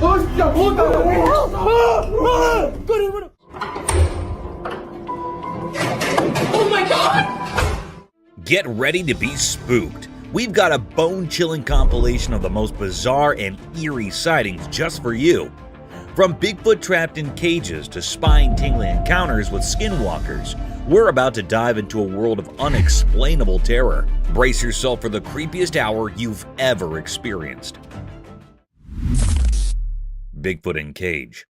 Oh my God! Get ready to be spooked. We've got a bone-chilling compilation of the most bizarre and eerie sightings just for you. From Bigfoot trapped in cages to spine-tingling encounters with skinwalkers, we're about to dive into a world of unexplainable terror. Brace yourself for the creepiest hour you've ever experienced. Bigfoot in cage.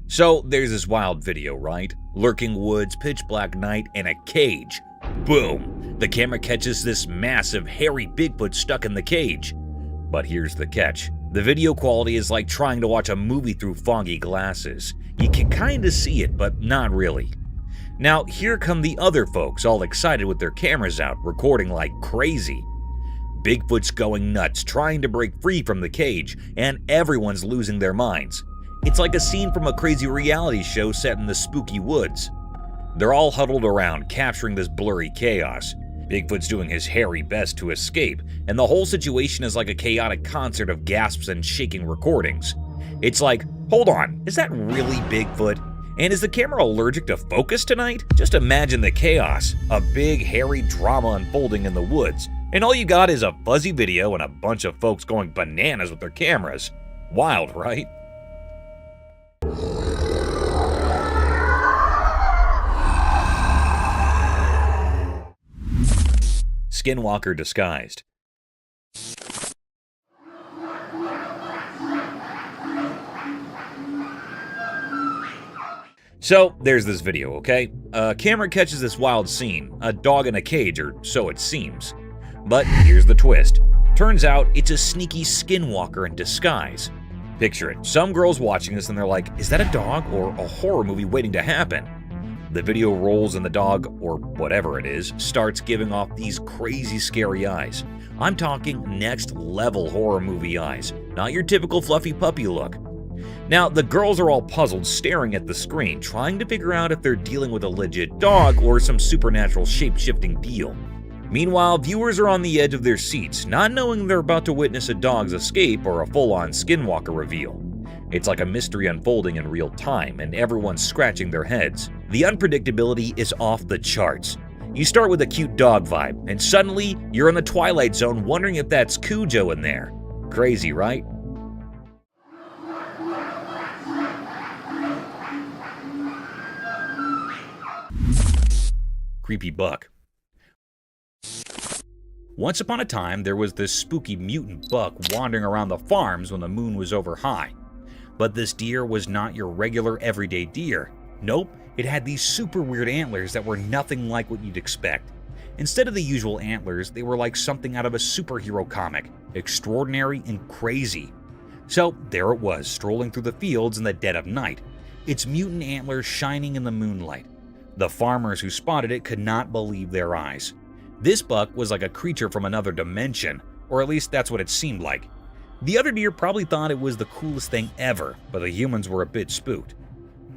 So there's this wild video, right? Lurking woods, pitch black night, and a cage. Boom! The camera catches this massive, hairy Bigfoot stuck in the cage. But here's the catch. The video quality is like trying to watch a movie through foggy glasses. You can kinda see it, but not really. Now, here come the other folks, all excited with their cameras out, recording like crazy. Bigfoot's going nuts, trying to break free from the cage, and everyone's losing their minds. It's like a scene from a crazy reality show set in the spooky woods. They're all huddled around, capturing this blurry chaos. Bigfoot's doing his hairy best to escape, and the whole situation is like a chaotic concert of gasps and shaking recordings. It's like, hold on, is that really Bigfoot? And is the camera allergic to focus tonight? Just imagine the chaos, a big hairy drama unfolding in the woods, and all you got is a fuzzy video and a bunch of folks going bananas with their cameras. Wild, right? Skinwalker disguised. So, there's this video, okay? A camera catches this wild scene, a dog in a cage, or so it seems. But here's the twist. Turns out it's a sneaky skinwalker in disguise. Picture it, some girls watching this and they're like, is that a dog or a horror movie waiting to happen? The video rolls and the dog, or whatever it is, starts giving off these crazy scary eyes. I'm talking next level horror movie eyes, not your typical fluffy puppy look. Now, the girls are all puzzled, staring at the screen, trying to figure out if they're dealing with a legit dog or some supernatural shape-shifting deal. Meanwhile, viewers are on the edge of their seats, not knowing they're about to witness a dog's escape or a full-on skinwalker reveal. It's like a mystery unfolding in real time, and everyone's scratching their heads. The unpredictability is off the charts. You start with a cute dog vibe, and suddenly you're in the Twilight Zone wondering if that's Cujo in there. Crazy, right? Creepy buck. Once upon a time, there was this spooky mutant buck wandering around the farms when the moon was over high. But this deer was not your regular everyday deer. Nope, it had these super weird antlers that were nothing like what you'd expect. Instead of the usual antlers, they were like something out of a superhero comic, extraordinary and crazy. So there it was, strolling through the fields in the dead of night, its mutant antlers shining in the moonlight. The farmers who spotted it could not believe their eyes. This buck was like a creature from another dimension, or at least that's what it seemed like. The other deer probably thought it was the coolest thing ever, but the humans were a bit spooked.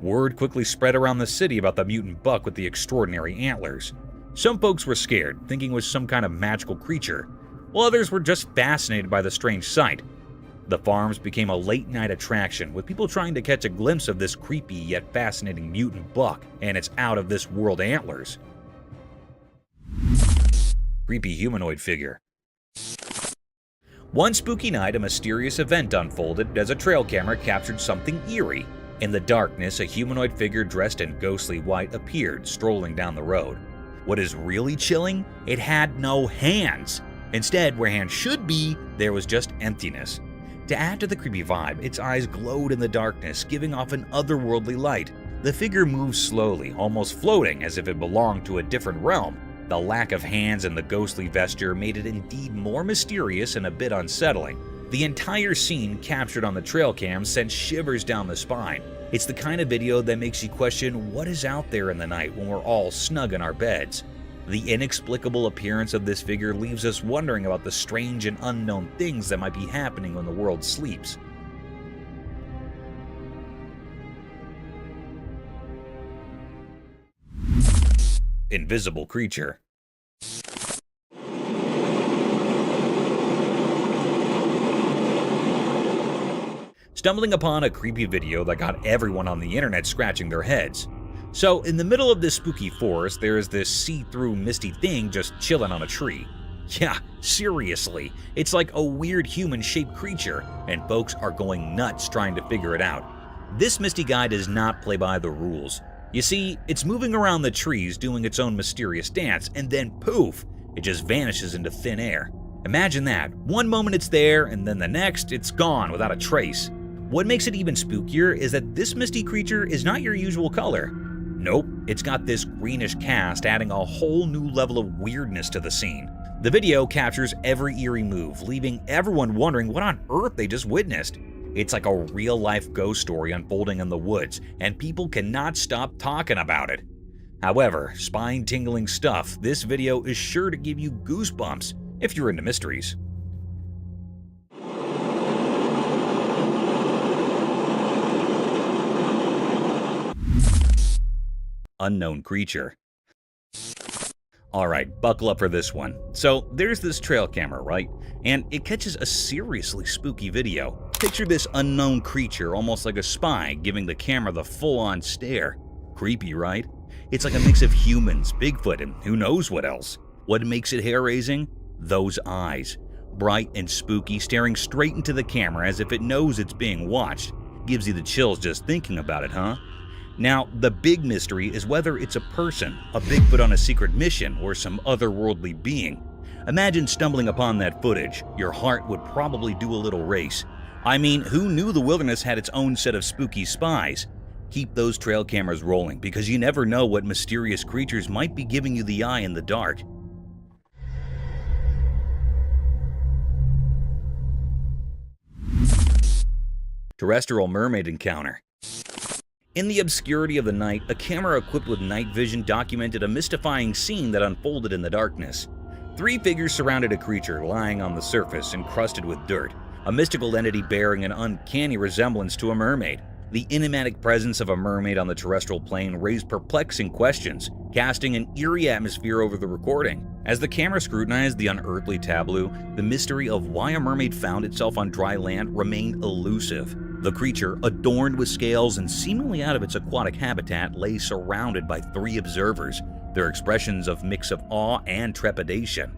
Word quickly spread around the city about the mutant buck with the extraordinary antlers. Some folks were scared, thinking it was some kind of magical creature, while others were just fascinated by the strange sight. The farms became a late-night attraction, with people trying to catch a glimpse of this creepy yet fascinating mutant buck and its out-of-this-world antlers. Creepy humanoid figure. One spooky night, a mysterious event unfolded as a trail camera captured something eerie. In the darkness, a humanoid figure dressed in ghostly white appeared, strolling down the road. What is really chilling? It had no hands. Instead, where hands should be, there was just emptiness. To add to the creepy vibe, its eyes glowed in the darkness, giving off an otherworldly light. The figure moved slowly, almost floating as if it belonged to a different realm. The lack of hands and the ghostly vesture made it indeed more mysterious and a bit unsettling. The entire scene captured on the trail cam sent shivers down the spine. It's the kind of video that makes you question what is out there in the night when we're all snug in our beds. The inexplicable appearance of this figure leaves us wondering about the strange and unknown things that might be happening when the world sleeps. Invisible creature. stumbling upon a creepy video that got everyone on the internet scratching their heads. So, in the middle of this spooky forest, there is this see-through misty thing just chilling on a tree. Yeah, seriously, it's like a weird human-shaped creature, and folks are going nuts trying to figure it out. This misty guy does not play by the rules. You see, it's moving around the trees doing its own mysterious dance, and then poof, it just vanishes into thin air. Imagine that. One moment it's there, and then the next, it's gone without a trace. What makes it even spookier is that this misty creature is not your usual color. Nope, it's got this greenish cast, adding a whole new level of weirdness to the scene. The video captures every eerie move, leaving everyone wondering what on earth they just witnessed. It's like a real-life ghost story unfolding in the woods, and people cannot stop talking about it. However, spine-tingling stuff, this video is sure to give you goosebumps if you're into mysteries. Unknown creature. Alright, buckle up for this one. So, there's this trail camera, right? And it catches a seriously spooky video. Picture this unknown creature almost like a spy giving the camera the full-on stare. Creepy, right? It's like a mix of humans, Bigfoot, and who knows what else. What makes it hair-raising? Those eyes. Bright and spooky, staring straight into the camera as if it knows it's being watched. Gives you the chills just thinking about it, huh? Now, the big mystery is whether it's a person, a Bigfoot on a secret mission, or some otherworldly being. Imagine stumbling upon that footage. Your heart would probably do a little race. I mean, who knew the wilderness had its own set of spooky spies? Keep those trail cameras rolling, because you never know what mysterious creatures might be giving you the eye in the dark. Terrestrial mermaid encounter. In the obscurity of the night, a camera equipped with night vision documented a mystifying scene that unfolded in the darkness. 3 figures surrounded a creature lying on the surface, encrusted with dirt, a mystical entity bearing an uncanny resemblance to a mermaid. The enigmatic presence of a mermaid on the terrestrial plane raised perplexing questions, casting an eerie atmosphere over the recording. As the camera scrutinized the unearthly tableau, the mystery of why a mermaid found itself on dry land remained elusive. The creature, adorned with scales and seemingly out of its aquatic habitat, lay surrounded by 3 observers, their expressions of mix of awe and trepidation.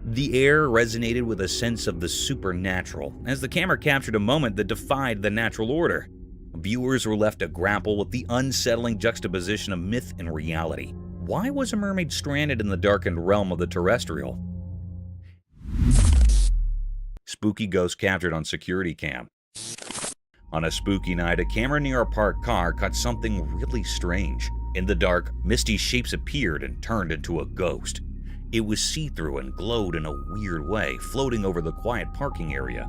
The air resonated with a sense of the supernatural, as the camera captured a moment that defied the natural order. Viewers were left to grapple with the unsettling juxtaposition of myth and reality. Why was a mermaid stranded in the darkened realm of the terrestrial? Spooky ghost captured on security cam. On a spooky night, a camera near a parked car caught something really strange. In the dark, misty shapes appeared and turned into a ghost. It was see-through and glowed in a weird way, floating over the quiet parking area.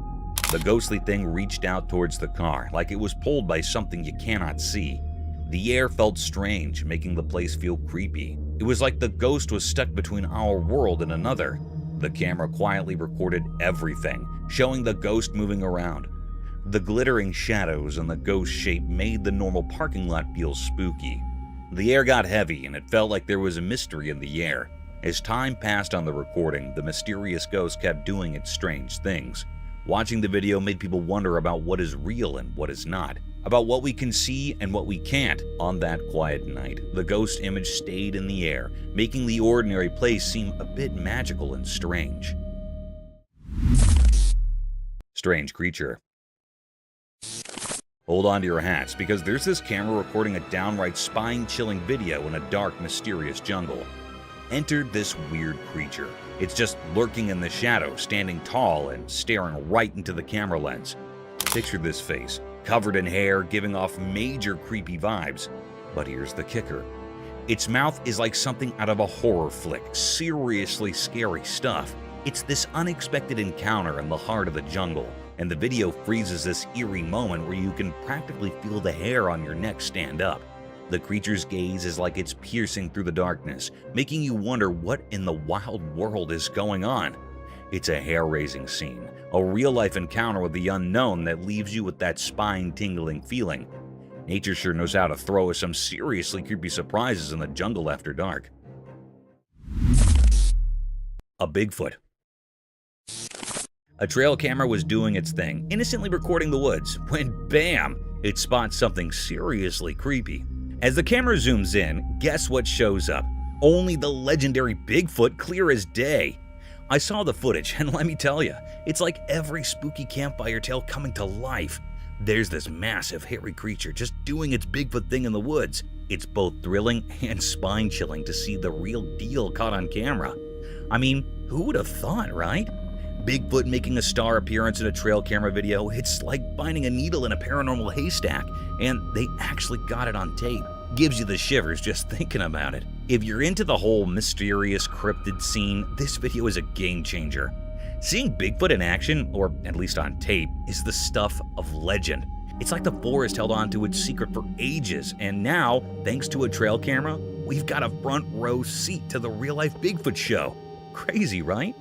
The ghostly thing reached out towards the car, like it was pulled by something you cannot see. The air felt strange, making the place feel creepy. It was like the ghost was stuck between our world and another. The camera quietly recorded everything, showing the ghost moving around. The glittering shadows and the ghost shape made the normal parking lot feel spooky. The air got heavy, and it felt like there was a mystery in the air. As time passed on the recording, the mysterious ghost kept doing its strange things. Watching the video made people wonder about what is real and what is not, about what we can see and what we can't. On that quiet night, the ghost image stayed in the air, making the ordinary place seem a bit magical and strange. Strange creature. Hold on to your hats, because there's this camera recording a downright spine-chilling video in a dark, mysterious jungle. Enter this weird creature. It's just lurking in the shadows, standing tall and staring right into the camera lens. Picture this face, covered in hair, giving off major creepy vibes. But here's the kicker. Its mouth is like something out of a horror flick, seriously scary stuff. It's this unexpected encounter in the heart of the jungle, and the video freezes this eerie moment where you can practically feel the hair on your neck stand up. The creature's gaze is like it's piercing through the darkness, making you wonder what in the wild world is going on. It's a hair-raising scene, a real-life encounter with the unknown that leaves you with that spine-tingling feeling. Nature sure knows how to throw us some seriously creepy surprises in the jungle after dark. A Bigfoot. A trail camera was doing its thing, innocently recording the woods, when bam, it spots something seriously creepy. As the camera zooms in, guess what shows up? Only the legendary Bigfoot, clear as day. I saw the footage, and let me tell you, it's like every spooky campfire tale coming to life. There's this massive, hairy creature just doing its Bigfoot thing in the woods. It's both thrilling and spine-chilling to see the real deal caught on camera. I mean, who would have thought, right? Bigfoot making a star appearance in a trail camera video, it's like finding a needle in a paranormal haystack, and they actually got it on tape. Gives you the shivers just thinking about it. If you're into the whole mysterious cryptid scene, this video is a game changer. Seeing Bigfoot in action, or at least on tape, is the stuff of legend. It's like the forest held on to its secret for ages, and now, thanks to a trail camera, we've got a front row seat to the real-life Bigfoot show. Crazy, right?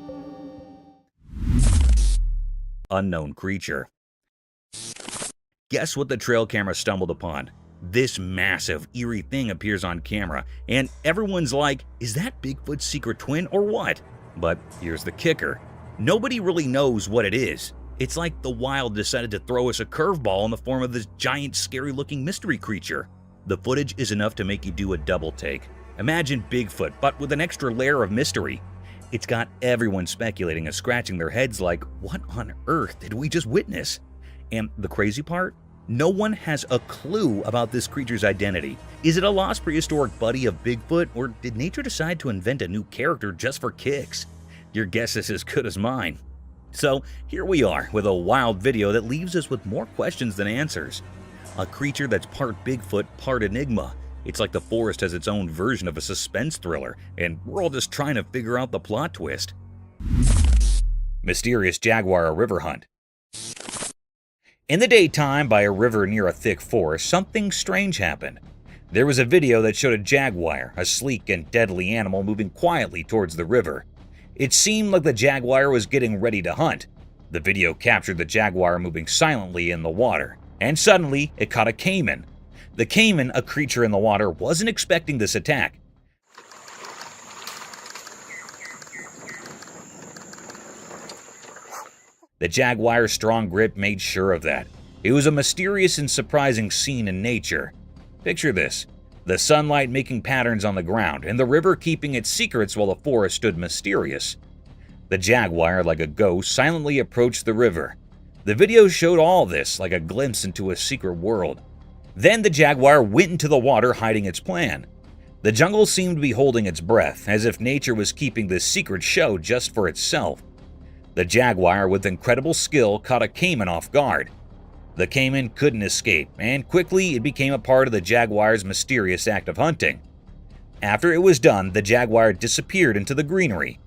Unknown creature. Guess what the trail camera stumbled upon? This massive, eerie thing appears on camera, and everyone's like, is that Bigfoot's secret twin or what? But here's the kicker. Nobody really knows what it is. It's like the wild decided to throw us a curveball in the form of this giant, scary-looking mystery creature. The footage is enough to make you do a double take. Imagine Bigfoot, but with an extra layer of mystery. It's got everyone speculating and scratching their heads like, what on earth did we just witness? And the crazy part? No one has a clue about this creature's identity. Is it a lost prehistoric buddy of Bigfoot, or did nature decide to invent a new character just for kicks? Your guess is as good as mine. So here we are with a wild video that leaves us with more questions than answers. A creature that's part Bigfoot, part enigma. It's like the forest has its own version of a suspense thriller, and we're all just trying to figure out the plot twist. Mysterious jaguar river hunt. In the daytime, by a river near a thick forest, something strange happened. There was a video that showed a jaguar, a sleek and deadly animal, moving quietly towards the river. It seemed like the jaguar was getting ready to hunt. The video captured the jaguar moving silently in the water, and suddenly it caught a caiman. The caiman, a creature in the water, wasn't expecting this attack. The jaguar's strong grip made sure of that. It was a mysterious and surprising scene in nature. Picture this: the sunlight making patterns on the ground, and the river keeping its secrets while the forest stood mysterious. The jaguar, like a ghost, silently approached the river. The video showed all this like a glimpse into a secret world. Then the jaguar went into the water, hiding its plan. The jungle seemed to be holding its breath, as if nature was keeping this secret show just for itself. The jaguar, with incredible skill, caught a caiman off guard. The caiman couldn't escape, and quickly it became a part of the jaguar's mysterious act of hunting. After it was done, the jaguar disappeared into the greenery.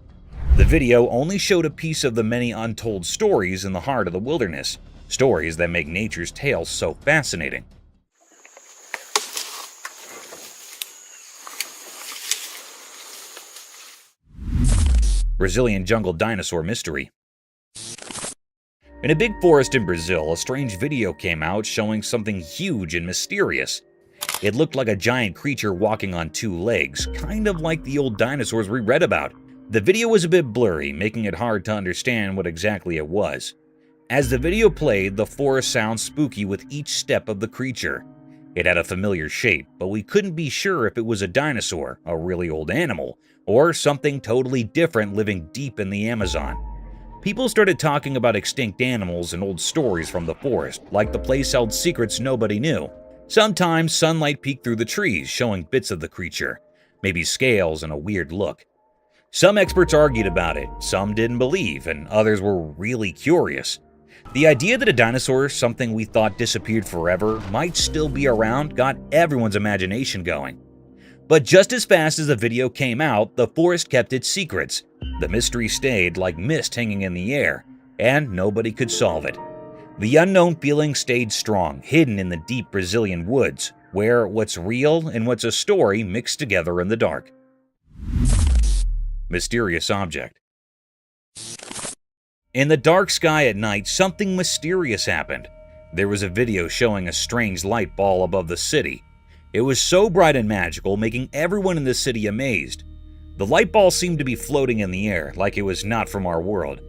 The video only showed a piece of the many untold stories in the heart of the wilderness, stories that make nature's tales so fascinating. Brazilian jungle dinosaur mystery. In a big forest in Brazil, a strange video came out showing something huge and mysterious. It looked like a giant creature walking on two legs, kind of like the old dinosaurs we read about. The video was a bit blurry, making it hard to understand what exactly it was. As the video played, the forest sounded spooky with each step of the creature. It had a familiar shape, but we couldn't be sure if it was a dinosaur, a really old animal, or something totally different living deep in the Amazon. People started talking about extinct animals and old stories from the forest, like the place held secrets nobody knew. Sometimes sunlight peeked through the trees, showing bits of the creature, maybe scales and a weird look. Some experts argued about it, some didn't believe, and others were really curious. The idea that a dinosaur, something we thought disappeared forever, might still be around got everyone's imagination going. But just as fast as the video came out, the forest kept its secrets. The mystery stayed like mist hanging in the air, and nobody could solve it. The unknown feeling stayed strong, hidden in the deep Brazilian woods, where what's real and what's a story mixed together in the dark. Mysterious object. In the dark sky at night, something mysterious happened. There was a video showing a strange light ball above the city. It was so bright and magical, making everyone in the city amazed. The light ball seemed to be floating in the air, like it was not from our world.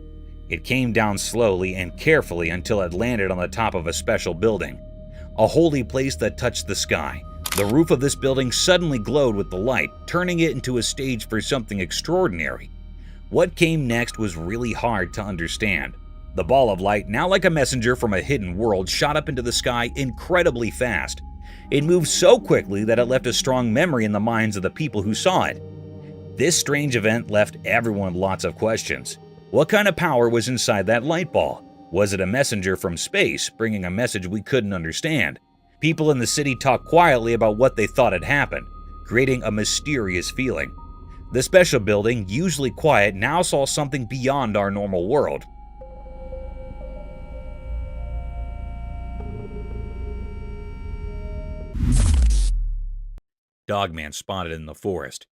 It came down slowly and carefully until it landed on the top of a special building, a holy place that touched the sky. The roof of this building suddenly glowed with the light, turning it into a stage for something extraordinary. What came next was really hard to understand. The ball of light, now like a messenger from a hidden world, shot up into the sky incredibly fast. It moved so quickly that it left a strong memory in the minds of the people who saw it. This strange event left everyone with lots of questions. What kind of power was inside that light ball? Was it a messenger from space, bringing a message we couldn't understand? People in the city talked quietly about what they thought had happened, creating a mysterious feeling. The special building, usually quiet, now saw something beyond our normal world. Dogman spotted in the forest.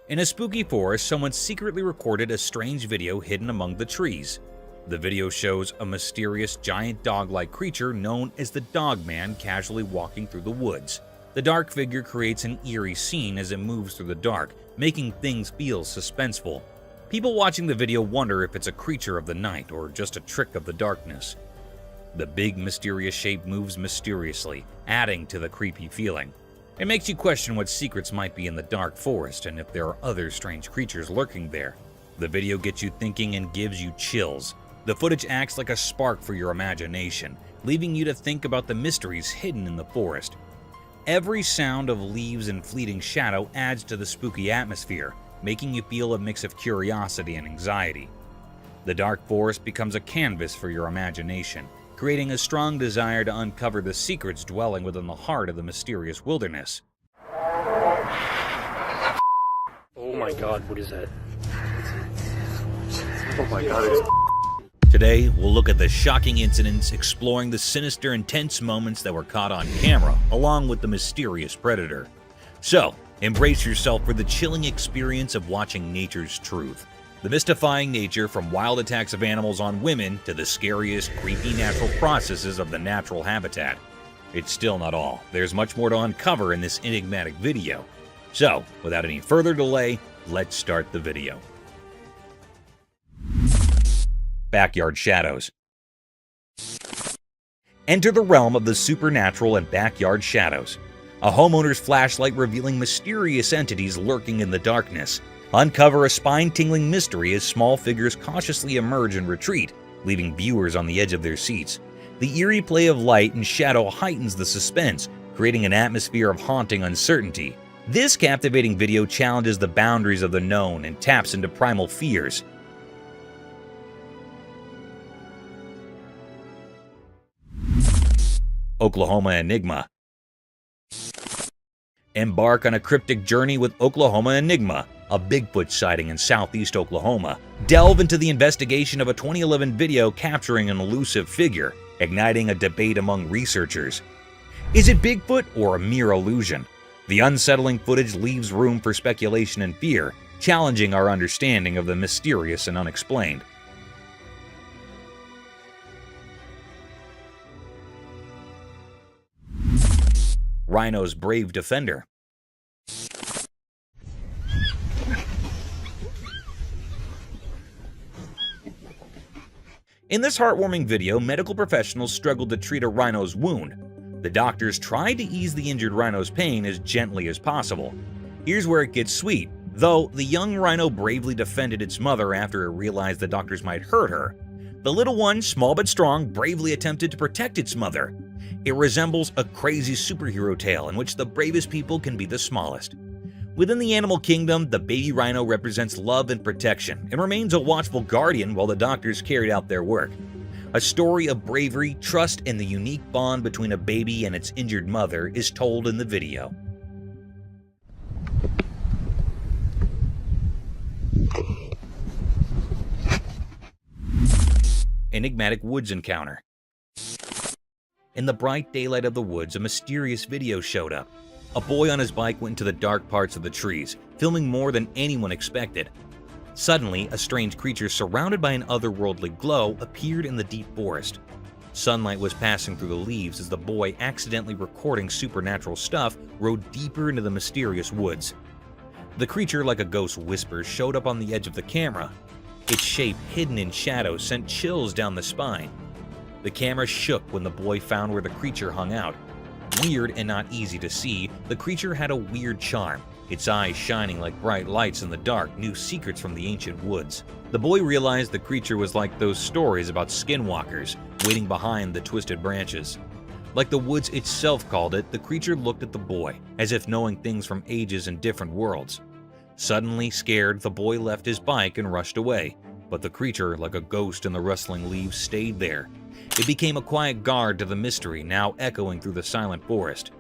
In a spooky forest, someone secretly recorded a strange video hidden among the trees. The video shows a mysterious giant dog-like creature known as the Dogman casually walking through the woods. The dark figure creates an eerie scene as it moves through the dark, making things feel suspenseful. People watching the video wonder if it's a creature of the night or just a trick of the darkness. The big mysterious shape moves mysteriously, adding to the creepy feeling. It makes you question what secrets might be in the dark forest and if there are other strange creatures lurking there. The video gets you thinking and gives you chills. The footage acts like a spark for your imagination, leaving you to think about the mysteries hidden in the forest. Every sound of leaves and fleeting shadow adds to the spooky atmosphere, making you feel a mix of curiosity and anxiety. The dark forest becomes a canvas for your imagination, creating a strong desire to uncover the secrets dwelling within the heart of the mysterious wilderness. Oh my god, what is that? Oh my god, it's... Today, we'll look at the shocking incidents, exploring the sinister and tense moments that were caught on camera, along with the mysterious predator. So, embrace yourself for the chilling experience of watching nature's truth. The mystifying nature from wild attacks of animals on women to the scariest, creepy natural processes of the natural habitat. It's still not all. There's much more to uncover in this enigmatic video. So, without any further delay, let's start the video. Backyard shadows. Enter the realm of the supernatural and backyard shadows. A homeowner's flashlight revealing mysterious entities lurking in the darkness. Uncover a spine-tingling mystery as small figures cautiously emerge and retreat, leaving viewers on the edge of their seats. The eerie play of light and shadow heightens the suspense, creating an atmosphere of haunting uncertainty. This captivating video challenges the boundaries of the known and taps into primal fears. Oklahoma Enigma. Embark on a cryptic journey with Oklahoma Enigma, a Bigfoot sighting in southeast Oklahoma. Delve into the investigation of a 2011 video capturing an elusive figure, igniting a debate among researchers. Is it Bigfoot or a mere illusion? The unsettling footage leaves room for speculation and fear, challenging our understanding of the mysterious and unexplained. Rhino's brave defender. In this heartwarming video, medical professionals struggled to treat a rhino's wound. The doctors tried to ease the injured rhino's pain as gently as possible. Here's where it gets sweet. Though the young rhino bravely defended its mother after it realized the doctors might hurt her, the little one, small but strong, bravely attempted to protect its mother. It resembles a crazy superhero tale in which the bravest people can be the smallest. Within the animal kingdom, the baby rhino represents love and protection and remains a watchful guardian while the doctors carried out their work. A story of bravery, trust, and the unique bond between a baby and its injured mother is told in the video. Enigmatic woods encounter. In the bright daylight of the woods, a mysterious video showed up. A boy on his bike went into the dark parts of the trees, filming more than anyone expected. Suddenly, a strange creature surrounded by an otherworldly glow appeared in the deep forest. Sunlight was passing through the leaves as the boy, accidentally recording supernatural stuff, rode deeper into the mysterious woods. The creature, like a ghost whisper, showed up on the edge of the camera. Its shape hidden in shadows sent chills down the spine. The camera shook when the boy found where the creature hung out. Weird and not easy to see, the creature had a weird charm. Its eyes shining like bright lights in the dark knew secrets from the ancient woods. The boy realized the creature was like those stories about skinwalkers waiting behind the twisted branches. Like the woods itself called it, the creature looked at the boy, as if knowing things from ages and different worlds. Suddenly scared, the boy left his bike and rushed away, but the creature, like a ghost in the rustling leaves, stayed there. It became a quiet guard to the mystery, now echoing through the silent forest.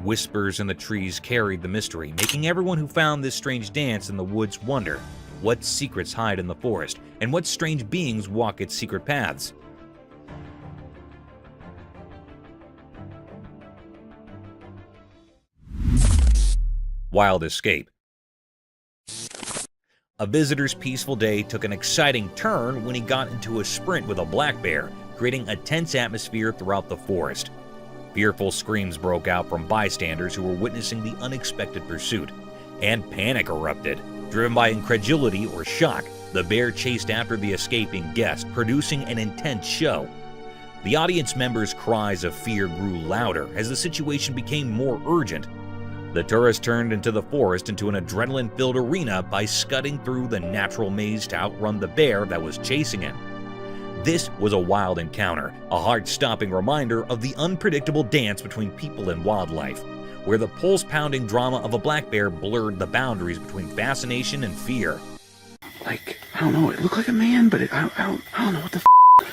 Whispers in the trees carried the mystery, making everyone who found this strange dance in the woods wonder what secrets hide in the forest and what strange beings walk its secret paths. Wild escape. A visitor's peaceful day took an exciting turn when he got into a sprint with a black bear, creating a tense atmosphere throughout the forest. Fearful screams broke out from bystanders who were witnessing the unexpected pursuit, and panic erupted. Driven by incredulity or shock, the bear chased after the escaping guest, producing an intense show. The audience members' cries of fear grew louder as the situation became more urgent. The tourist turned into the forest into an adrenaline-filled arena by scudding through the natural maze to outrun the bear that was chasing him. This was a wild encounter, a heart-stopping reminder of the unpredictable dance between people and wildlife, where the pulse-pounding drama of a black bear blurred the boundaries between fascination and fear. Like, I don't know, it looked like a man, but I don't know what the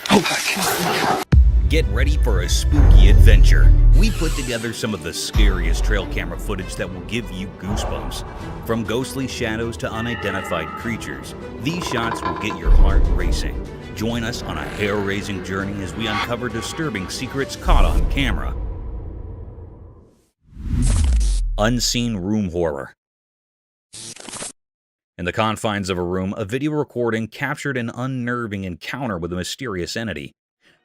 Oh, Get ready for a spooky adventure. We put together some of the scariest trail camera footage that will give you goosebumps. From ghostly shadows to unidentified creatures, these shots will get your heart racing. Join us on a hair-raising journey as we uncover disturbing secrets caught on camera. Unseen room horror. In the confines of a room, a video recording captured an unnerving encounter with a mysterious entity.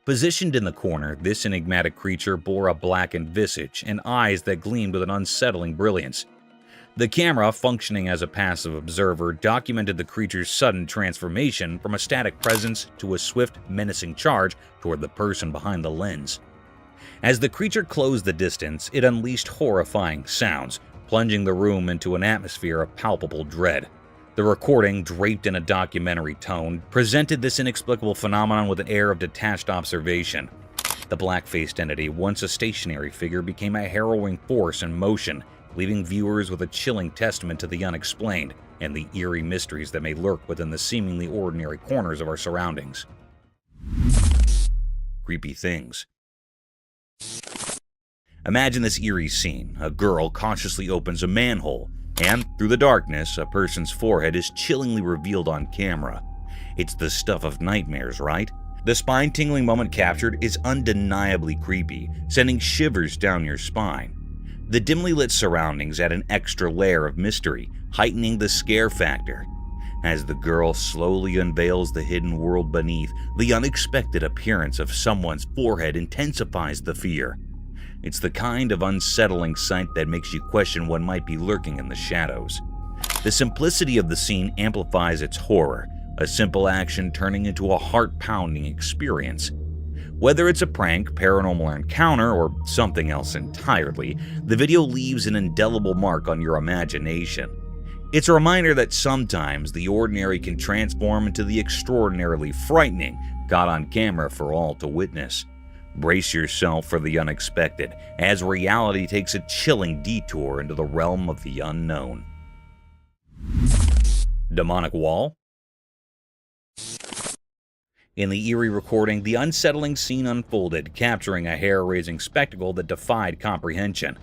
Positioned in the corner, this enigmatic creature bore a blackened visage and eyes that gleamed with an unsettling brilliance. The camera, functioning as a passive observer, documented the creature's sudden transformation from a static presence to a swift, menacing charge toward the person behind the lens. As the creature closed the distance, it unleashed horrifying sounds, plunging the room into an atmosphere of palpable dread. The recording, draped in a documentary tone, presented this inexplicable phenomenon with an air of detached observation. The black-faced entity, once a stationary figure, became a harrowing force in motion, leaving viewers with a chilling testament to the unexplained and the eerie mysteries that may lurk within the seemingly ordinary corners of our surroundings. Creepy things. Imagine this eerie scene. A girl cautiously opens a manhole, and through the darkness, a person's forehead is chillingly revealed on camera. It's the stuff of nightmares, right? The spine-tingling moment captured is undeniably creepy, sending shivers down your spine. The dimly lit surroundings add an extra layer of mystery, heightening the scare factor. As the girl slowly unveils the hidden world beneath, the unexpected appearance of someone's forehead intensifies the fear. It's the kind of unsettling sight that makes you question what might be lurking in the shadows. The simplicity of the scene amplifies its horror, a simple action turning into a heart-pounding experience. Whether it's a prank, paranormal encounter, or something else entirely, the video leaves an indelible mark on your imagination. It's a reminder that sometimes the ordinary can transform into the extraordinarily frightening, caught on camera for all to witness. Brace yourself for the unexpected, as reality takes a chilling detour into the realm of the unknown. Demonic wall? In the eerie recording, the unsettling scene unfolded, capturing a hair-raising spectacle that defied comprehension.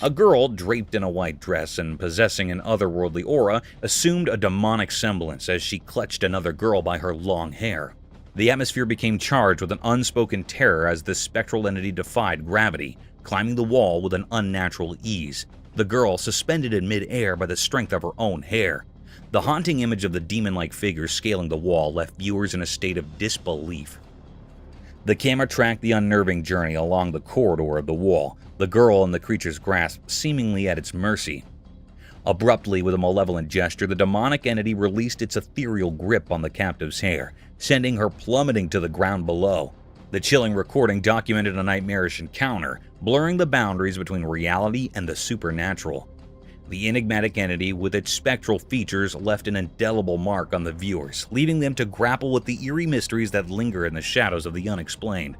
A girl, draped in a white dress and possessing an otherworldly aura, assumed a demonic semblance as she clutched another girl by her long hair. The atmosphere became charged with an unspoken terror as this spectral entity defied gravity, climbing the wall with an unnatural ease, the girl suspended in mid-air by the strength of her own hair. The haunting image of the demon-like figure scaling the wall left viewers in a state of disbelief. The camera tracked the unnerving journey along the corridor of the wall, the girl in the creature's grasp seemingly at its mercy. Abruptly, with a malevolent gesture, the demonic entity released its ethereal grip on the captive's hair, sending her plummeting to the ground below. The chilling recording documented a nightmarish encounter, blurring the boundaries between reality and the supernatural. The enigmatic entity, with its spectral features, left an indelible mark on the viewers, leaving them to grapple with the eerie mysteries that linger in the shadows of the unexplained.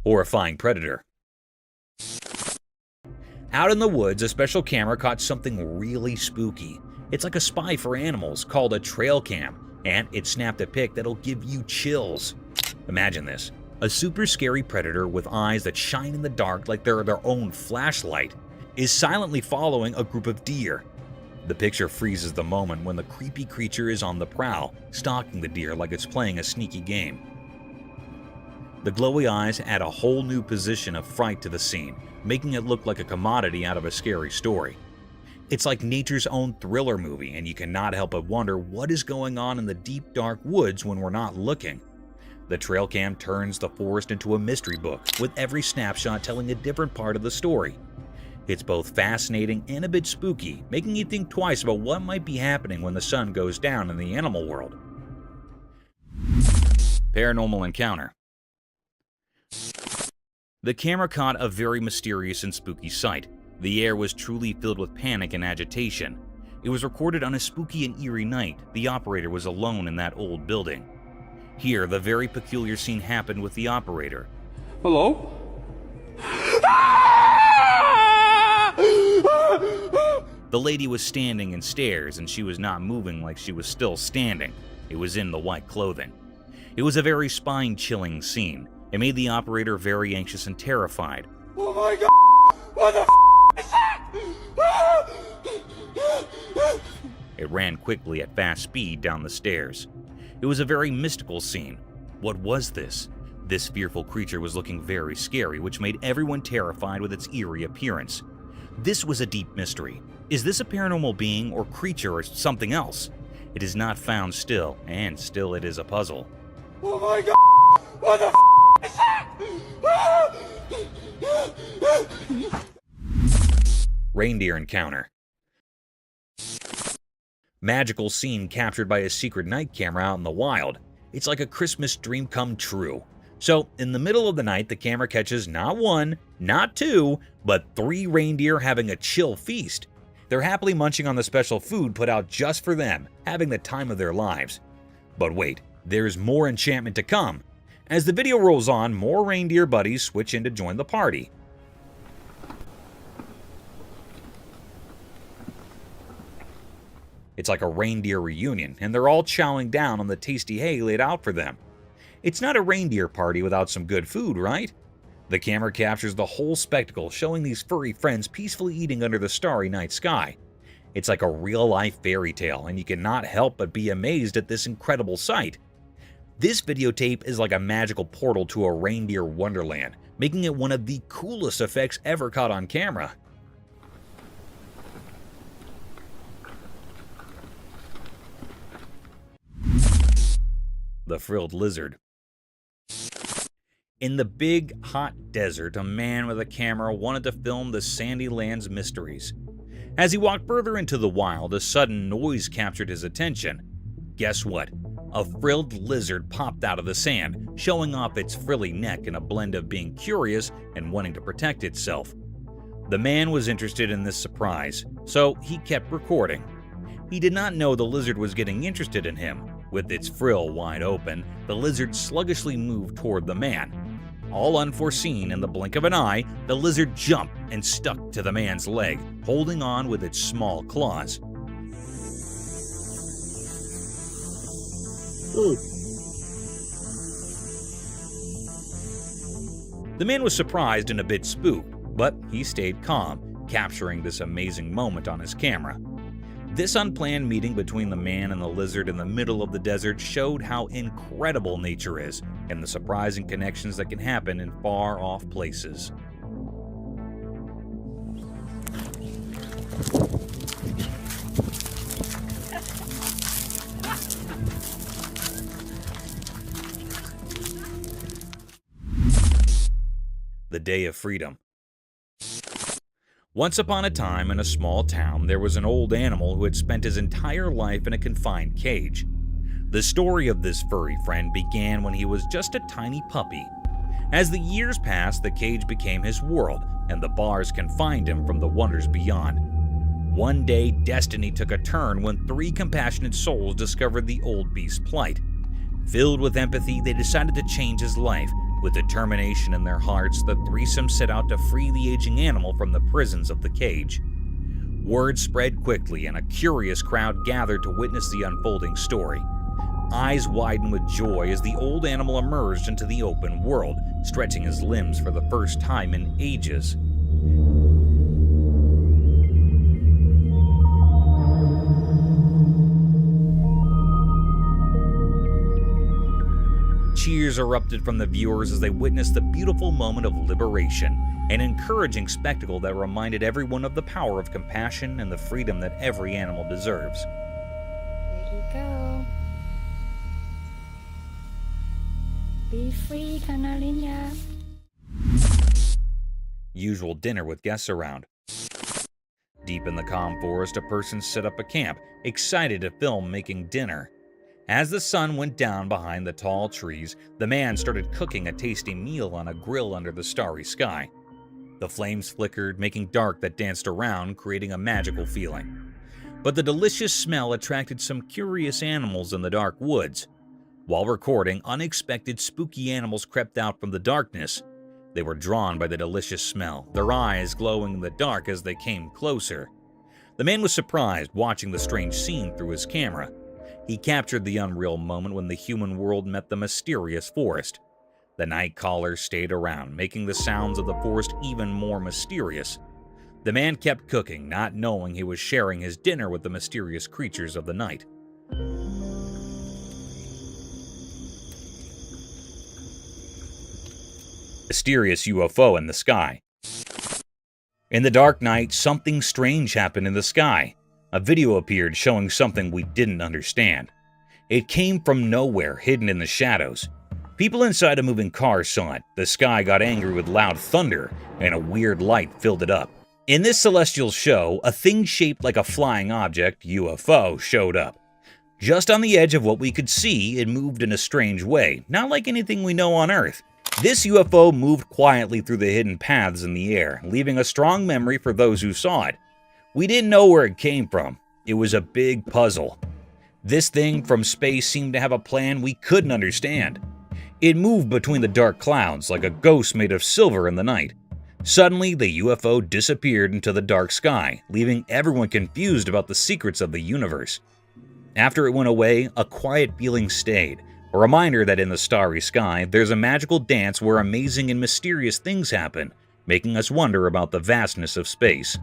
Horrifying predator. Out in the woods, a special camera caught something really spooky. It's like a spy for animals called a trail cam, and it snapped a pic that'll give you chills. Imagine this: a super scary predator with eyes that shine in the dark like they're their own flashlight is silently following a group of deer. The picture freezes the moment when the creepy creature is on the prowl, stalking the deer like it's playing a sneaky game. The glowy eyes add a whole new position of fright to the scene, making it look like a commodity out of a scary story. It's like nature's own thriller movie, and you cannot help but wonder what is going on in the deep, dark woods when we're not looking. The trail cam turns the forest into a mystery book, with every snapshot telling a different part of the story. It's both fascinating and a bit spooky, making you think twice about what might be happening when the sun goes down in the animal world. Paranormal encounter. The camera caught a very mysterious and spooky sight. The air was truly filled with panic and agitation. It was recorded on a spooky and eerie night. The operator was alone in that old building. Here, the very peculiar scene happened with the operator. Hello? The lady was standing in stairs, and she was not moving like she was still standing. It was in the white clothing. It was a very spine-chilling scene. It made the operator very anxious and terrified. Oh my god! What the is that? It ran quickly at fast speed down the stairs. It was a very mystical scene. What was this? This fearful creature was looking very scary, which made everyone terrified with its eerie appearance. This was a deep mystery. Is this a paranormal being or creature or something else? It is not found still, and still it is a puzzle. Oh my god! What the is that? Reindeer encounter. Magical scene captured by a secret night camera out in the wild. It's like a Christmas dream come true. So, in the middle of the night, the camera catches not one, not two, but 3 reindeer having a chill feast. They're happily munching on the special food put out just for them, having the time of their lives. But wait, there's more enchantment to come. As the video rolls on, more reindeer buddies switch in to join the party. It's like a reindeer reunion, and they're all chowing down on the tasty hay laid out for them. It's not a reindeer party without some good food, right? The camera captures the whole spectacle, showing these furry friends peacefully eating under the starry night sky. It's like a real-life fairy tale, and you cannot help but be amazed at this incredible sight. This videotape is like a magical portal to a reindeer wonderland, making it one of the coolest effects ever caught on camera. The frilled lizard. In the big, hot desert, a man with a camera wanted to film the sandy land's mysteries. As he walked further into the wild, a sudden noise captured his attention. Guess what? A frilled lizard popped out of the sand, showing off its frilly neck in a blend of being curious and wanting to protect itself. The man was interested in this surprise, so he kept recording. He did not know the lizard was getting interested in him. With its frill wide open, the lizard sluggishly moved toward the man. All unforeseen, in the blink of an eye, the lizard jumped and stuck to the man's leg, holding on with its small claws. The man was surprised and a bit spooked, but he stayed calm, capturing this amazing moment on his camera. This unplanned meeting between the man and the lizard in the middle of the desert showed how incredible nature is and the surprising connections that can happen in far-off places. The Day of Freedom. Once upon a time in a small town, there was an old animal who had spent his entire life in a confined cage. The story of this furry friend began when he was just a tiny puppy. As the years passed, the cage became his world, and the bars confined him from the wonders beyond. One day, destiny took a turn when 3 compassionate souls discovered the old beast's plight. Filled with empathy, they decided to change his life. With determination in their hearts, the threesome set out to free the aging animal from the prisons of the cage. Word spread quickly, and a curious crowd gathered to witness the unfolding story. Eyes widened with joy as the old animal emerged into the open world, stretching his limbs for the first time in ages. Cheers erupted from the viewers as they witnessed the beautiful moment of liberation, an encouraging spectacle that reminded everyone of the power of compassion and the freedom that every animal deserves. There you go. Be free, Canarinha. Usual dinner with guests around. Deep in the calm forest, a person set up a camp, excited to film making dinner. As the sun went down behind the tall trees, the man started cooking a tasty meal on a grill under the starry sky. The flames flickered, making dark that danced around, creating a magical feeling. But the delicious smell attracted some curious animals in the dark woods. While recording, unexpected spooky animals crept out from the darkness. They were drawn by the delicious smell, their eyes glowing in the dark as they came closer. The man was surprised watching the strange scene through his camera. He captured the unreal moment when the human world met the mysterious forest. The night callers stayed around, making the sounds of the forest even more mysterious. The man kept cooking, not knowing he was sharing his dinner with the mysterious creatures of the night. Mysterious UFO in the sky. In the dark night, something strange happened in the sky. A video appeared showing something we didn't understand. It came from nowhere, hidden in the shadows. People inside a moving car saw it. The sky got angry with loud thunder, and a weird light filled it up. In this celestial show, a thing shaped like a flying object, UFO, showed up. Just on the edge of what we could see, it moved in a strange way, not like anything we know on Earth. This UFO moved quietly through the hidden paths in the air, leaving a strong memory for those who saw it. We didn't know where it came from. It was a big puzzle. This thing from space seemed to have a plan we couldn't understand. It moved between the dark clouds like a ghost made of silver in the night. Suddenly, the UFO disappeared into the dark sky, leaving everyone confused about the secrets of the universe. After it went away, a quiet feeling stayed, a reminder that in the starry sky, there's a magical dance where amazing and mysterious things happen, making us wonder about the vastness of space.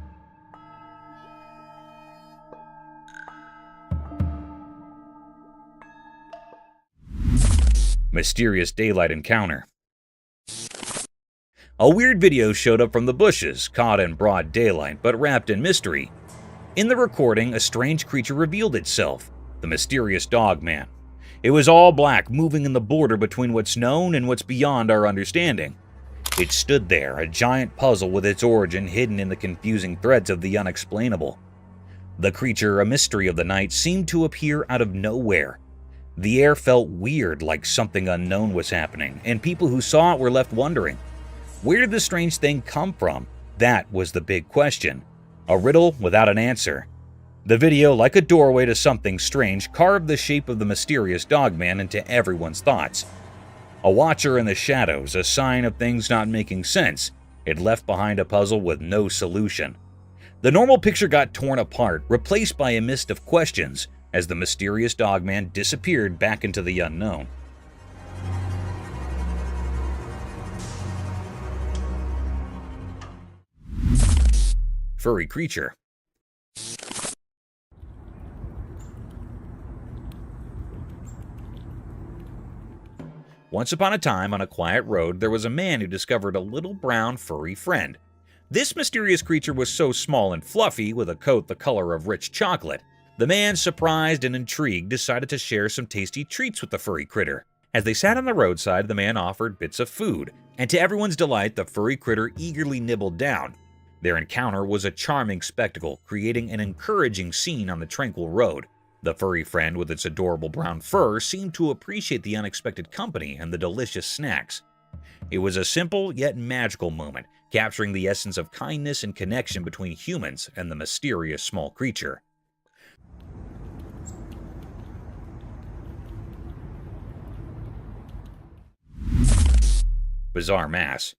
Mysterious daylight encounter. A weird video showed up from the bushes, caught in broad daylight but wrapped in mystery. In the recording, a strange creature revealed itself, the mysterious dog man. It was all black, moving in the border between what's known and what's beyond our understanding. It stood there, a giant puzzle with its origin hidden in the confusing threads of the unexplainable. The creature, a mystery of the night, seemed to appear out of nowhere. The air felt weird, like something unknown was happening, and people who saw it were left wondering, where did the strange thing come from? That was the big question. A riddle without an answer. The video, like a doorway to something strange, carved the shape of the mysterious dogman into everyone's thoughts. A watcher in the shadows, a sign of things not making sense. It left behind a puzzle with no solution. The normal picture got torn apart, replaced by a mist of questions, as the mysterious dogman disappeared back into the unknown. Furry creature. Once upon a time, on a quiet road, there was a man who discovered a little brown furry friend. This mysterious creature was so small and fluffy, with a coat the color of rich chocolate. The man, surprised and intrigued, decided to share some tasty treats with the furry critter. As they sat on the roadside, the man offered bits of food, and to everyone's delight, the furry critter eagerly nibbled down. Their encounter was a charming spectacle, creating an encouraging scene on the tranquil road. The furry friend with its adorable brown fur seemed to appreciate the unexpected company and the delicious snacks. It was a simple yet magical moment, capturing the essence of kindness and connection between humans and the mysterious small creature. Bizarre mass.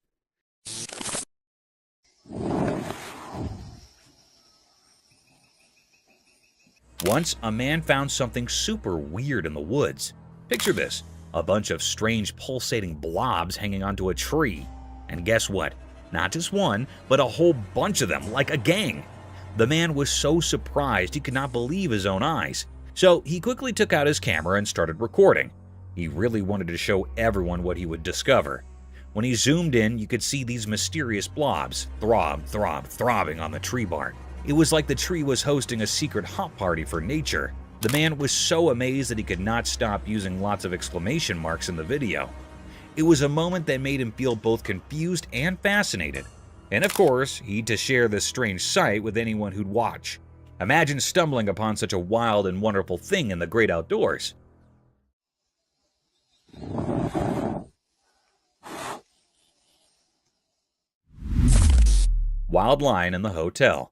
Once, a man found something super weird in the woods. Picture this, a bunch of strange pulsating blobs hanging onto a tree. And guess what? Not just one, but a whole bunch of them, like a gang. The man was so surprised he could not believe his own eyes. So he quickly took out his camera and started recording. He really wanted to show everyone what he would discover. When he zoomed in, you could see these mysterious blobs throbbing on the tree bark. It was like the tree was hosting a secret hot party for nature. The man was so amazed that he could not stop using lots of exclamation marks in the video. It was a moment that made him feel both confused and fascinated. And of course, he'd to share this strange sight with anyone who'd watch. Imagine stumbling upon such a wild and wonderful thing in the great outdoors. Wild lion in the hotel.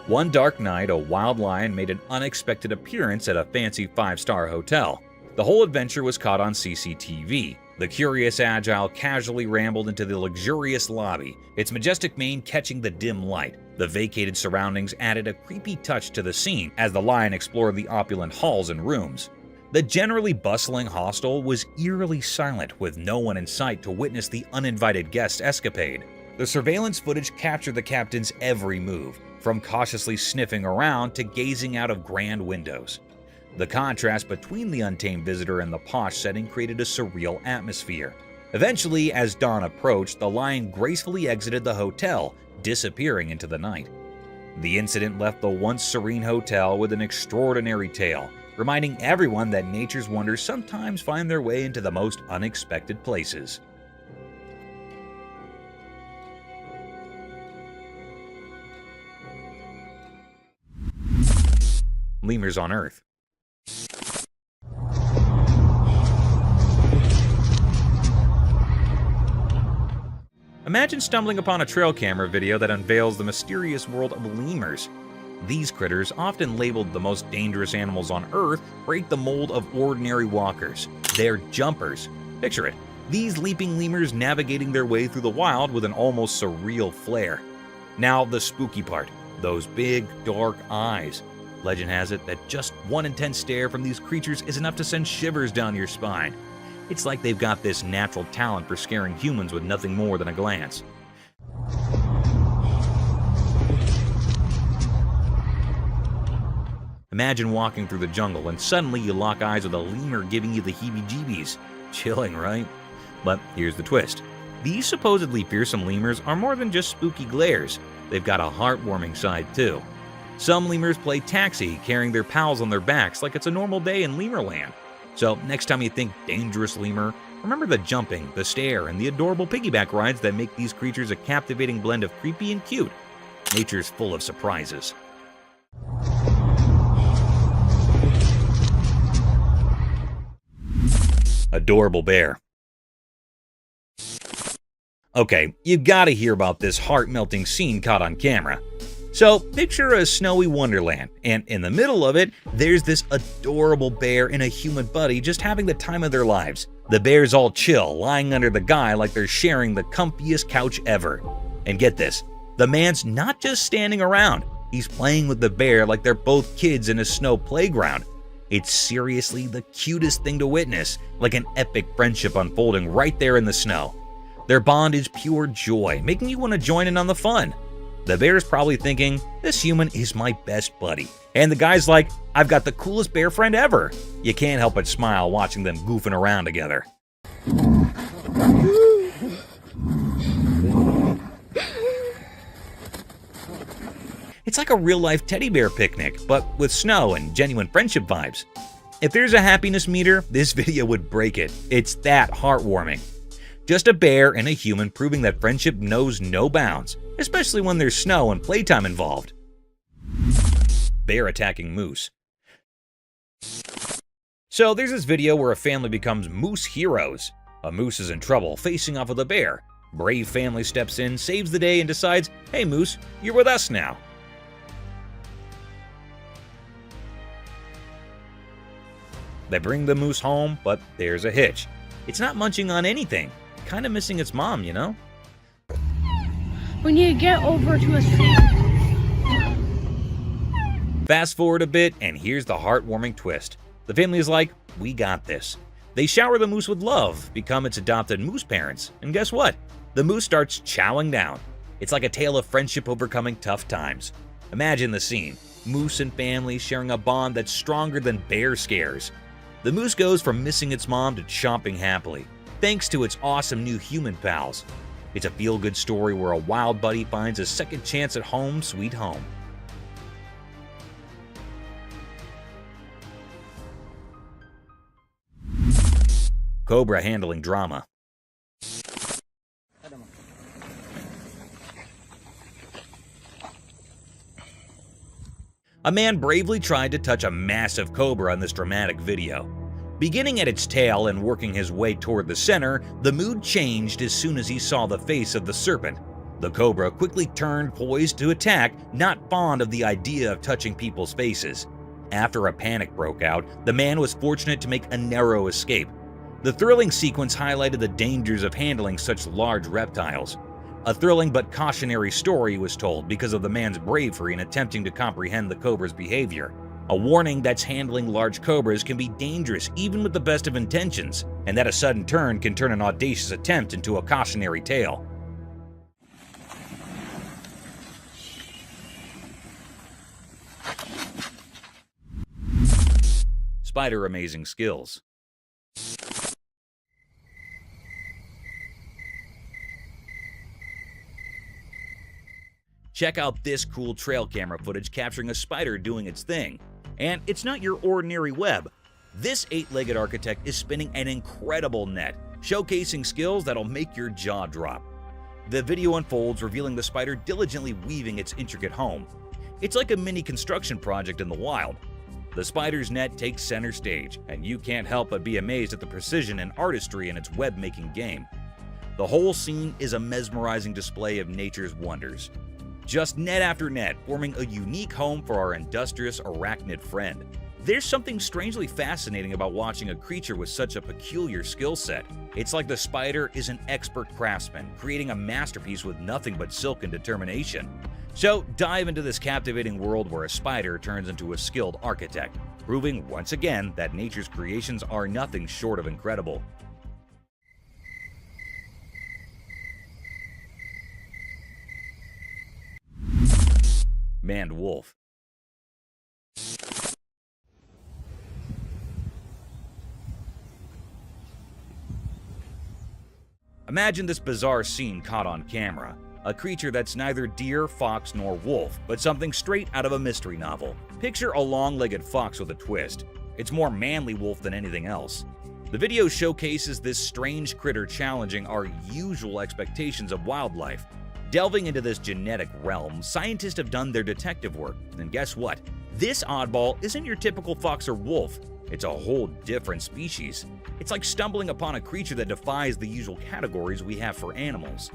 One dark night, a wild lion made an unexpected appearance at a fancy 5-star hotel. The whole adventure was caught on CCTV. The curious agile casually rambled into the luxurious lobby, its majestic mane catching the dim light. The vacated surroundings added a creepy touch to the scene as the lion explored the opulent halls and rooms. The generally bustling hostel was eerily silent, with no one in sight to witness the uninvited guest's escapade. The surveillance footage captured the captain's every move, from cautiously sniffing around to gazing out of grand windows. The contrast between the untamed visitor and the posh setting created a surreal atmosphere. Eventually, as dawn approached, the lion gracefully exited the hotel, disappearing into the night. The incident left the once serene hotel with an extraordinary tale, reminding everyone that nature's wonders sometimes find their way into the most unexpected places. Lemurs on Earth. Imagine stumbling upon a trail camera video that unveils the mysterious world of lemurs. These critters, often labeled the most dangerous animals on Earth, break the mold of ordinary walkers. They're jumpers. Picture it, these leaping lemurs navigating their way through the wild with an almost surreal flair. Now the spooky part, those big, dark eyes. Legend has it that just one intense stare from these creatures is enough to send shivers down your spine. It's like they've got this natural talent for scaring humans with nothing more than a glance. Imagine walking through the jungle and suddenly you lock eyes with a lemur giving you the heebie-jeebies. Chilling, right? But here's the twist. These supposedly fearsome lemurs are more than just spooky glares. They've got a heartwarming side too. Some lemurs play taxi, carrying their pals on their backs like it's a normal day in Lemurland. So next time you think dangerous lemur, remember the jumping, the stare, and the adorable piggyback rides that make these creatures a captivating blend of creepy and cute. Nature's full of surprises. Adorable bear. Okay, you gotta hear about this heart-melting scene caught on camera. So, picture a snowy wonderland, and in the middle of it, there's this adorable bear and a human buddy just having the time of their lives. The bear's all chill, lying under the guy like they're sharing the comfiest couch ever. And get this, the man's not just standing around, he's playing with the bear like they're both kids in a snow playground. It's seriously the cutest thing to witness, like an epic friendship unfolding right there in the snow. Their bond is pure joy, making you want to join in on the fun. The bear's probably thinking, this human is my best buddy. And the guy's like, I've got the coolest bear friend ever. You can't help but smile watching them goofing around together. It's like a real-life teddy bear picnic, but with snow and genuine friendship vibes. If there's a happiness meter, this video would break it. It's that heartwarming. Just a bear and a human proving that friendship knows no bounds, especially when there's snow and playtime involved. Bear attacking moose. So there's this video where a family becomes moose heroes. A moose is in trouble, facing off with a bear. Brave family steps in, saves the day, and decides, hey moose, you're with us now. They bring the moose home, but there's a hitch. It's not munching on anything. Kind of missing its mom, you know? We need to get over to a seat. Fast forward a bit, and here's the heartwarming twist. The family is like, we got this. They shower the moose with love, become its adopted moose parents, and guess what? The moose starts chowing down. It's like a tale of friendship overcoming tough times. Imagine the scene. Moose and family sharing a bond that's stronger than bear scares. The moose goes from missing its mom to chomping happily, thanks to its awesome new human pals. It's a feel-good story where a wild buddy finds a second chance at home sweet home. Cobra handling drama. A man bravely tried to touch a massive cobra in this dramatic video. Beginning at its tail and working his way toward the center, the mood changed as soon as he saw the face of the serpent. The cobra quickly turned, poised to attack, not fond of the idea of touching people's faces. After a panic broke out, the man was fortunate to make a narrow escape. The thrilling sequence highlighted the dangers of handling such large reptiles. A thrilling but cautionary story was told because of the man's bravery in attempting to comprehend the cobra's behavior. A warning that handling large cobras can be dangerous even with the best of intentions, and that a sudden turn can turn an audacious attempt into a cautionary tale. Spider amazing skills. Check out this cool trail camera footage capturing a spider doing its thing. And it's not your ordinary web. This 8-legged architect is spinning an incredible net, showcasing skills that'll make your jaw drop. The video unfolds, revealing the spider diligently weaving its intricate home. It's like a mini construction project in the wild. The spider's net takes center stage, and you can't help but be amazed at the precision and artistry in its web-making game. The whole scene is a mesmerizing display of nature's wonders. Just net after net, forming a unique home for our industrious arachnid friend. There's something strangely fascinating about watching a creature with such a peculiar skill set. It's like the spider is an expert craftsman, creating a masterpiece with nothing but silk and determination. So dive into this captivating world where a spider turns into a skilled architect, proving once again that nature's creations are nothing short of incredible. Maned wolf. Imagine this bizarre scene caught on camera. A creature that's neither deer, fox, nor wolf, but something straight out of a mystery novel. Picture a long-legged fox with a twist. It's more manly wolf than anything else. The video showcases this strange critter challenging our usual expectations of wildlife. Delving into this genetic realm, scientists have done their detective work, and guess what? This oddball isn't your typical fox or wolf. It's a whole different species. It's like stumbling upon a creature that defies the usual categories we have for animals.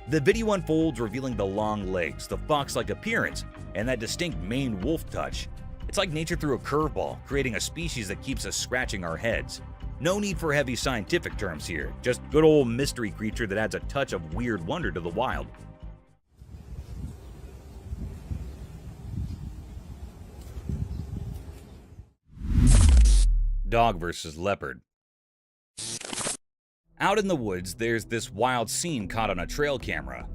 The video unfolds, revealing the long legs, the fox-like appearance, and that distinct maned wolf touch. It's like nature threw a curveball, creating a species that keeps us scratching our heads. No need for heavy scientific terms here, just good old mystery creature that adds a touch of weird wonder to the wild. Dog versus leopard. Out in the woods, there's this wild scene caught on a trail camera.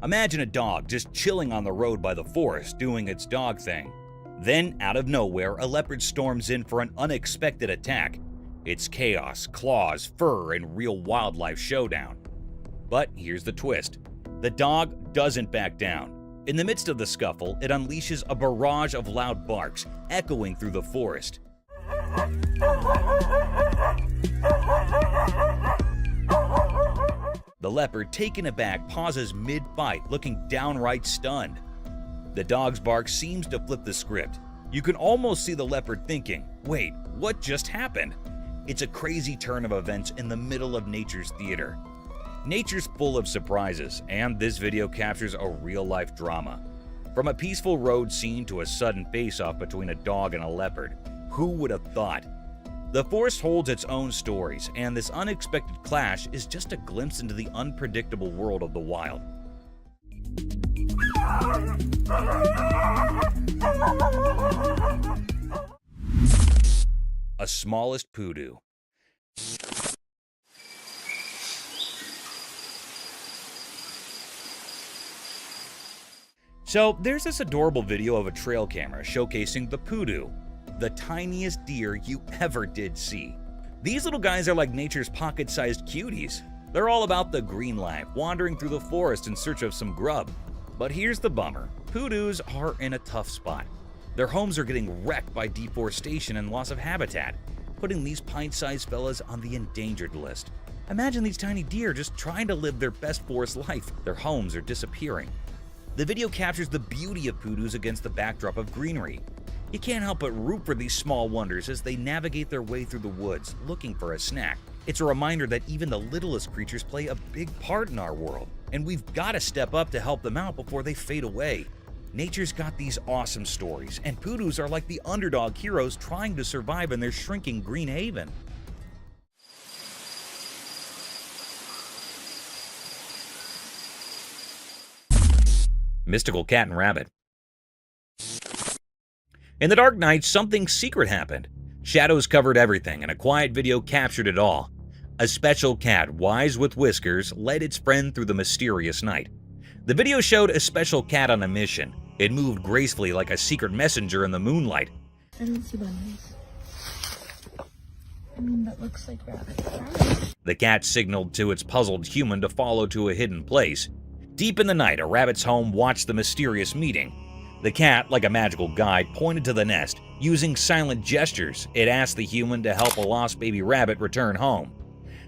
Imagine a dog just chilling on the road by the forest, doing its dog thing. Then, out of nowhere, a leopard storms in for an unexpected attack. It's chaos, claws, fur, and real wildlife showdown. But here's the twist. The dog doesn't back down. In the midst of the scuffle, it unleashes a barrage of loud barks, echoing through the forest. The leopard, taken aback, pauses mid-fight, looking downright stunned. The dog's bark seems to flip the script. You can almost see the leopard thinking, wait, what just happened? It's a crazy turn of events in the middle of nature's theater. Nature's full of surprises, and this video captures a real-life drama. From a peaceful road scene to a sudden face-off between a dog and a leopard, who would have thought? The forest holds its own stories, and this unexpected clash is just a glimpse into the unpredictable world of the wild. A smallest poodoo. So there's this adorable video of a trail camera showcasing the poodoo, the tiniest deer you ever did see. These little guys are like nature's pocket-sized cuties. They're all about the green life, wandering through the forest in search of some grub. But here's the bummer. Poodoos are in a tough spot. Their homes are getting wrecked by deforestation and loss of habitat, putting these pint-sized fellas on the endangered list. Imagine these tiny deer just trying to live their best forest life. Their homes are disappearing. The video captures the beauty of poodoos against the backdrop of greenery. You can't help but root for these small wonders as they navigate their way through the woods, looking for a snack. It's a reminder that even the littlest creatures play a big part in our world, and we've got to step up to help them out before they fade away. Nature's got these awesome stories, and poodoos are like the underdog heroes trying to survive in their shrinking green haven. Mystical cat and rabbit. In the dark night, something secret happened. Shadows covered everything, and a quiet video captured it all. A special cat, wise with whiskers, led its friend through the mysterious night. The video showed a special cat on a mission. It moved gracefully like a secret messenger in the moonlight. I don't see bunnies. That looks like rabbit. The cat signaled to its puzzled human to follow to a hidden place. Deep in the night, a rabbit's home watched the mysterious meeting. The cat, like a magical guide, pointed to the nest. Using silent gestures, it asked the human to help a lost baby rabbit return home.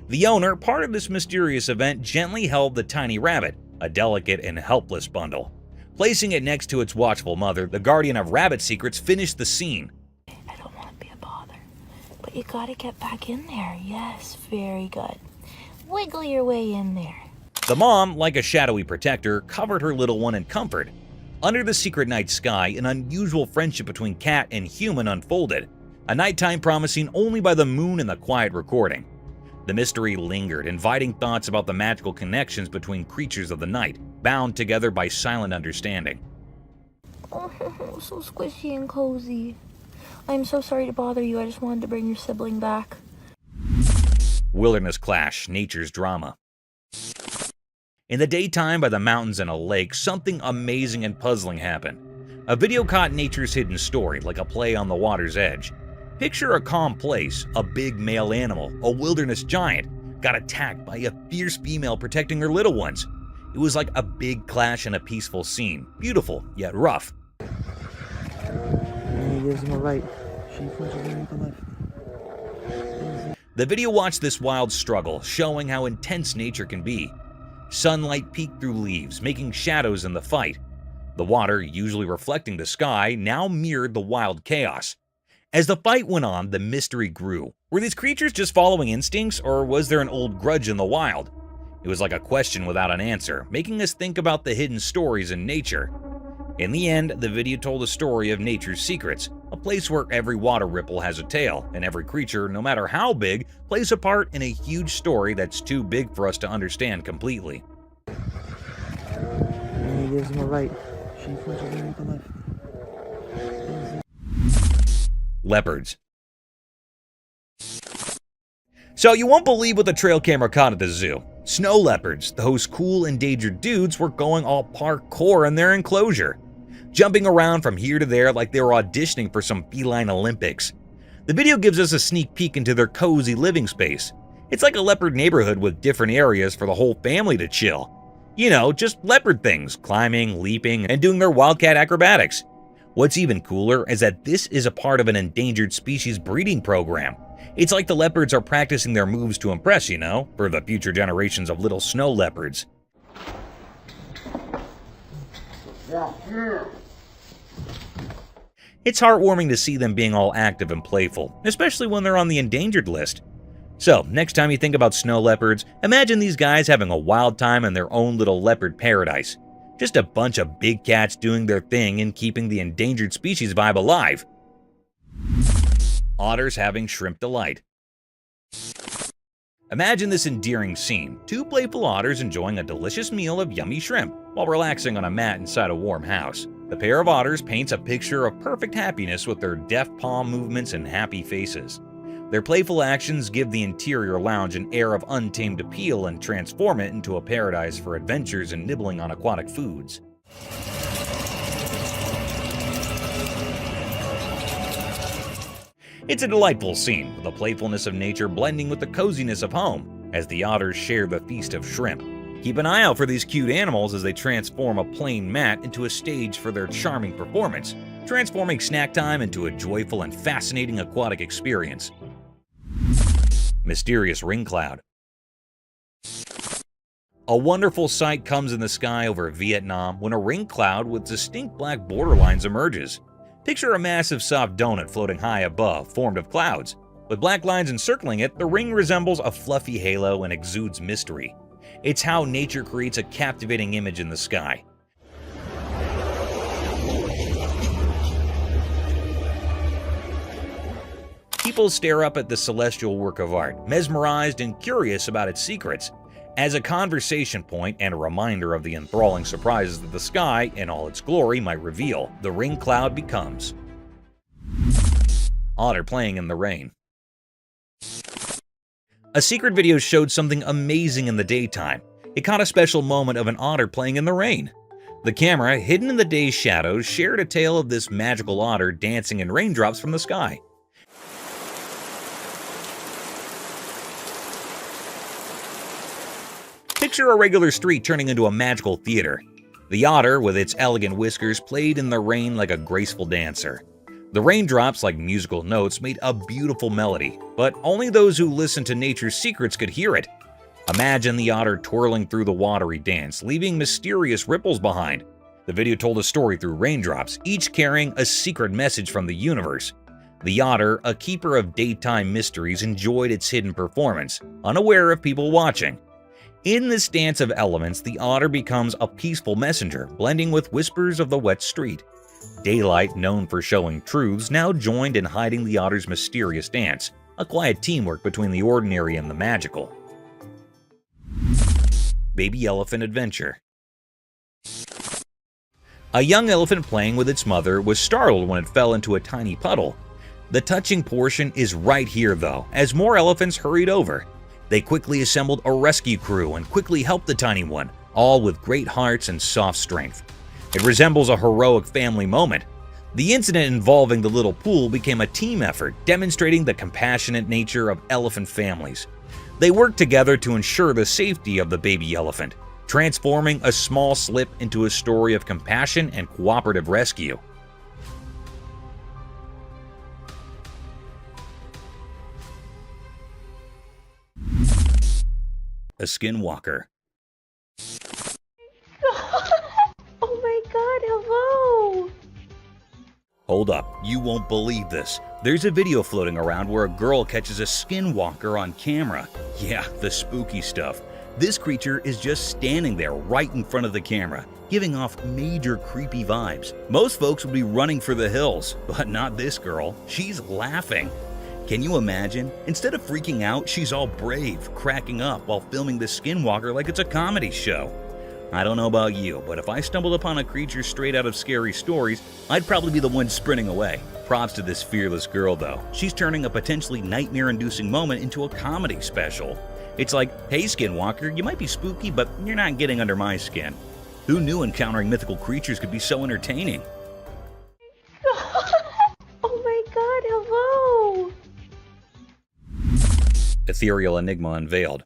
The owner, part of this mysterious event, gently held the tiny rabbit, a delicate and helpless bundle. Placing it next to its watchful mother, the guardian of rabbit secrets finished the scene. I don't want to be a bother, but you gotta get back in there. Yes, very good. Wiggle your way in there. The mom, like a shadowy protector, covered her little one in comfort. Under the secret night sky, an unusual friendship between cat and human unfolded, a nighttime promising only by the moon and the quiet recording. The mystery lingered, inviting thoughts about the magical connections between creatures of the night, bound together by silent understanding. Oh, so squishy and cozy. I'm so sorry to bother you. I just wanted to bring your sibling back. Wilderness clash, nature's drama. In the daytime, by the mountains and a lake, something amazing and puzzling happened. A video caught nature's hidden story, like a play on the water's edge. Picture a calm place, a big male animal, a wilderness giant, got attacked by a fierce female protecting her little ones. It was like a big clash in a peaceful scene, beautiful yet rough. He gives him a right. She punches him with the left. The video watched this wild struggle, showing how intense nature can be. Sunlight peeked through leaves, making shadows in the fight. The water, usually reflecting the sky, now mirrored the wild chaos. As the fight went on, the mystery grew. Were these creatures just following instincts, or was there an old grudge in the wild? It was like a question without an answer, making us think about the hidden stories in nature. In the end, the video told a story of nature's secrets, a place where every water ripple has a tale, and every creature, no matter how big, plays a part in a huge story that's too big for us to understand completely. He gives him a right. She punches him with the left. Leopards. So you won't believe what the trail camera caught at the zoo. Snow leopards, those cool endangered dudes, were going all parkour in their enclosure, jumping around from here to there like they were auditioning for some feline Olympics. The video gives us a sneak peek into their cozy living space. It's like a leopard neighborhood with different areas for the whole family to chill. You know, just leopard things, climbing, leaping, and doing their wildcat acrobatics. What's even cooler is that this is a part of an endangered species breeding program. It's like the leopards are practicing their moves to impress, you know, for the future generations of little snow leopards. It's heartwarming to see them being all active and playful, especially when they're on the endangered list. So, next time you think about snow leopards, imagine these guys having a wild time in their own little leopard paradise. Just a bunch of big cats doing their thing and keeping the endangered species vibe alive. Otters having shrimp delight. Imagine this endearing scene. Two playful otters enjoying a delicious meal of yummy shrimp while relaxing on a mat inside a warm house. The pair of otters paints a picture of perfect happiness with their deft palm movements and happy faces. Their playful actions give the interior lounge an air of untamed appeal and transform it into a paradise for adventures and nibbling on aquatic foods. It's a delightful scene, with the playfulness of nature blending with the coziness of home, as the otters share the feast of shrimp. Keep an eye out for these cute animals as they transform a plain mat into a stage for their charming performance, transforming snack time into a joyful and fascinating aquatic experience. Mysterious ring cloud. A wonderful sight comes in the sky over Vietnam when a ring cloud with distinct black borderlines emerges. Picture a massive soft donut floating high above, formed of clouds. With black lines encircling it, the ring resembles a fluffy halo and exudes mystery. It's how nature creates a captivating image in the sky. People stare up at the celestial work of art, mesmerized and curious about its secrets. As a conversation point and a reminder of the enthralling surprises that the sky, in all its glory, might reveal, the ring cloud becomes. Otter playing in the rain. A secret video showed something amazing in the daytime. It caught a special moment of an otter playing in the rain. The camera, hidden in the day's shadows, shared a tale of this magical otter dancing in raindrops from the sky. Picture a regular street turning into a magical theater. The otter, with its elegant whiskers, played in the rain like a graceful dancer. The raindrops, like musical notes, made a beautiful melody, but only those who listen to nature's secrets could hear it. Imagine the otter twirling through the watery dance, leaving mysterious ripples behind. The video told a story through raindrops, each carrying a secret message from the universe. The otter, a keeper of daytime mysteries, enjoyed its hidden performance, unaware of people watching. In this dance of elements, the otter becomes a peaceful messenger, blending with whispers of the wet street. Daylight, known for showing truths, now joined in hiding the otter's mysterious dance, a quiet teamwork between the ordinary and the magical. Baby elephant adventure. A young elephant playing with its mother was startled when it fell into a tiny puddle. The touching portion is right here though, as more elephants hurried over. They quickly assembled a rescue crew and quickly helped the tiny one, all with great hearts and soft strength. It resembles a heroic family moment. The incident involving the little pool became a team effort, demonstrating the compassionate nature of elephant families. They worked together to ensure the safety of the baby elephant, transforming a small slip into a story of compassion and cooperative rescue. A skinwalker. Oh my god, hello! Hold up, you won't believe this. There's a video floating around where a girl catches a skinwalker on camera. Yeah, the spooky stuff. This creature is just standing there right in front of the camera, giving off major creepy vibes. Most folks would be running for the hills, but not this girl. She's laughing. Can you imagine? Instead of freaking out, she's all brave, cracking up while filming the skinwalker like it's a comedy show. I don't know about you, but if I stumbled upon a creature straight out of scary stories, I'd probably be the one sprinting away. Props to this fearless girl though. She's turning a potentially nightmare-inducing moment into a comedy special. It's like, hey skinwalker, you might be spooky, but you're not getting under my skin. Who knew encountering mythical creatures could be so entertaining? Oh my god, hello! Ethereal enigma unveiled.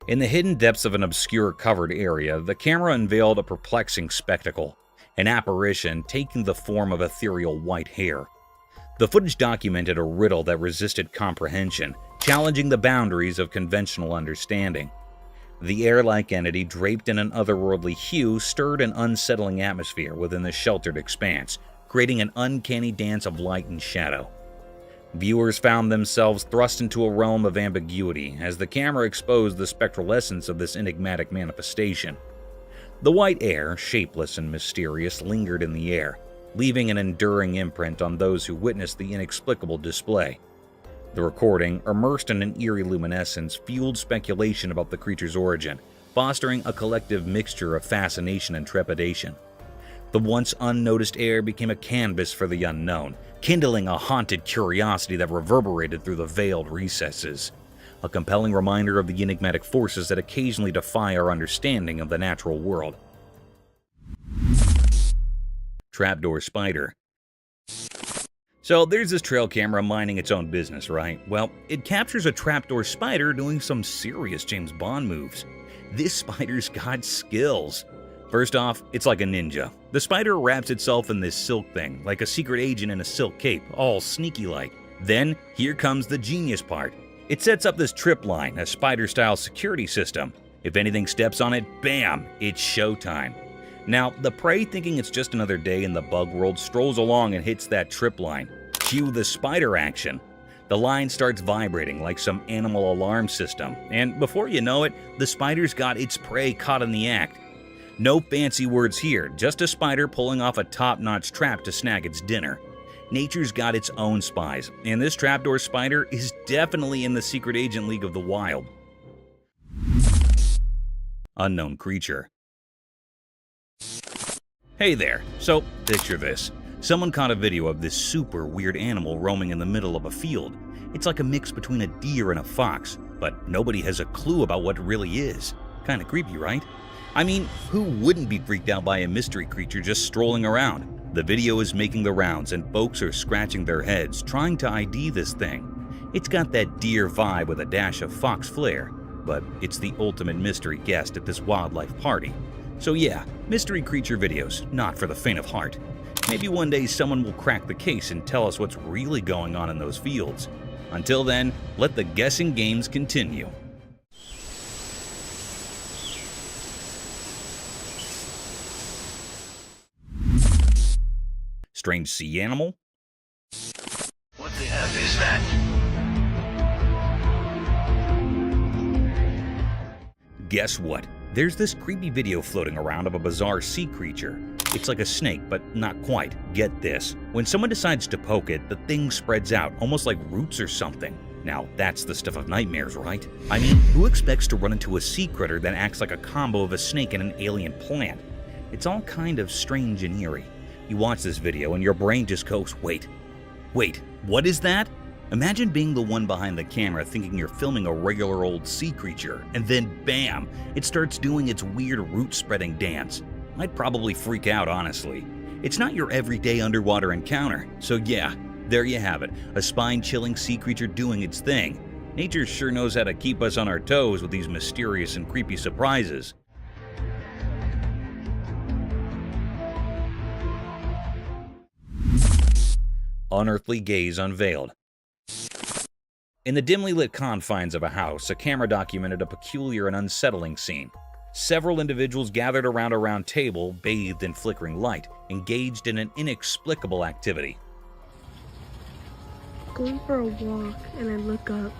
In the hidden depths of an obscure covered area, the camera unveiled a perplexing spectacle. an apparition taking the form of ethereal white hair. The footage documented a riddle that resisted comprehension, challenging the boundaries of conventional understanding. The air-like entity draped in an otherworldly hue stirred an unsettling atmosphere within the sheltered expanse, creating an uncanny dance of light and shadow. Viewers found themselves thrust into a realm of ambiguity as the camera exposed the spectral essence of this enigmatic manifestation. The white air, shapeless and mysterious, lingered in the air, leaving an enduring imprint on those who witnessed the inexplicable display. The recording, immersed in an eerie luminescence, fueled speculation about the creature's origin, fostering a collective mixture of fascination and trepidation. The once unnoticed air became a canvas for the unknown, kindling a haunted curiosity that reverberated through the veiled recesses. A compelling reminder of the enigmatic forces that occasionally defy our understanding of the natural world. Trapdoor spider. So there's this trail camera minding its own business, right? Well, it captures a trapdoor spider doing some serious James Bond moves. This spider's got skills. First off, it's like a ninja. The spider wraps itself in this silk thing, like a secret agent in a silk cape, all sneaky-like. Then, here comes the genius part. It sets up this trip line, a spider-style security system. If anything steps on it, bam, it's showtime. Now, the prey, thinking it's just another day in the bug world, strolls along and hits that trip line. Cue the spider action. The line starts vibrating like some animal alarm system, and before you know it, the spider's got its prey caught in the act. No fancy words here, just a spider pulling off a top-notch trap to snag its dinner. Nature's got its own spies, and this trapdoor spider is definitely in the secret agent league of the wild. Unknown creature. Hey there, so picture this. Someone caught a video of this super weird animal roaming in the middle of a field. It's like a mix between a deer and a fox, but nobody has a clue about what it really is. Kinda creepy, right? I mean, who wouldn't be freaked out by a mystery creature just strolling around? The video is making the rounds and folks are scratching their heads trying to ID this thing. It's got that deer vibe with a dash of fox flair, but it's the ultimate mystery guest at this wildlife party. So yeah, mystery creature videos, not for the faint of heart. Maybe one day someone will crack the case and tell us what's really going on in those fields. Until then, let the guessing games continue. Strange sea animal? What the F is that? Guess what? There's this creepy video floating around of a bizarre sea creature. It's like a snake, but not quite. Get this. When someone decides to poke it, the thing spreads out, almost like roots or something. Now, that's the stuff of nightmares, right? I mean, who expects to run into a sea critter that acts like a combo of a snake and an alien plant? It's all kind of strange and eerie. You watch this video and your brain just goes, wait, what is that? Imagine being the one behind the camera thinking you're filming a regular old sea creature, and then bam, it starts doing its weird root-spreading dance. I'd probably freak out, honestly. It's not your everyday underwater encounter, so yeah, there you have it, a spine-chilling sea creature doing its thing. Nature sure knows how to keep us on our toes with these mysterious and creepy surprises. Unearthly gaze unveiled. In the dimly lit confines of a house, a camera documented a peculiar and unsettling scene. Several individuals gathered around a round table, bathed in flickering light, engaged in an inexplicable activity. Going for a walk and I look up.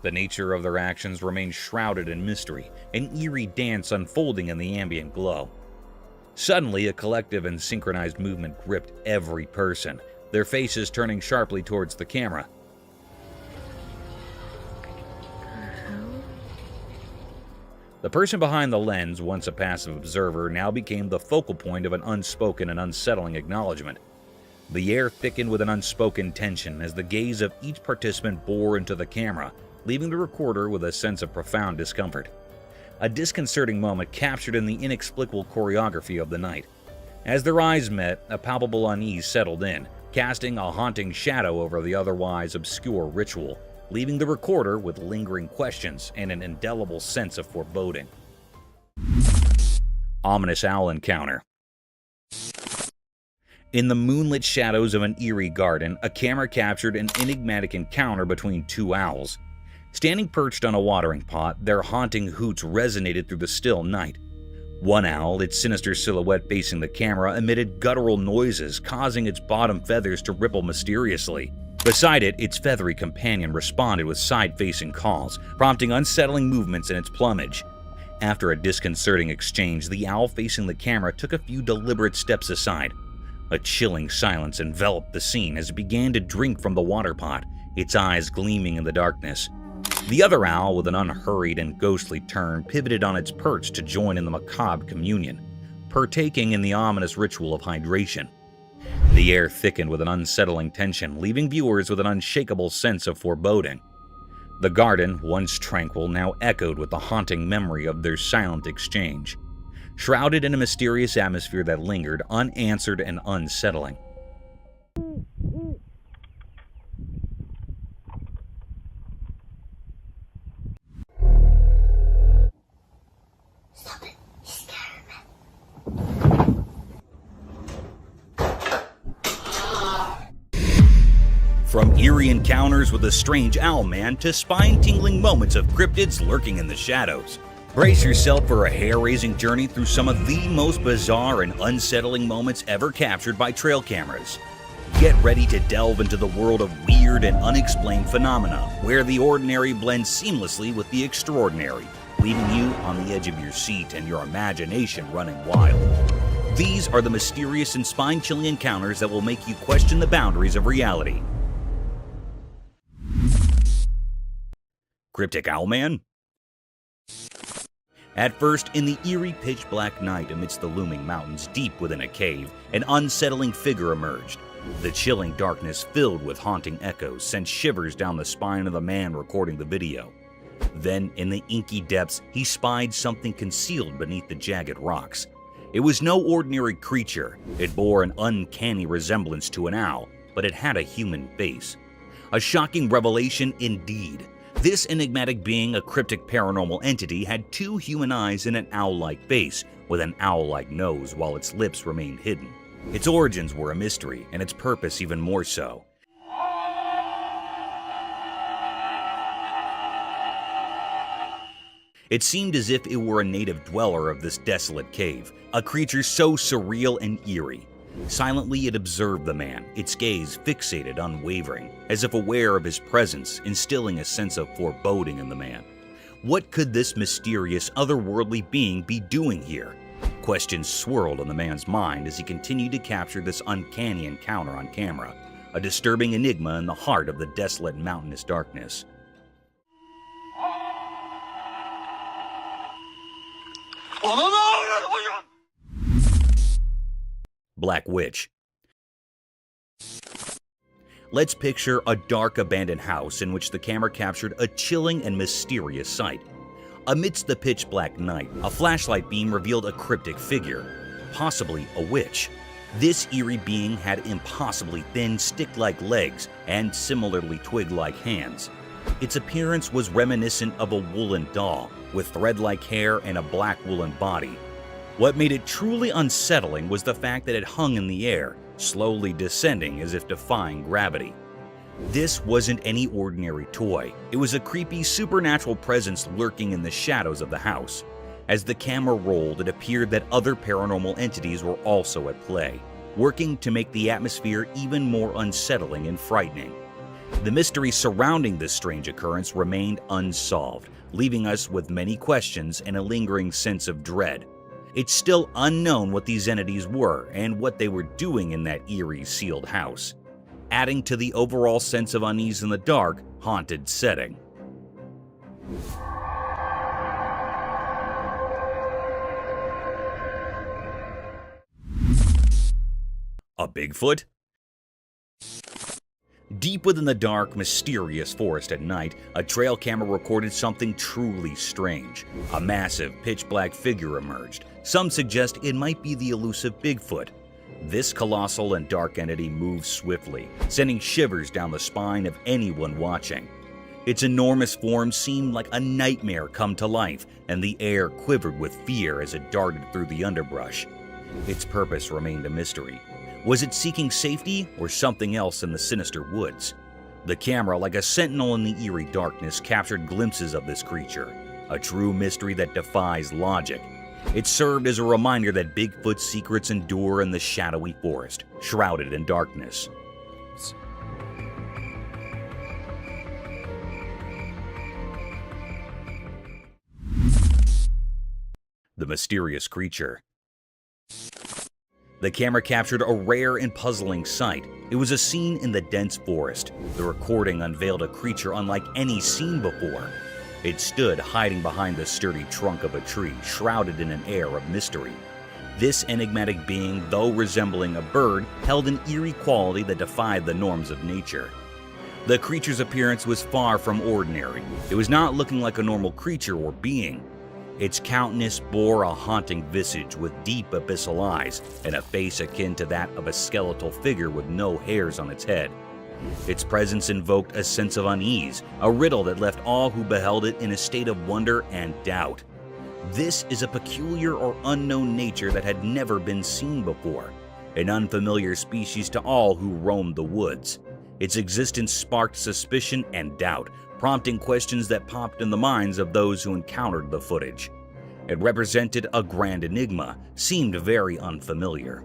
The nature of their actions remained shrouded in mystery, an eerie dance unfolding in the ambient glow. Suddenly, a collective and synchronized movement gripped every person, their faces turning sharply towards the camera. The person behind the lens, once a passive observer, now became the focal point of an unspoken and unsettling acknowledgement. The air thickened with an unspoken tension as the gaze of each participant bore into the camera, leaving the recorder with a sense of profound discomfort. A disconcerting moment captured in the inexplicable choreography of the night. As their eyes met, a palpable unease settled in, casting a haunting shadow over the otherwise obscure ritual, leaving the recorder with lingering questions and an indelible sense of foreboding. Ominous owl encounter. In the moonlit shadows of an eerie garden, a camera captured an enigmatic encounter between two owls. Standing perched on a watering pot, their haunting hoots resonated through the still night. One owl, its sinister silhouette facing the camera, emitted guttural noises, causing its bottom feathers to ripple mysteriously. Beside it, its feathery companion responded with side-facing calls, prompting unsettling movements in its plumage. After a disconcerting exchange, the owl facing the camera took a few deliberate steps aside. A chilling silence enveloped the scene as it began to drink from the water pot, its eyes gleaming in the darkness. The other owl, with an unhurried and ghostly turn, pivoted on its perch to join in the macabre communion, partaking in the ominous ritual of hydration. The air thickened with an unsettling tension, leaving viewers with an unshakable sense of foreboding. The garden, once tranquil, now echoed with the haunting memory of their silent exchange, shrouded in a mysterious atmosphere that lingered, unanswered and unsettling. From eerie encounters with a strange owl man to spine-tingling moments of cryptids lurking in the shadows. Brace yourself for a hair-raising journey through some of the most bizarre and unsettling moments ever captured by trail cameras. Get ready to delve into the world of weird and unexplained phenomena, where the ordinary blends seamlessly with the extraordinary, leaving you on the edge of your seat and your imagination running wild. These are the mysterious and spine-chilling encounters that will make you question the boundaries of reality. Cryptic Owlman? At first, in the eerie pitch-black night amidst the looming mountains deep within a cave, an unsettling figure emerged. The chilling darkness filled with haunting echoes sent shivers down the spine of the man recording the video. Then, in the inky depths, he spied something concealed beneath the jagged rocks. It was no ordinary creature. It bore an uncanny resemblance to an owl, but it had a human face. A shocking revelation indeed. This enigmatic being, a cryptic paranormal entity, had two human eyes and an owl-like face, with an owl-like nose while its lips remained hidden. Its origins were a mystery, and its purpose even more so. It seemed as if it were a native dweller of this desolate cave, a creature so surreal and eerie. Silently it observed the man, its gaze fixated, unwavering, as if aware of his presence, instilling a sense of foreboding in the man. What could this mysterious, otherworldly being be doing here? Questions swirled in the man's mind as he continued to capture this uncanny encounter on camera, a disturbing enigma in the heart of the desolate mountainous darkness. Black Witch. Let's picture a dark abandoned house in which the camera captured a chilling and mysterious sight. Amidst the pitch-black night, a flashlight beam revealed a cryptic figure, possibly a witch. This eerie being had impossibly thin, stick-like legs and similarly twig-like hands. Its appearance was reminiscent of a woolen doll, with thread-like hair and a black woolen body. What made it truly unsettling was the fact that it hung in the air, slowly descending as if defying gravity. This wasn't any ordinary toy. It was a creepy supernatural presence lurking in the shadows of the house. As the camera rolled, it appeared that other paranormal entities were also at play, working to make the atmosphere even more unsettling and frightening. The mystery surrounding this strange occurrence remained unsolved, leaving us with many questions and a lingering sense of dread. It's still unknown what these entities were and what they were doing in that eerie, sealed house, adding to the overall sense of unease in the dark, haunted setting. A Bigfoot? Deep within the dark, mysterious forest at night, a trail camera recorded something truly strange. A massive, pitch-black figure emerged. Some suggest it might be the elusive Bigfoot. This colossal and dark entity moved swiftly, sending shivers down the spine of anyone watching. Its enormous form seemed like a nightmare come to life, and the air quivered with fear as it darted through the underbrush. Its purpose remained a mystery. Was it seeking safety or something else in the sinister woods? The camera, like a sentinel in the eerie darkness, captured glimpses of this creature, a true mystery that defies logic. It served as a reminder that Bigfoot's secrets endure in the shadowy forest, shrouded in darkness. The mysterious creature. The camera captured a rare and puzzling sight. It was a scene in the dense forest. The recording unveiled a creature unlike any seen before. It stood hiding behind the sturdy trunk of a tree, shrouded in an air of mystery. This enigmatic being, though resembling a bird, held an eerie quality that defied the norms of nature. The creature's appearance was far from ordinary. It was not looking like a normal creature or being. Its countenance bore a haunting visage with deep abyssal eyes and a face akin to that of a skeletal figure with no hairs on its head. Its presence invoked a sense of unease, a riddle that left all who beheld it in a state of wonder and doubt. This is a peculiar or unknown nature that had never been seen before, an unfamiliar species to all who roamed the woods. Its existence sparked suspicion and doubt, prompting questions that popped in the minds of those who encountered the footage. It represented a grand enigma, seemed very unfamiliar,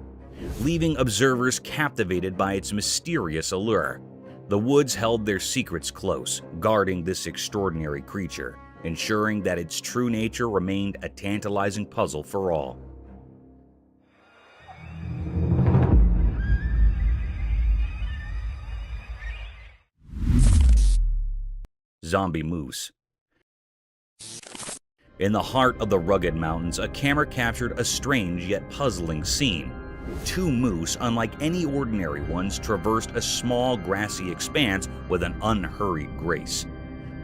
leaving observers captivated by its mysterious allure. The woods held their secrets close, guarding this extraordinary creature, ensuring that its true nature remained a tantalizing puzzle for all. Zombie moose. In the heart of the rugged mountains, a camera captured a strange yet puzzling scene. Two moose, unlike any ordinary ones, traversed a small grassy expanse with an unhurried grace.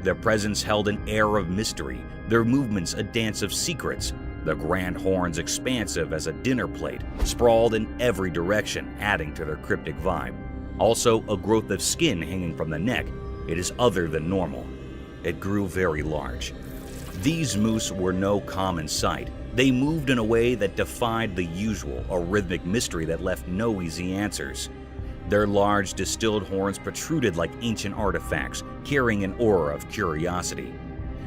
Their presence held an air of mystery, their movements a dance of secrets, the grand horns expansive as a dinner plate, sprawled in every direction, adding to their cryptic vibe. Also, a growth of skin hanging from the neck. It is other than normal. It grew very large. These moose were no common sight. They moved in a way that defied the usual, a rhythmic mystery that left no easy answers. Their large, distilled horns protruded like ancient artifacts, carrying an aura of curiosity.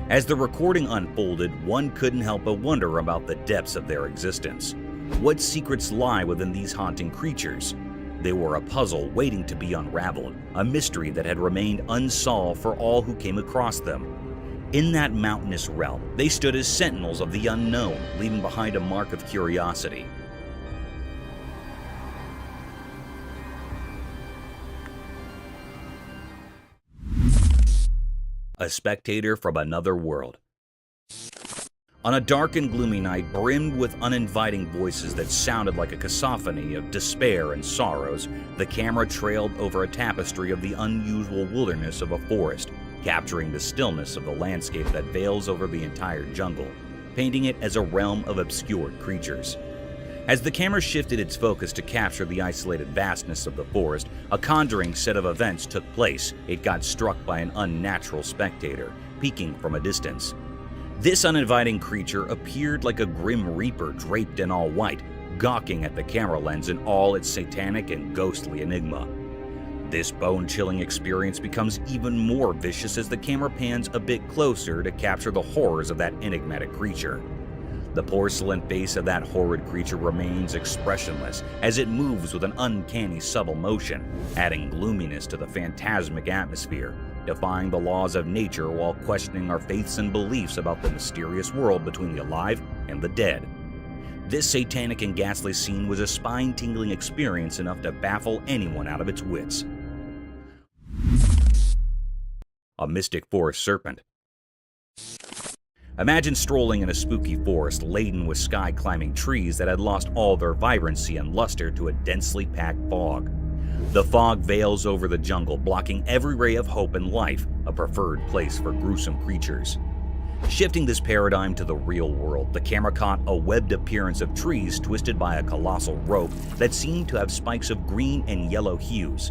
As the recording unfolded, one couldn't help but wonder about the depths of their existence. What secrets lie within these haunting creatures? They were a puzzle waiting to be unraveled, a mystery that had remained unsolved for all who came across them. In that mountainous realm, they stood as sentinels of the unknown, leaving behind a mark of curiosity. A spectator from another world. On a dark and gloomy night brimmed with uninviting voices that sounded like a cacophony of despair and sorrows, the camera trailed over a tapestry of the unusual wilderness of a forest, capturing the stillness of the landscape that veils over the entire jungle, painting it as a realm of obscured creatures. As the camera shifted its focus to capture the isolated vastness of the forest, a conjuring set of events took place. It got struck by an unnatural spectator, peeking from a distance. This uninviting creature appeared like a grim reaper draped in all white, gawking at the camera lens in all its satanic and ghostly enigma. This bone-chilling experience becomes even more vicious as the camera pans a bit closer to capture the horrors of that enigmatic creature. The porcelain face of that horrid creature remains expressionless as it moves with an uncanny subtle motion, adding gloominess to the phantasmic atmosphere, defying the laws of nature while questioning our faiths and beliefs about the mysterious world between the alive and the dead. This satanic and ghastly scene was a spine-tingling experience enough to baffle anyone out of its wits. A mystic forest serpent. Imagine strolling in a spooky forest laden with sky-climbing trees that had lost all their vibrancy and luster to a densely packed fog. The fog veils over the jungle, blocking every ray of hope and life, a preferred place for gruesome creatures. Shifting this paradigm to the real world, the camera caught a webbed appearance of trees twisted by a colossal rope that seemed to have spikes of green and yellow hues.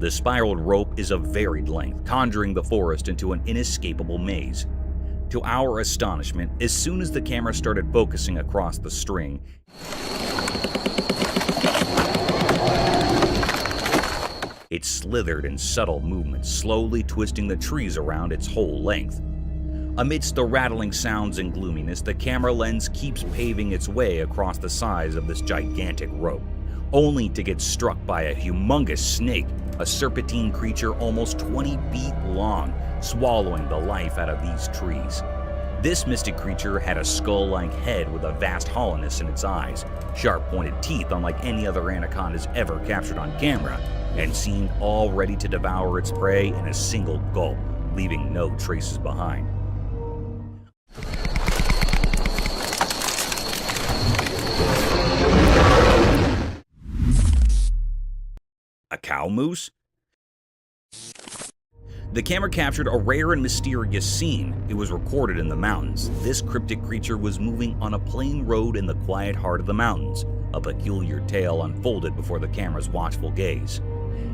The spiraled rope is of varied length, conjuring the forest into an inescapable maze. To our astonishment, as soon as the camera started focusing across the string, it slithered in subtle movements, slowly twisting the trees around its whole length. Amidst the rattling sounds and gloominess, the camera lens keeps paving its way across the size of this gigantic rope, only to get struck by a humongous snake, a serpentine creature almost 20 feet long, swallowing the life out of these trees. This mystic creature had a skull-like head with a vast hollowness in its eyes, sharp-pointed teeth unlike any other anacondas ever captured on camera, and seemed all ready to devour its prey in a single gulp, leaving no traces behind. A cow moose? The camera captured a rare and mysterious scene. It was recorded in the mountains. This cryptic creature was moving on a plain road in the quiet heart of the mountains. A peculiar tale unfolded before the camera's watchful gaze.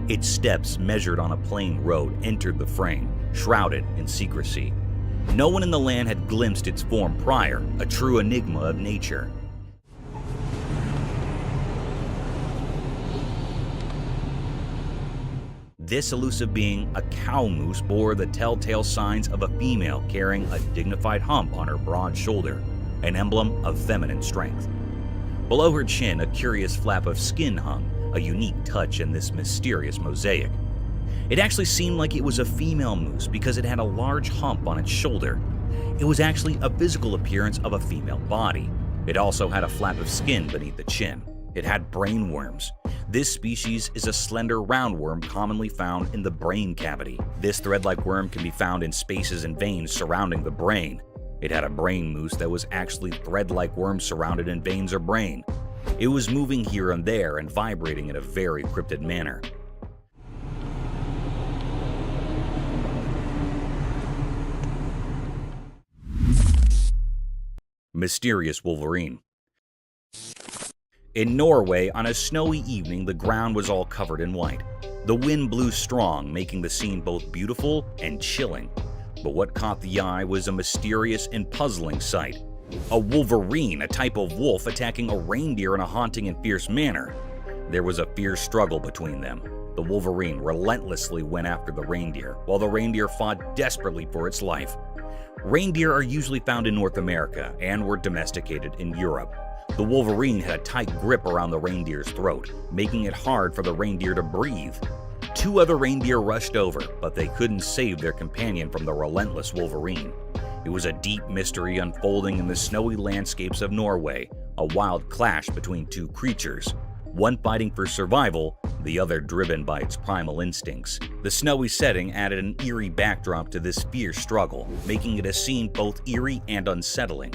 Its steps, measured on a plain road, entered the frame, shrouded in secrecy. No one in the land had glimpsed its form prior, a true enigma of nature. This elusive being, a cow moose, bore the telltale signs of a female carrying a dignified hump on her broad shoulder, an emblem of feminine strength. Below her chin, a curious flap of skin hung, a unique touch in this mysterious mosaic. It actually seemed like it was a female moose because it had a large hump on its shoulder. It was actually a physical appearance of a female body. It also had a flap of skin beneath the chin. It had brain worms. This species is a slender roundworm commonly found in the brain cavity. This thread-like worm can be found in spaces and veins surrounding the brain. It had a brain moose that was actually thread-like worms surrounded in veins or brain. It was moving here and there and vibrating in a very cryptid manner. Mysterious wolverine. In Norway, on a snowy evening, the ground was all covered in white. The wind blew strong, making the scene both beautiful and chilling. But what caught the eye was a mysterious and puzzling sight. A wolverine, a type of wolf, attacking a reindeer in a haunting and fierce manner. There was a fierce struggle between them. The wolverine relentlessly went after the reindeer, while the reindeer fought desperately for its life. Reindeer are usually found in North America and were domesticated in Europe. The wolverine had a tight grip around the reindeer's throat, making it hard for the reindeer to breathe. Two other reindeer rushed over, but they couldn't save their companion from the relentless wolverine. It was a deep mystery unfolding in the snowy landscapes of Norway, a wild clash between two creatures, one fighting for survival, the other driven by its primal instincts. The snowy setting added an eerie backdrop to this fierce struggle, making it a scene both eerie and unsettling.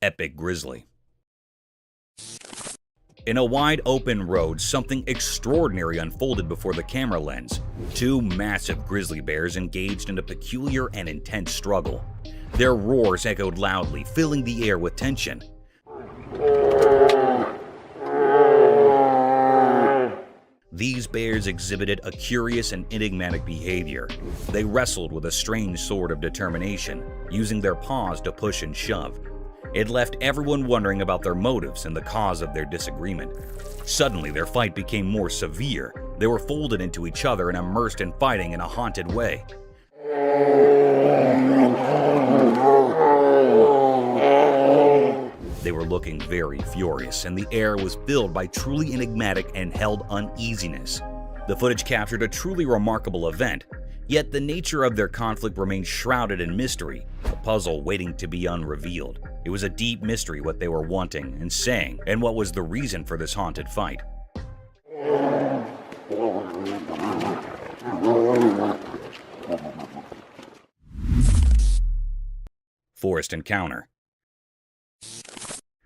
Epic grizzly. In a wide open road, something extraordinary unfolded before the camera lens. Two massive grizzly bears engaged in a peculiar and intense struggle. Their roars echoed loudly, filling the air with tension. These bears exhibited a curious and enigmatic behavior. They wrestled with a strange sort of determination, using their paws to push and shove. It left everyone wondering about their motives and the cause of their disagreement. Suddenly, their fight became more severe. They were folded into each other and immersed in fighting in a haunted way. They were looking very furious, and the air was filled by truly enigmatic and held uneasiness. The footage captured a truly remarkable event, yet the nature of their conflict remained shrouded in mystery, a puzzle waiting to be unrevealed. It was a deep mystery what they were wanting and saying, and what was the reason for this haunted fight. Forest encounter.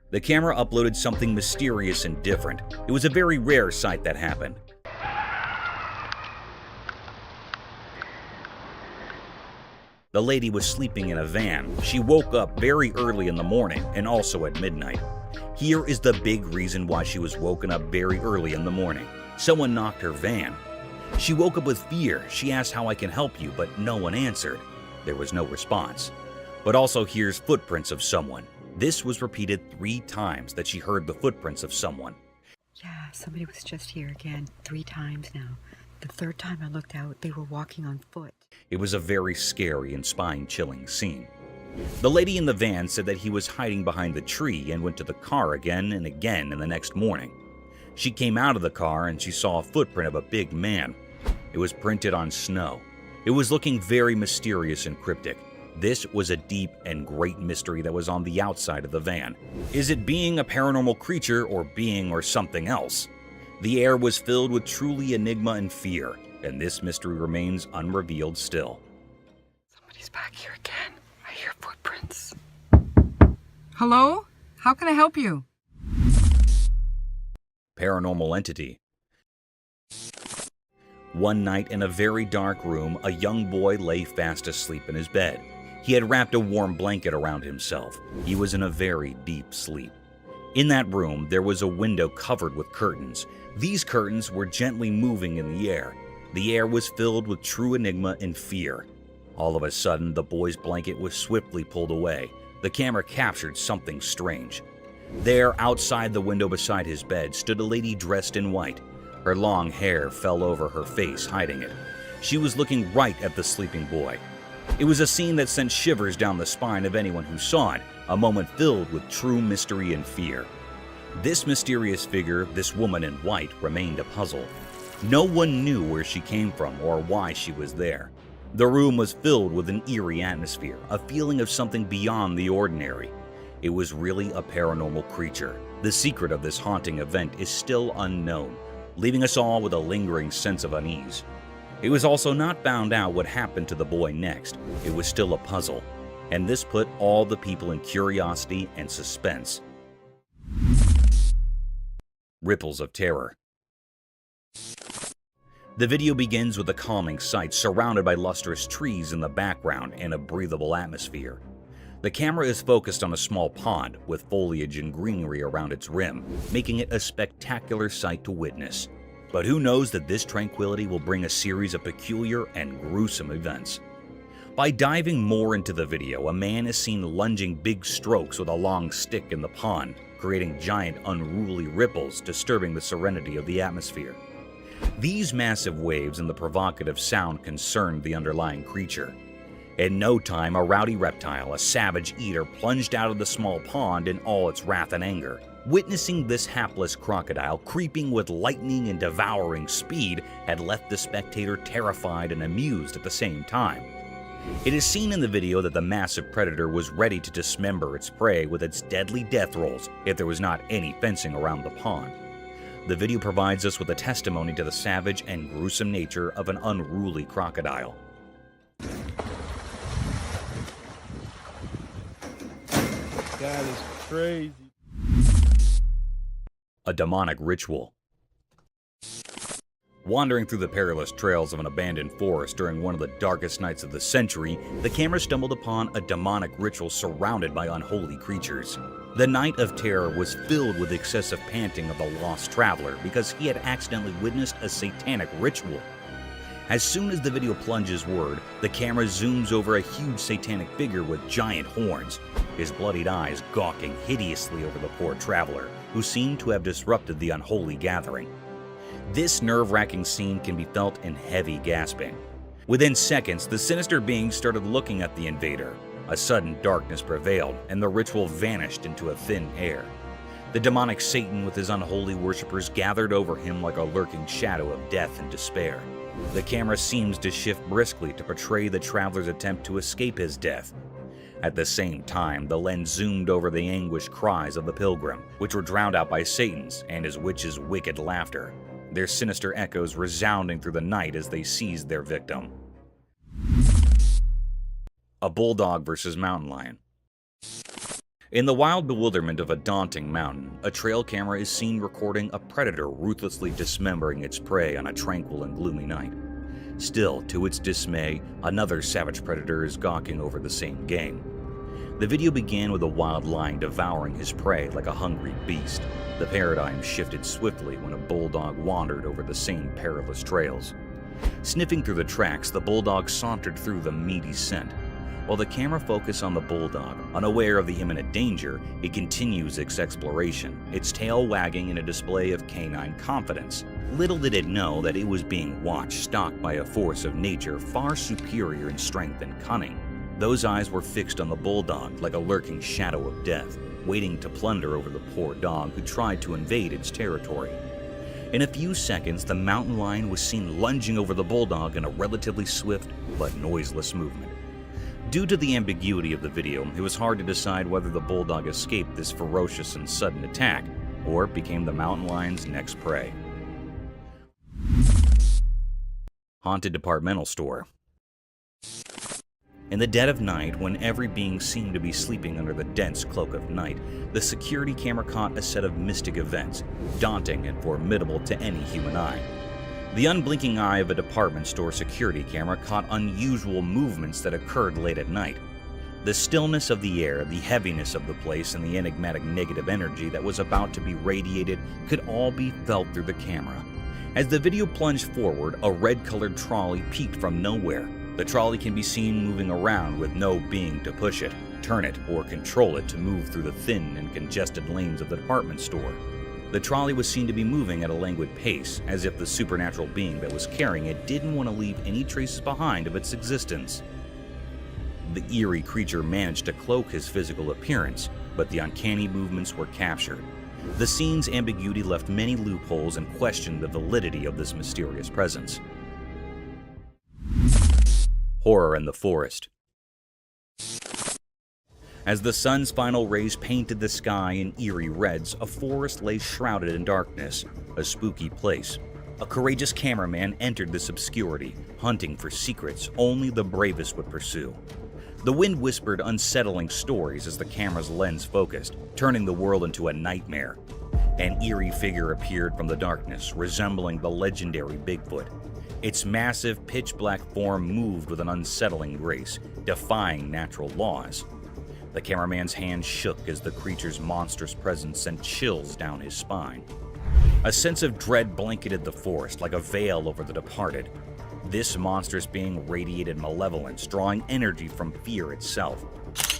The camera uploaded something mysterious and different. It was a very rare sight that happened. The lady was sleeping in a van. She woke up very early in the morning and also at midnight. Here is the big reason why she was woken up very early in the morning. Someone knocked her van. She woke up with fear. She asked how I can help you, but no one answered. There was no response. But also here's footprints of someone. This was repeated 3 times that she heard the footprints of someone. Yeah, somebody was just here again 3 times now. The 3rd time I looked out, they were walking on foot. It was a very scary and spine-chilling scene. The lady in the van said that he was hiding behind the tree and went to the car again and again in the next morning. She came out of the car and she saw a footprint of a big man. It was printed on snow. It was looking very mysterious and cryptic. This was a deep and great mystery that was on the outside of the van. Is it being a paranormal creature or being or something else? The air was filled with truly enigma and fear, and this mystery remains unrevealed still. Somebody's back here again. I hear footprints. Hello? How can I help you? Paranormal entity. One night in a very dark room, a young boy lay fast asleep in his bed. He had wrapped a warm blanket around himself. He was in a very deep sleep. In that room, there was a window covered with curtains. These curtains were gently moving in the air. The air was filled with true enigma and fear. All of a sudden, the boy's blanket was swiftly pulled away. The camera captured something strange. There, outside the window beside his bed, stood a lady dressed in white. Her long hair fell over her face, hiding it. She was looking right at the sleeping boy. It was a scene that sent shivers down the spine of anyone who saw it, a moment filled with true mystery and fear. This mysterious figure, this woman in white, remained a puzzle. No one knew where she came from or why she was there. The room was filled with an eerie atmosphere, a feeling of something beyond the ordinary. It was really a paranormal creature. The secret of this haunting event is still unknown, leaving us all with a lingering sense of unease. It was also not found out what happened to the boy next. It was still a puzzle, and this put all the people in curiosity and suspense. Ripples of terror. The video begins with a calming sight surrounded by lustrous trees in the background and a breathable atmosphere. The camera is focused on a small pond with foliage and greenery around its rim, making it a spectacular sight to witness. But who knows that this tranquility will bring a series of peculiar and gruesome events. By diving more into the video, a man is seen lunging big strokes with a long stick in the pond, creating giant unruly ripples disturbing the serenity of the atmosphere. These massive waves and the provocative sound concerned the underlying creature. In no time, a rowdy reptile, a savage eater, plunged out of the small pond in all its wrath and anger. Witnessing this hapless crocodile creeping with lightning and devouring speed had left the spectator terrified and amused at the same time. It is seen in the video that the massive predator was ready to dismember its prey with its deadly death rolls if there was not any fencing around the pond. The video provides us with a testimony to the savage and gruesome nature of an unruly crocodile. That is crazy. A demonic ritual. Wandering through the perilous trails of an abandoned forest during one of the darkest nights of the century, the camera stumbled upon a demonic ritual surrounded by unholy creatures. The night of terror was filled with excessive panting of the lost traveler because he had accidentally witnessed a satanic ritual. As soon as the video plunges word, the camera zooms over a huge satanic figure with giant horns, his bloodied eyes gawking hideously over the poor traveler, who seemed to have disrupted the unholy gathering. This nerve-wracking scene can be felt in heavy gasping. Within seconds, the sinister being started looking at the invader. A sudden darkness prevailed, and the ritual vanished into a thin air. The demonic Satan with his unholy worshippers gathered over him like a lurking shadow of death and despair. The camera seems to shift briskly to portray the traveler's attempt to escape his death. At the same time, the lens zoomed over the anguished cries of the pilgrim, which were drowned out by Satan's and his witch's wicked laughter, their sinister echoes resounding through the night as they seized their victim. A bulldog versus mountain lion. In the wild bewilderment of a daunting mountain, a trail camera is seen recording a predator ruthlessly dismembering its prey on a tranquil and gloomy night. Still, to its dismay, another savage predator is gawking over the same game. The video began with a wild lion devouring his prey like a hungry beast. The paradigm shifted swiftly when a bulldog wandered over the same perilous trails. Sniffing through the tracks, the bulldog sauntered through the meaty scent. While the camera focused on the bulldog, unaware of the imminent danger, it continues its exploration, its tail wagging in a display of canine confidence. Little did it know that it was being watched, stalked by a force of nature far superior in strength and cunning. Those eyes were fixed on the bulldog like a lurking shadow of death, waiting to plunder over the poor dog who tried to invade its territory. In a few seconds, the mountain lion was seen lunging over the bulldog in a relatively swift but noiseless movement. Due to the ambiguity of the video, it was hard to decide whether the bulldog escaped this ferocious and sudden attack or became the mountain lion's next prey. Haunted departmental store. In the dead of night, when every being seemed to be sleeping under the dense cloak of night, the security camera caught a set of mystic events, daunting and formidable to any human eye. The unblinking eye of a department store security camera caught unusual movements that occurred late at night. The stillness of the air, the heaviness of the place, and the enigmatic negative energy that was about to be radiated could all be felt through the camera. As the video plunged forward, a red-colored trolley peeked from nowhere. The trolley can be seen moving around with no being to push it, turn it, or control it to move through the thin and congested lanes of the department store. The trolley was seen to be moving at a languid pace, as if the supernatural being that was carrying it didn't want to leave any traces behind of its existence. The eerie creature managed to cloak his physical appearance, but the uncanny movements were captured. The scene's ambiguity left many loopholes and questioned the validity of this mysterious presence. Horror in the forest. As the sun's final rays painted the sky in eerie reds, a forest lay shrouded in darkness, a spooky place. A courageous cameraman entered this obscurity, hunting for secrets only the bravest would pursue. The wind whispered unsettling stories as the camera's lens focused, turning the world into a nightmare. An eerie figure appeared from the darkness, resembling the legendary Bigfoot. Its massive, pitch-black form moved with an unsettling grace, defying natural laws. The cameraman's hand shook as the creature's monstrous presence sent chills down his spine. A sense of dread blanketed the forest like a veil over the departed. This monstrous being radiated malevolence, drawing energy from fear itself.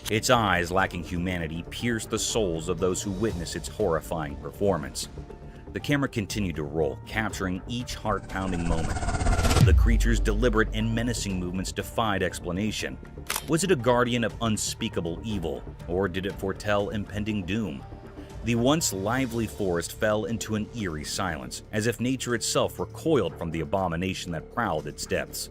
Its eyes, lacking humanity, pierced the souls of those who witnessed its horrifying performance. The camera continued to roll, capturing each heart-pounding moment. The creature's deliberate and menacing movements defied explanation. Was it a guardian of unspeakable evil, or did it foretell impending doom? The once lively forest fell into an eerie silence, as if nature itself recoiled from the abomination that prowled its depths.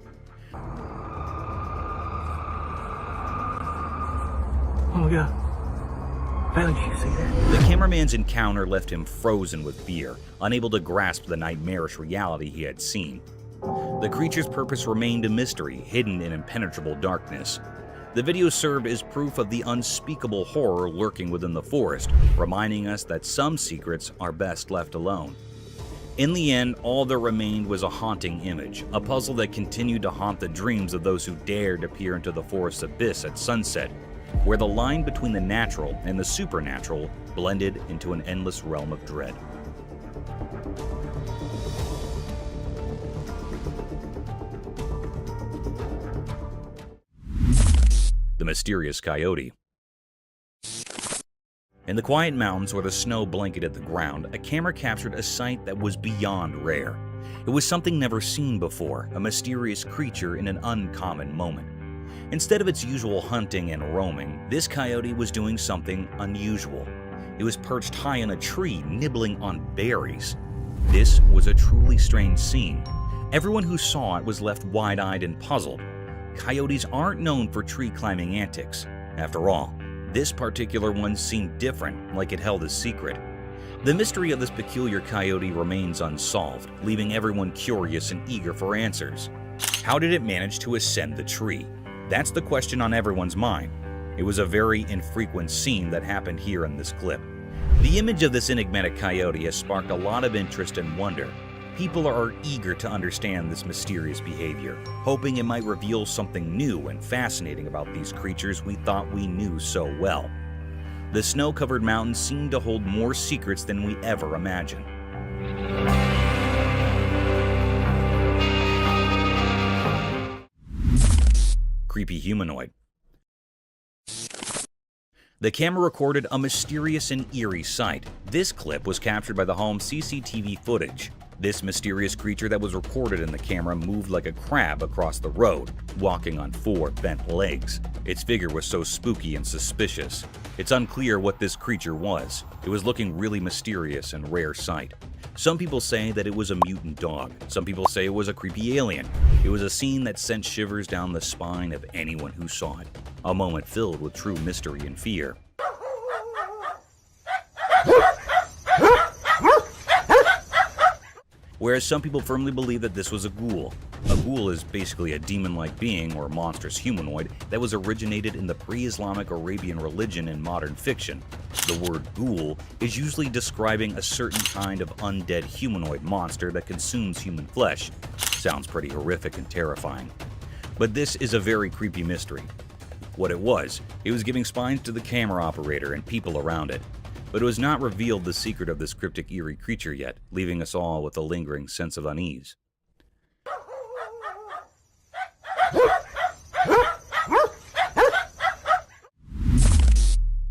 Oh my God. Bailey, did you see that? The cameraman's encounter left him frozen with fear, unable to grasp the nightmarish reality he had seen. The creature's purpose remained a mystery, hidden in impenetrable darkness. The video served as proof of the unspeakable horror lurking within the forest, reminding us that some secrets are best left alone. In the end, all there remained was a haunting image, a puzzle that continued to haunt the dreams of those who dared to peer into the forest's abyss at sunset, where the line between the natural and the supernatural blended into an endless realm of dread. The mysterious coyote. In the quiet mountains where the snow blanketed the ground, a camera captured a sight that was beyond rare. It was something never seen before, a mysterious creature in an uncommon moment. Instead of its usual hunting and roaming, this coyote was doing something unusual. It was perched high in a tree, nibbling on berries. This was a truly strange scene. Everyone who saw it was left wide-eyed and puzzled. Coyotes aren't known for tree-climbing antics. After all, this particular one seemed different, like it held a secret. The mystery of this peculiar coyote remains unsolved, leaving everyone curious and eager for answers. How did it manage to ascend the tree? That's the question on everyone's mind. It was a very infrequent scene that happened here in this clip. The image of this enigmatic coyote has sparked a lot of interest and wonder. People are eager to understand this mysterious behavior, hoping it might reveal something new and fascinating about these creatures we thought we knew so well. The snow-covered mountains seem to hold more secrets than we ever imagined. Creepy humanoid. The camera recorded a mysterious and eerie sight. This clip was captured by the home's CCTV footage. This mysterious creature that was recorded in the camera moved like a crab across the road, walking on 4 bent legs. Its figure was so spooky and suspicious. It's unclear what this creature was. It was looking really mysterious and rare sight. Some people say that it was a mutant dog. Some people say it was a creepy alien. It was a scene that sent shivers down the spine of anyone who saw it. A moment filled with true mystery and fear. Whereas some people firmly believe that this was a ghoul. A ghoul is basically a demon-like being or monstrous humanoid that was originated in the pre-Islamic Arabian religion in modern fiction. The word ghoul is usually describing a certain kind of undead humanoid monster that consumes human flesh. Sounds pretty horrific and terrifying. But this is a very creepy mystery. What it was giving spines to the camera operator and people around it. But it was not revealed the secret of this cryptic eerie creature yet, leaving us all with a lingering sense of unease.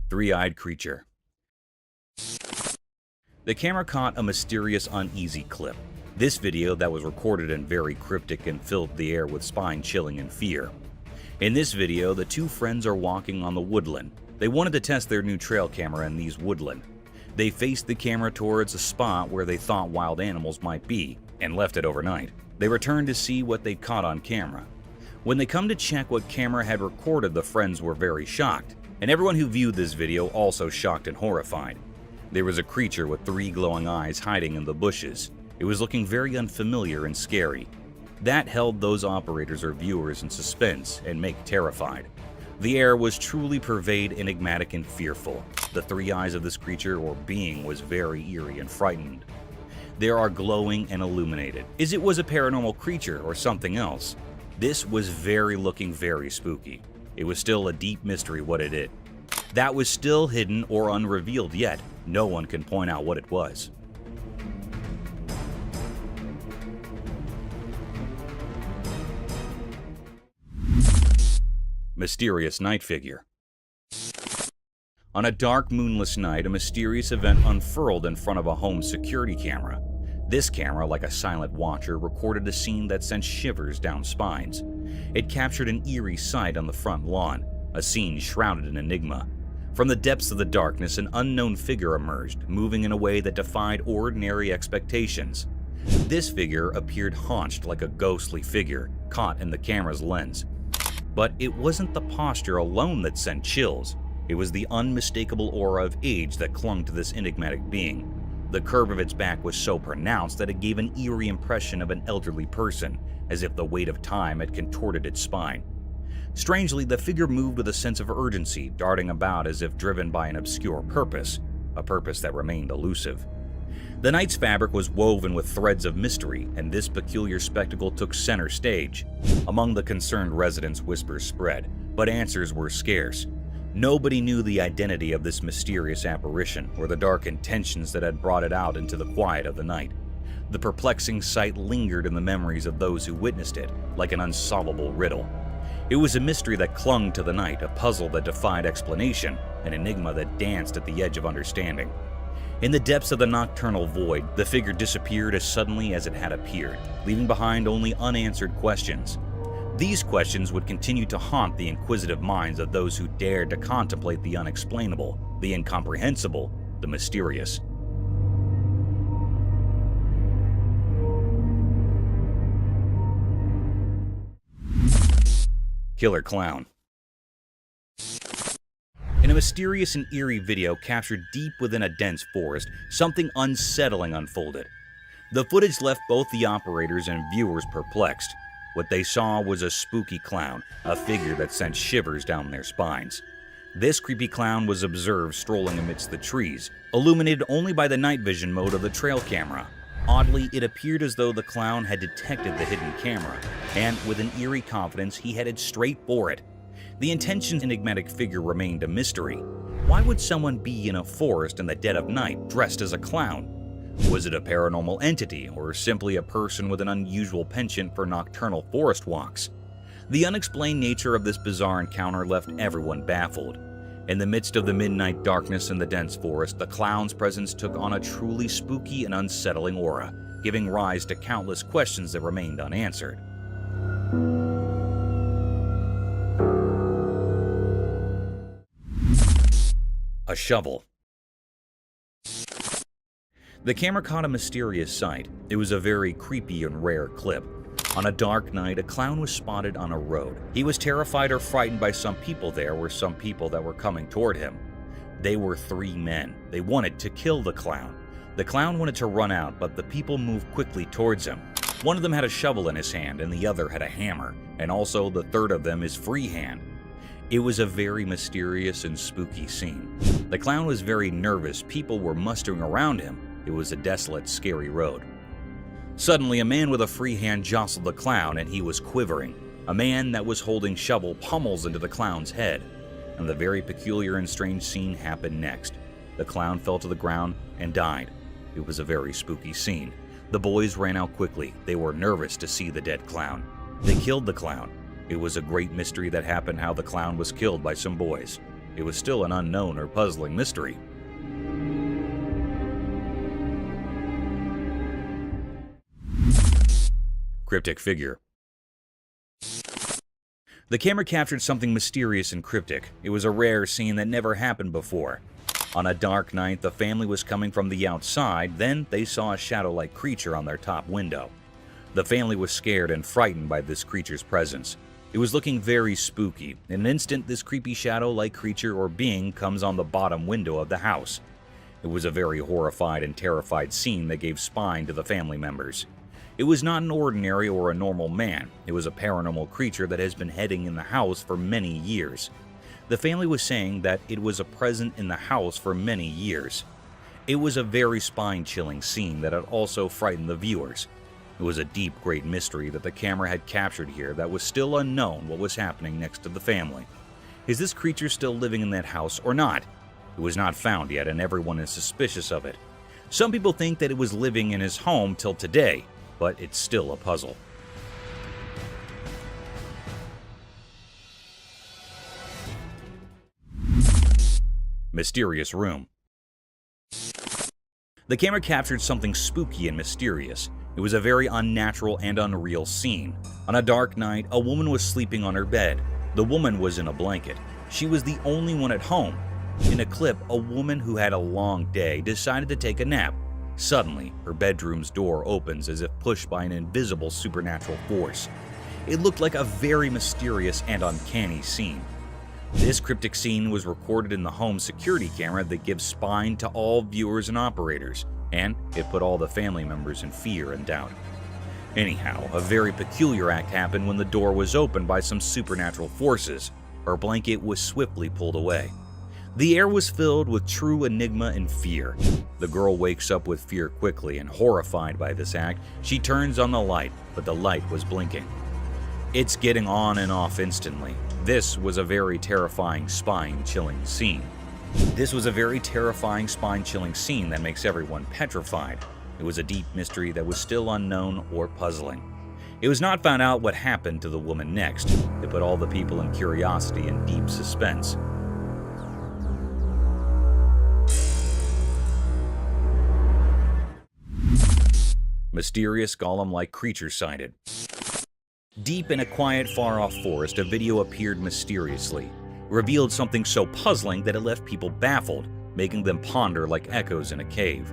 Three-eyed creature. The camera caught a mysterious, uneasy clip. This video that was recorded in very cryptic and filled the air with spine-chilling and fear. In this video, the two friends are walking on the woodland. They wanted to test their new trail camera in these woodland. They faced the camera towards a spot where they thought wild animals might be, and left it overnight. They returned to see what they caught on camera. When they come to check what camera had recorded, the friends were very shocked, and everyone who viewed this video also shocked and horrified. There was a creature with 3 glowing eyes hiding in the bushes. It was looking very unfamiliar and scary. That held those operators or viewers in suspense and make terrified. The air was truly pervade, enigmatic, and fearful. The 3 eyes of this creature or being was very eerie and frightened. They are glowing and illuminated. Is it was a paranormal creature or something else? This was looking very spooky. It was still a deep mystery what it is. That was still hidden or unrevealed yet. No one can point out what it was. Mysterious night figure. On a dark, moonless night, a mysterious event unfurled in front of a home security camera. This camera, like a silent watcher, recorded a scene that sent shivers down spines. It captured an eerie sight on the front lawn, a scene shrouded in enigma. From the depths of the darkness, an unknown figure emerged, moving in a way that defied ordinary expectations. This figure appeared haunched like a ghostly figure, caught in the camera's lens. But it wasn't the posture alone that sent chills. It was the unmistakable aura of age that clung to this enigmatic being. The curve of its back was so pronounced that it gave an eerie impression of an elderly person, as if the weight of time had contorted its spine. Strangely, the figure moved with a sense of urgency, darting about as if driven by an obscure purpose, a purpose that remained elusive. The night's fabric was woven with threads of mystery, and this peculiar spectacle took center stage. Among the concerned residents, whispers spread, but answers were scarce. Nobody knew the identity of this mysterious apparition or the dark intentions that had brought it out into the quiet of the night. The perplexing sight lingered in the memories of those who witnessed it, like an unsolvable riddle. It was a mystery that clung to the night, a puzzle that defied explanation, an enigma that danced at the edge of understanding. In the depths of the nocturnal void, the figure disappeared as suddenly as it had appeared, leaving behind only unanswered questions. These questions would continue to haunt the inquisitive minds of those who dared to contemplate the unexplainable, the incomprehensible, the mysterious. Killer clown. In a mysterious and eerie video captured deep within a dense forest, something unsettling unfolded. The footage left both the operators and viewers perplexed. What they saw was a spooky clown, a figure that sent shivers down their spines. This creepy clown was observed strolling amidst the trees, illuminated only by the night vision mode of the trail camera. Oddly, it appeared as though the clown had detected the hidden camera, and with an eerie confidence, he headed straight for it. The intention's enigmatic figure remained a mystery. Why would someone be in a forest in the dead of night dressed as a clown? Was it a paranormal entity, or simply a person with an unusual penchant for nocturnal forest walks? The unexplained nature of this bizarre encounter left everyone baffled. In the midst of the midnight darkness in the dense forest, the clown's presence took on a truly spooky and unsettling aura, giving rise to countless questions that remained unanswered. A shovel. The camera caught a mysterious sight. It was a very creepy and rare clip. On a dark night, a clown was spotted on a road. He was terrified or frightened by some people. There were some people that were coming toward him. They were 3 men. They wanted to kill the clown. The clown wanted to run out, but the people moved quickly towards him. One of them had a shovel in his hand, and the other had a hammer, and also the third of them is free hand. It was a very mysterious and spooky scene. The clown was very nervous. People were mustering around him. It was a desolate, scary road. Suddenly, a man with a free hand jostled the clown, and he was quivering. A man that was holding shovel pummels into the clown's head. And the very peculiar and strange scene happened next. The clown fell to the ground and died. It was a very spooky scene. The boys ran out quickly. They were nervous to see the dead clown. They killed the clown. It was a great mystery that happened how the clown was killed by some boys. It was still an unknown or puzzling mystery. Cryptic figure. The camera captured something mysterious and cryptic. It was a rare scene that never happened before. On a dark night, the family was coming from the outside, then they saw a shadow-like creature on their top window. The family was scared and frightened by this creature's presence. It was looking very spooky. In an instant, this creepy shadow-like creature or being comes on the bottom window of the house. It was a very horrified and terrified scene that gave spine to the family members. It was not an ordinary or a normal man. It was a paranormal creature that has been hiding in the house for many years. The family was saying that it was a present in the house for many years. It was a very spine-chilling scene that had also frightened the viewers. It was a deep, great mystery that the camera had captured here that was still unknown what was happening next to the family. Is this creature still living in that house or not? It was not found yet, and everyone is suspicious of it. Some people think that it was living in his home till today, but it's still a puzzle. Mysterious room. The camera captured something spooky and mysterious. It was a very unnatural and unreal scene. On a dark night, a woman was sleeping on her bed. The woman was in a blanket. She was the only one at home. In a clip, a woman who had a long day decided to take a nap. Suddenly, her bedroom's door opens as if pushed by an invisible supernatural force. It looked like a very mysterious and uncanny scene. This cryptic scene was recorded in the home security camera that gives spine to all viewers and operators, and it put all the family members in fear and doubt. Anyhow, a very peculiar act happened when the door was opened by some supernatural forces. Her blanket was swiftly pulled away. The air was filled with true enigma and fear. The girl wakes up with fear quickly, and horrified by this act, she turns on the light, but the light was blinking. It's getting on and off instantly. This was a very terrifying, spine-chilling scene. This was a very terrifying, spine-chilling scene that makes everyone petrified. It was a deep mystery that was still unknown or puzzling. It was not found out what happened to the woman next. It put all the people in curiosity and deep suspense. Mysterious golem-like creature sighted. Deep in a quiet, far-off forest, a video appeared mysteriously. It revealed something so puzzling that it left people baffled, making them ponder like echoes in a cave.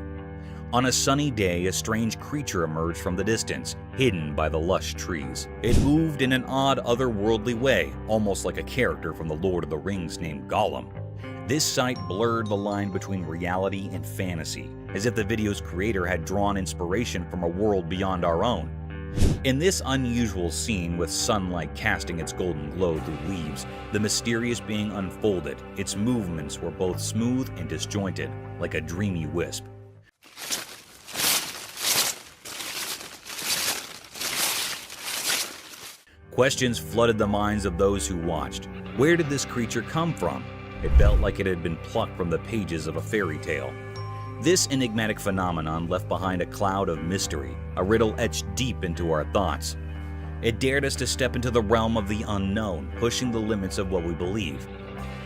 On a sunny day, a strange creature emerged from the distance, hidden by the lush trees. It moved in an odd, otherworldly way, almost like a character from The Lord of the Rings named Gollum. This sight blurred the line between reality and fantasy, as if the video's creator had drawn inspiration from a world beyond our own. In this unusual scene, with sunlight casting its golden glow through leaves, the mysterious being unfolded. Its movements were both smooth and disjointed, like a dreamy wisp. Questions flooded the minds of those who watched. Where did this creature come from? It felt like it had been plucked from the pages of a fairy tale. This enigmatic phenomenon left behind a cloud of mystery, a riddle etched deep into our thoughts. It dared us to step into the realm of the unknown, pushing the limits of what we believe.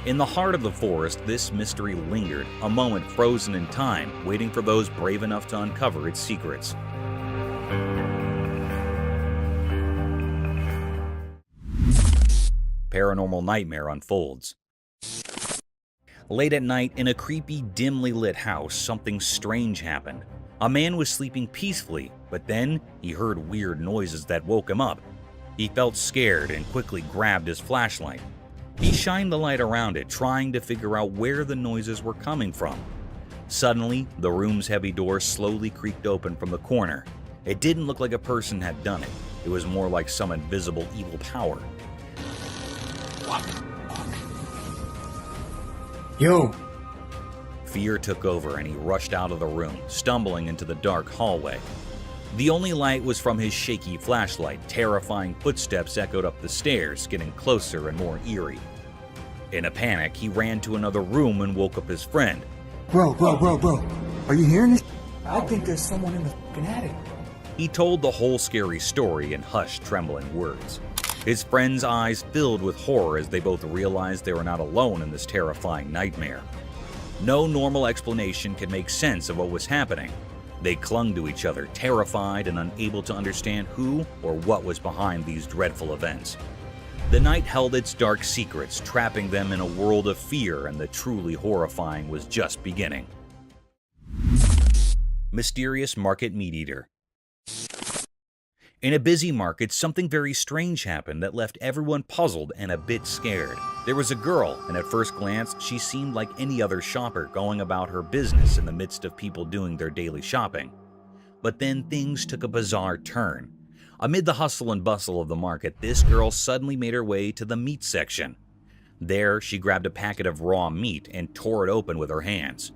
In the heart of the forest, this mystery lingered, a moment frozen in time, waiting for those brave enough to uncover its secrets. Paranormal nightmare unfolds. Late at night, in a creepy, dimly lit house, something strange happened. A man was sleeping peacefully, but then he heard weird noises that woke him up. He felt scared and quickly grabbed his flashlight. He shined the light around it, trying to figure out where the noises were coming from. Suddenly, the room's heavy door slowly creaked open from the corner. It didn't look like a person had done it. It was more like some invisible evil power. What the fuck? Yo! Fear took over and he rushed out of the room, stumbling into the dark hallway. The only light was from his shaky flashlight. Terrifying footsteps echoed up the stairs, getting closer and more eerie. In a panic, he ran to another room and woke up his friend. Bro. Are you hearing this? I think there's someone in the fucking attic. He told the whole scary story in hushed, trembling words. His friend's eyes filled with horror as they both realized they were not alone in this terrifying nightmare. No normal explanation could make sense of what was happening. They clung to each other, terrified and unable to understand who or what was behind these dreadful events. The night held its dark secrets, trapping them in a world of fear, and the truly horrifying was just beginning. Mysterious market meat eater. In a busy market, something very strange happened that left everyone puzzled and a bit scared. There was a girl, and at first glance, she seemed like any other shopper going about her business in the midst of people doing their daily shopping. But then things took a bizarre turn. Amid the hustle and bustle of the market, this girl suddenly made her way to the meat section. There, she grabbed a packet of raw meat and tore it open with her hands.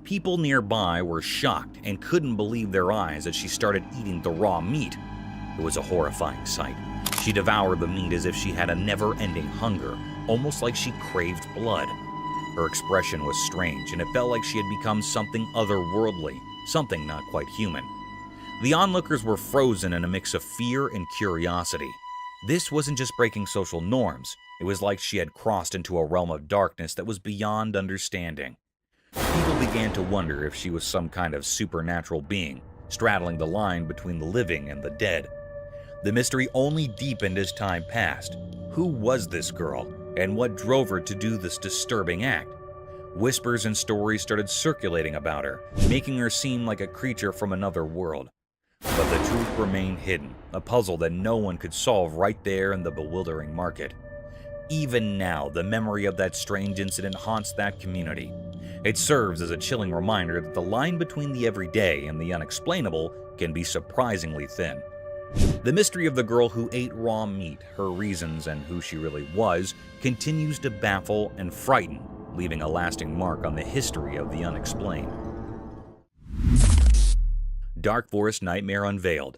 People nearby were shocked and couldn't believe their eyes as she started eating the raw meat. It was a horrifying sight. She devoured the meat as if she had a never-ending hunger, almost like she craved blood. Her expression was strange, and it felt like she had become something otherworldly, something not quite human. The onlookers were frozen in a mix of fear and curiosity. This wasn't just breaking social norms. It was like she had crossed into a realm of darkness that was beyond understanding. People began to wonder if she was some kind of supernatural being, straddling the line between the living and the dead. The mystery only deepened as time passed. Who was this girl, and what drove her to do this disturbing act? Whispers and stories started circulating about her, making her seem like a creature from another world. But the truth remained hidden, a puzzle that no one could solve right there in the bewildering market. Even now, the memory of that strange incident haunts that community. It serves as a chilling reminder that the line between the everyday and the unexplainable can be surprisingly thin. The mystery of the girl who ate raw meat, her reasons, and who she really was, continues to baffle and frighten, leaving a lasting mark on the history of the unexplained. Dark Forest Nightmare Unveiled.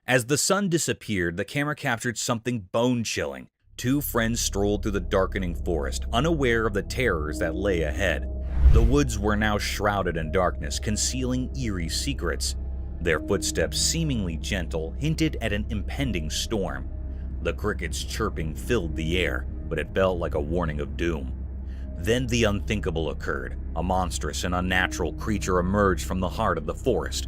As the sun disappeared, the camera captured something bone-chilling. Two friends strolled through the darkening forest, unaware of the terrors that lay ahead. The woods were now shrouded in darkness, concealing eerie secrets. Their footsteps, seemingly gentle, hinted at an impending storm. The crickets' chirping filled the air, but it felt like a warning of doom. Then the unthinkable occurred. A monstrous and unnatural creature emerged from the heart of the forest.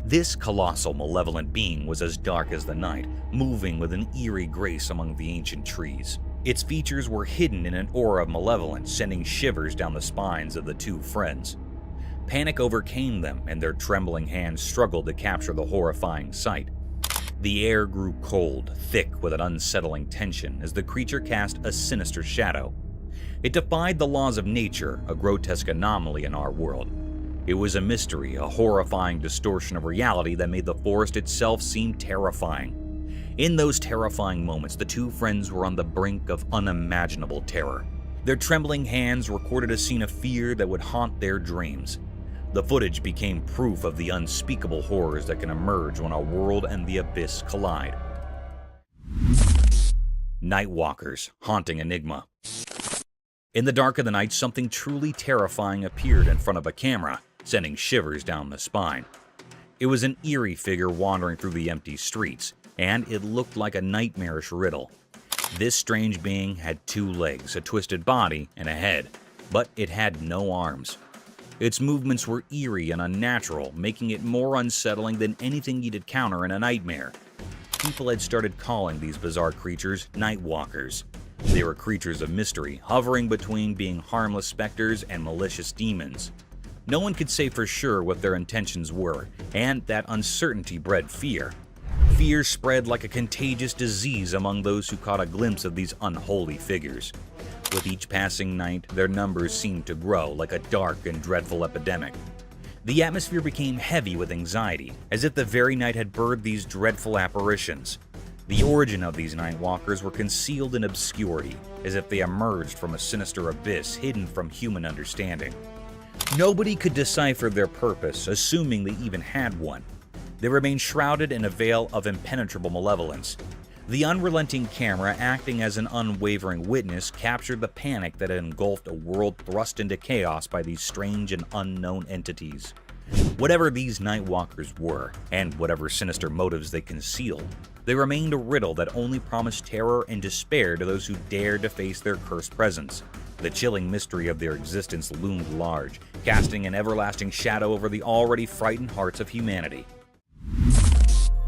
This colossal, malevolent being was as dark as the night, moving with an eerie grace among the ancient trees. Its features were hidden in an aura of malevolence, sending shivers down the spines of the two friends. Panic overcame them, and their trembling hands struggled to capture the horrifying sight. The air grew cold, thick with an unsettling tension as the creature cast a sinister shadow. It defied the laws of nature, a grotesque anomaly in our world. It was a mystery, a horrifying distortion of reality that made the forest itself seem terrifying. In those terrifying moments, the two friends were on the brink of unimaginable terror. Their trembling hands recorded a scene of fear that would haunt their dreams. The footage became proof of the unspeakable horrors that can emerge when a world and the abyss collide. Nightwalkers, haunting enigma. In the dark of the night, something truly terrifying appeared in front of a camera, sending shivers down the spine. It was an eerie figure wandering through the empty streets, and it looked like a nightmarish riddle. This strange being had 2 legs, a twisted body, and a head, but it had no arms. Its movements were eerie and unnatural, making it more unsettling than anything you'd encounter in a nightmare. People had started calling these bizarre creatures Nightwalkers. They were creatures of mystery, hovering between being harmless specters and malicious demons. No one could say for sure what their intentions were, and that uncertainty bred fear. Fear spread like a contagious disease among those who caught a glimpse of these unholy figures. With each passing night, their numbers seemed to grow like a dark and dreadful epidemic. The atmosphere became heavy with anxiety, as if the very night had birthed these dreadful apparitions. The origin of these Nightwalkers were concealed in obscurity, as if they emerged from a sinister abyss hidden from human understanding. Nobody could decipher their purpose, assuming they even had one. They remained shrouded in a veil of impenetrable malevolence. The unrelenting camera, acting as an unwavering witness, captured the panic that had engulfed a world thrust into chaos by these strange and unknown entities. Whatever these Nightwalkers were, and whatever sinister motives they concealed, they remained a riddle that only promised terror and despair to those who dared to face their cursed presence. The chilling mystery of their existence loomed large, casting an everlasting shadow over the already frightened hearts of humanity.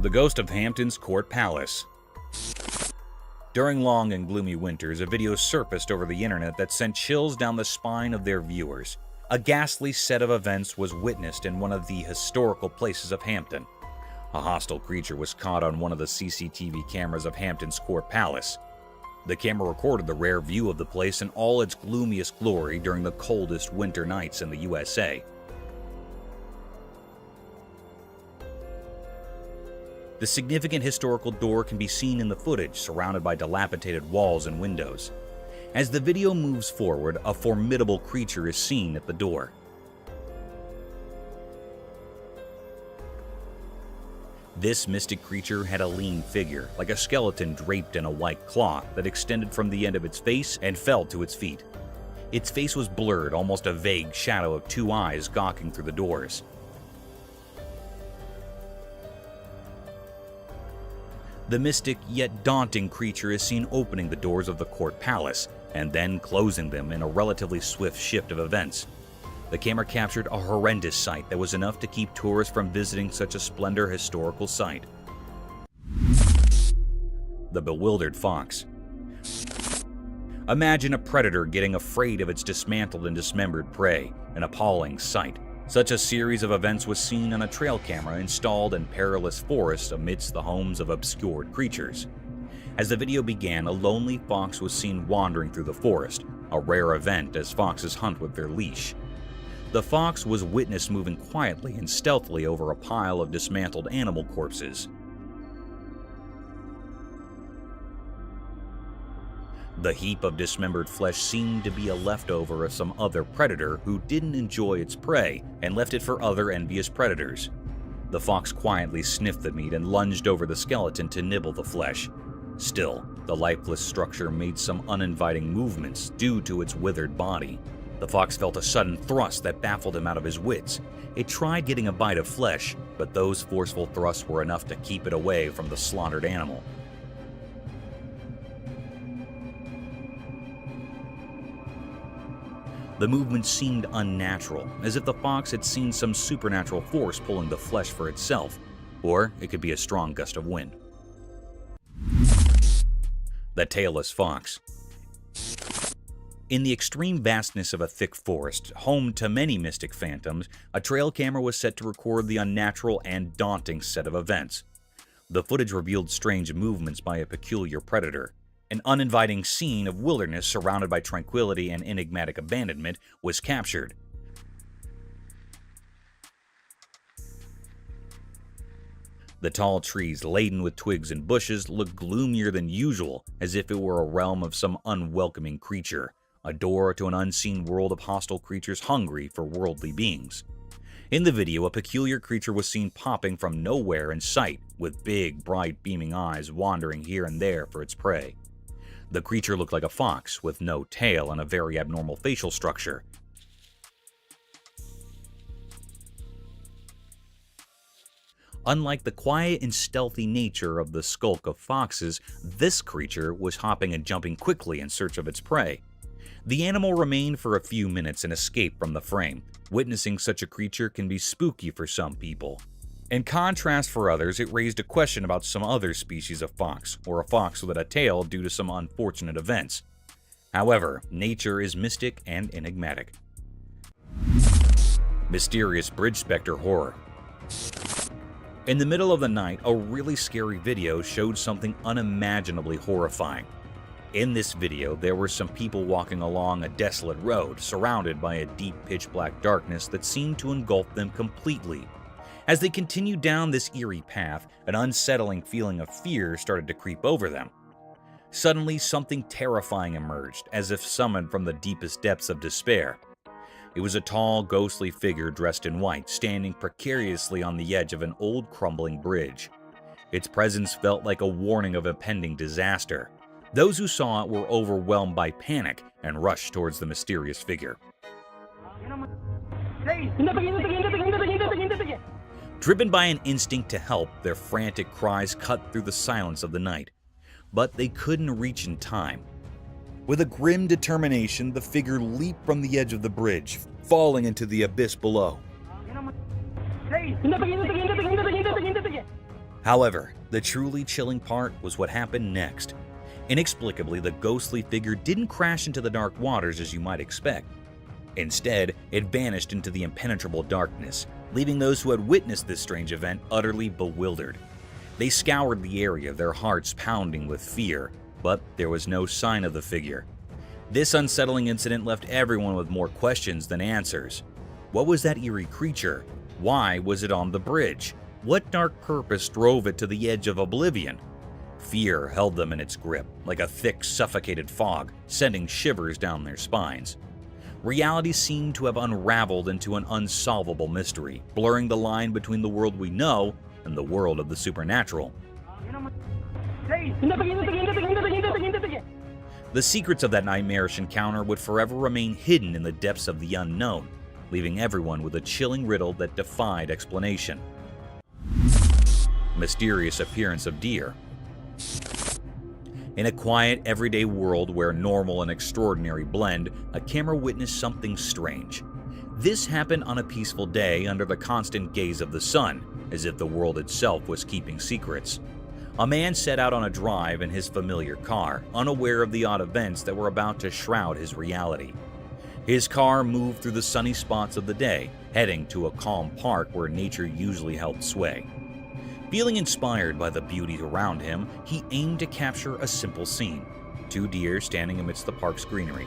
The Ghost of Hampton's Court Palace. During long and gloomy winters, a video surfaced over the internet that sent chills down the spine of their viewers. A ghastly set of events was witnessed in one of the historical places of Hampton. A hostile creature was caught on one of the CCTV cameras of Hampton's Court Palace. The camera recorded the rare view of the place in all its gloomiest glory during the coldest winter nights in the USA. The significant historical door can be seen in the footage, surrounded by dilapidated walls and windows. As the video moves forward, a formidable creature is seen at the door. This mystic creature had a lean figure, like a skeleton draped in a white cloth that extended from the end of its face and fell to its feet. Its face was blurred, almost a vague shadow of 2 eyes gawking through the doors. The mystic yet daunting creature is seen opening the doors of the court palace and then closing them in a relatively swift shift of events. The camera captured a horrendous sight that was enough to keep tourists from visiting such a splendid historical site. The Bewildered Fox. Imagine a predator getting afraid of its dismantled and dismembered prey, an appalling sight. Such a series of events was seen on a trail camera installed in perilous forests amidst the homes of obscured creatures. As the video began, a lonely fox was seen wandering through the forest, a rare event as foxes hunt with their leash. The fox was witnessed moving quietly and stealthily over a pile of dismantled animal corpses. The heap of dismembered flesh seemed to be a leftover of some other predator who didn't enjoy its prey and left it for other envious predators. The fox quietly sniffed the meat and lunged over the skeleton to nibble the flesh. Still, the lifeless structure made some uninviting movements due to its withered body. The fox felt a sudden thrust that baffled him out of his wits. It tried getting a bite of flesh, but those forceful thrusts were enough to keep it away from the slaughtered animal. The movement seemed unnatural, as if the fox had seen some supernatural force pulling the flesh for itself, or it could be a strong gust of wind. The Tailless Fox. In the extreme vastness of a thick forest, home to many mystic phantoms, a trail camera was set to record the unnatural and daunting set of events. The footage revealed strange movements by a peculiar predator. An uninviting scene of wilderness surrounded by tranquility and enigmatic abandonment was captured. The tall trees laden with twigs and bushes looked gloomier than usual, as if it were a realm of some unwelcoming creature, a door to an unseen world of hostile creatures hungry for worldly beings. In the video, a peculiar creature was seen popping from nowhere in sight, with big, bright, beaming eyes wandering here and there for its prey. The creature looked like a fox, with no tail and a very abnormal facial structure. Unlike the quiet and stealthy nature of the skulk of foxes, this creature was hopping and jumping quickly in search of its prey. The animal remained for a few minutes and escaped from the frame. Witnessing such a creature can be spooky for some people. In contrast for others, it raised a question about some other species of fox, or a fox without a tail due to some unfortunate events. However, nature is mystic and enigmatic. Mysterious Bridge Spectre Horror. In the middle of the night, a really scary video showed something unimaginably horrifying. In this video, there were some people walking along a desolate road, surrounded by a deep pitch-black darkness that seemed to engulf them completely. As they continued down this eerie path, an unsettling feeling of fear started to creep over them. Suddenly, something terrifying emerged, as if summoned from the deepest depths of despair. It was a tall, ghostly figure dressed in white, standing precariously on the edge of an old, crumbling bridge. Its presence felt like a warning of impending disaster. Those who saw it were overwhelmed by panic and rushed towards the mysterious figure. Driven by an instinct to help, their frantic cries cut through the silence of the night. But they couldn't reach in time. With a grim determination, the figure leaped from the edge of the bridge, falling into the abyss below. However, the truly chilling part was what happened next. Inexplicably, the ghostly figure didn't crash into the dark waters as you might expect. Instead, it vanished into the impenetrable darkness, leaving those who had witnessed this strange event utterly bewildered. They scoured the area, their hearts pounding with fear, but there was no sign of the figure. This unsettling incident left everyone with more questions than answers. What was that eerie creature? Why was it on the bridge? What dark purpose drove it to the edge of oblivion? Fear held them in its grip, like a thick, suffocated fog, sending shivers down their spines. Reality seemed to have unraveled into an unsolvable mystery, blurring the line between the world we know and the world of the supernatural. The secrets of that nightmarish encounter would forever remain hidden in the depths of the unknown, leaving everyone with a chilling riddle that defied explanation. Mysterious appearance of deer. In a quiet, everyday world where normal and extraordinary blend, a camera witnessed something strange. This happened on a peaceful day under the constant gaze of the sun, as if the world itself was keeping secrets. A man set out on a drive in his familiar car, unaware of the odd events that were about to shroud his reality. His car moved through the sunny spots of the day, heading to a calm park where nature usually held sway. Feeling inspired by the beauty around him, he aimed to capture a simple scene: 2 deer standing amidst the park's greenery.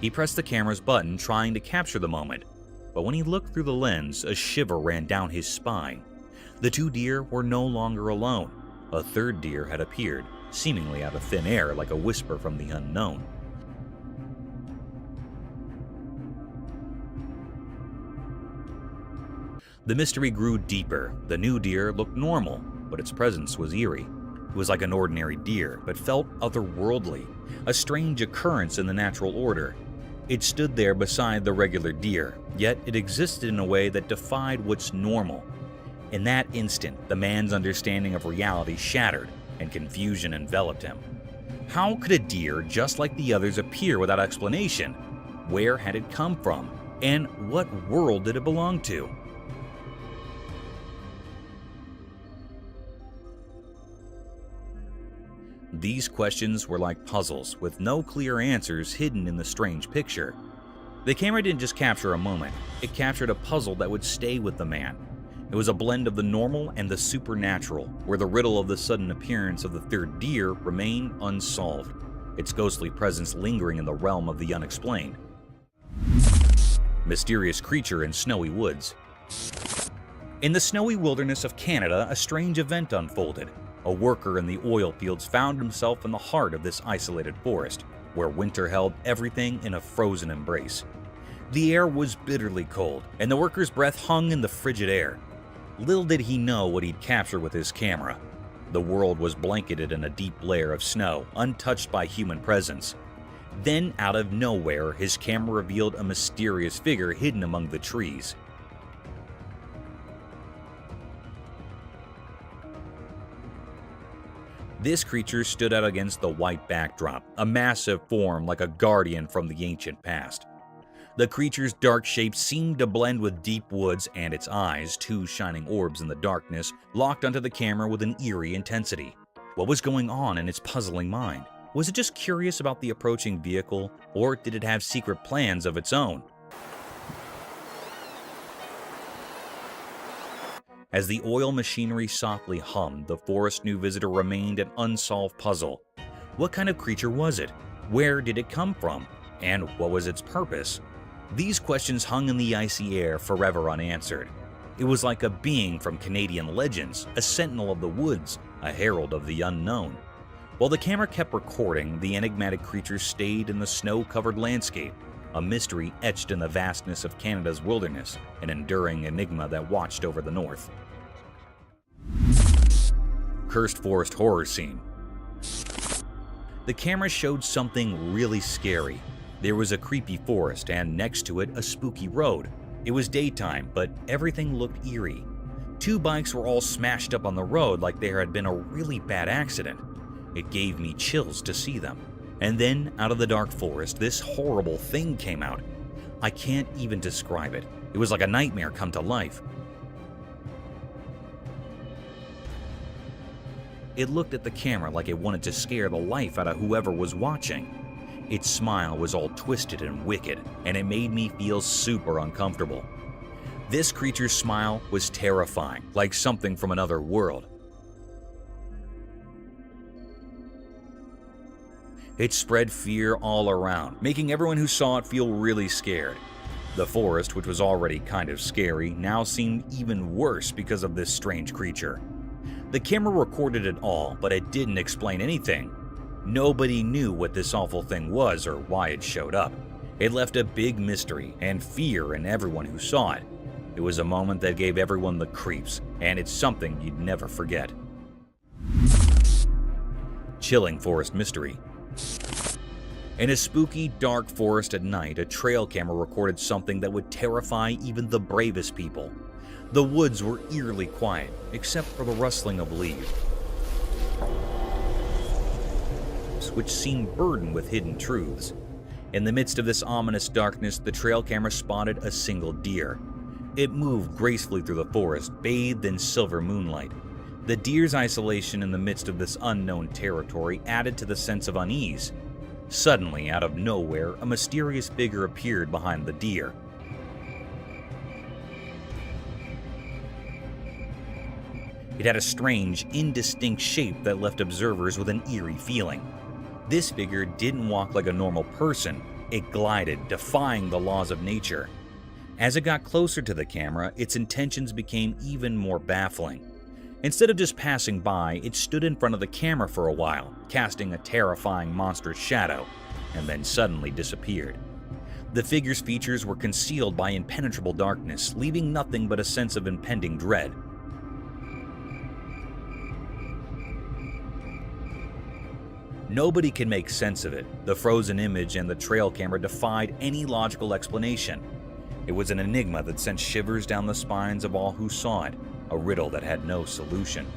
He pressed the camera's button, trying to capture the moment, but when he looked through the lens, a shiver ran down his spine. The 2 deer were no longer alone. A 3rd deer had appeared, seemingly out of thin air like a whisper from the unknown. The mystery grew deeper. The new deer looked normal, but its presence was eerie. It was like an ordinary deer, but felt otherworldly, a strange occurrence in the natural order. It stood there beside the regular deer, yet it existed in a way that defied what's normal. In that instant, the man's understanding of reality shattered, and confusion enveloped him. How could a deer, just like the others, appear without explanation? Where had it come from? And what world did it belong to? These questions were like puzzles, with no clear answers hidden in the strange picture. The camera didn't just capture a moment, it captured a puzzle that would stay with the man. It was a blend of the normal and the supernatural, where the riddle of the sudden appearance of the 3rd deer remained unsolved, its ghostly presence lingering in the realm of the unexplained. Mysterious creature in snowy woods. In the snowy wilderness of Canada, a strange event unfolded. A worker in the oil fields found himself in the heart of this isolated forest, where winter held everything in a frozen embrace. The air was bitterly cold, and the worker's breath hung in the frigid air. Little did he know what he'd capture with his camera. The world was blanketed in a deep layer of snow, untouched by human presence. Then, out of nowhere, his camera revealed a mysterious figure hidden among the trees. This creature stood out against the white backdrop, a massive form like a guardian from the ancient past. The creature's dark shape seemed to blend with deep woods, and its eyes, two shining orbs in the darkness, locked onto the camera with an eerie intensity. What was going on in its puzzling mind? Was it just curious about the approaching vehicle, or did it have secret plans of its own? As the oil machinery softly hummed, the forest new visitor remained an unsolved puzzle. What kind of creature was it? Where did it come from? And what was its purpose? These questions hung in the icy air, forever unanswered. It was like a being from Canadian legends, a sentinel of the woods, a herald of the unknown. While the camera kept recording, the enigmatic creature stayed in the snow-covered landscape, a mystery etched in the vastness of Canada's wilderness, an enduring enigma that watched over the north. Cursed Forest Horror Scene. The camera showed something really scary. There was a creepy forest, and next to it, a spooky road. It was daytime, but everything looked eerie. Two bikes were all smashed up on the road like there had been a really bad accident. It gave me chills to see them. And then, out of the dark forest, this horrible thing came out. I can't even describe it. It was like a nightmare come to life. It looked at the camera like it wanted to scare the life out of whoever was watching. Its smile was all twisted and wicked, and it made me feel super uncomfortable. This creature's smile was terrifying, like something from another world. It spread fear all around, making everyone who saw it feel really scared. The forest, which was already kind of scary, now seemed even worse because of this strange creature. The camera recorded it all, but it didn't explain anything. Nobody knew what this awful thing was or why it showed up. It left a big mystery and fear in everyone who saw it. It was a moment that gave everyone the creeps, and it's something you'd never forget. Chilling forest mystery. In a spooky, dark forest at night, a trail camera recorded something that would terrify even the bravest people. The woods were eerily quiet, except for the rustling of leaves, which seemed burdened with hidden truths. In the midst of this ominous darkness, the trail camera spotted a single deer. It moved gracefully through the forest, bathed in silver moonlight. The deer's isolation in the midst of this unknown territory added to the sense of unease. Suddenly, out of nowhere, a mysterious figure appeared behind the deer. It had a strange, indistinct shape that left observers with an eerie feeling. This figure didn't walk like a normal person. It glided, defying the laws of nature. As it got closer to the camera, its intentions became even more baffling. Instead of just passing by, it stood in front of the camera for a while, casting a terrifying monstrous shadow, and then suddenly disappeared. The figure's features were concealed by impenetrable darkness, leaving nothing but a sense of impending dread. Nobody could make sense of it. The frozen image and the trail camera defied any logical explanation. It was an enigma that sent shivers down the spines of all who saw it, a riddle that had no solution.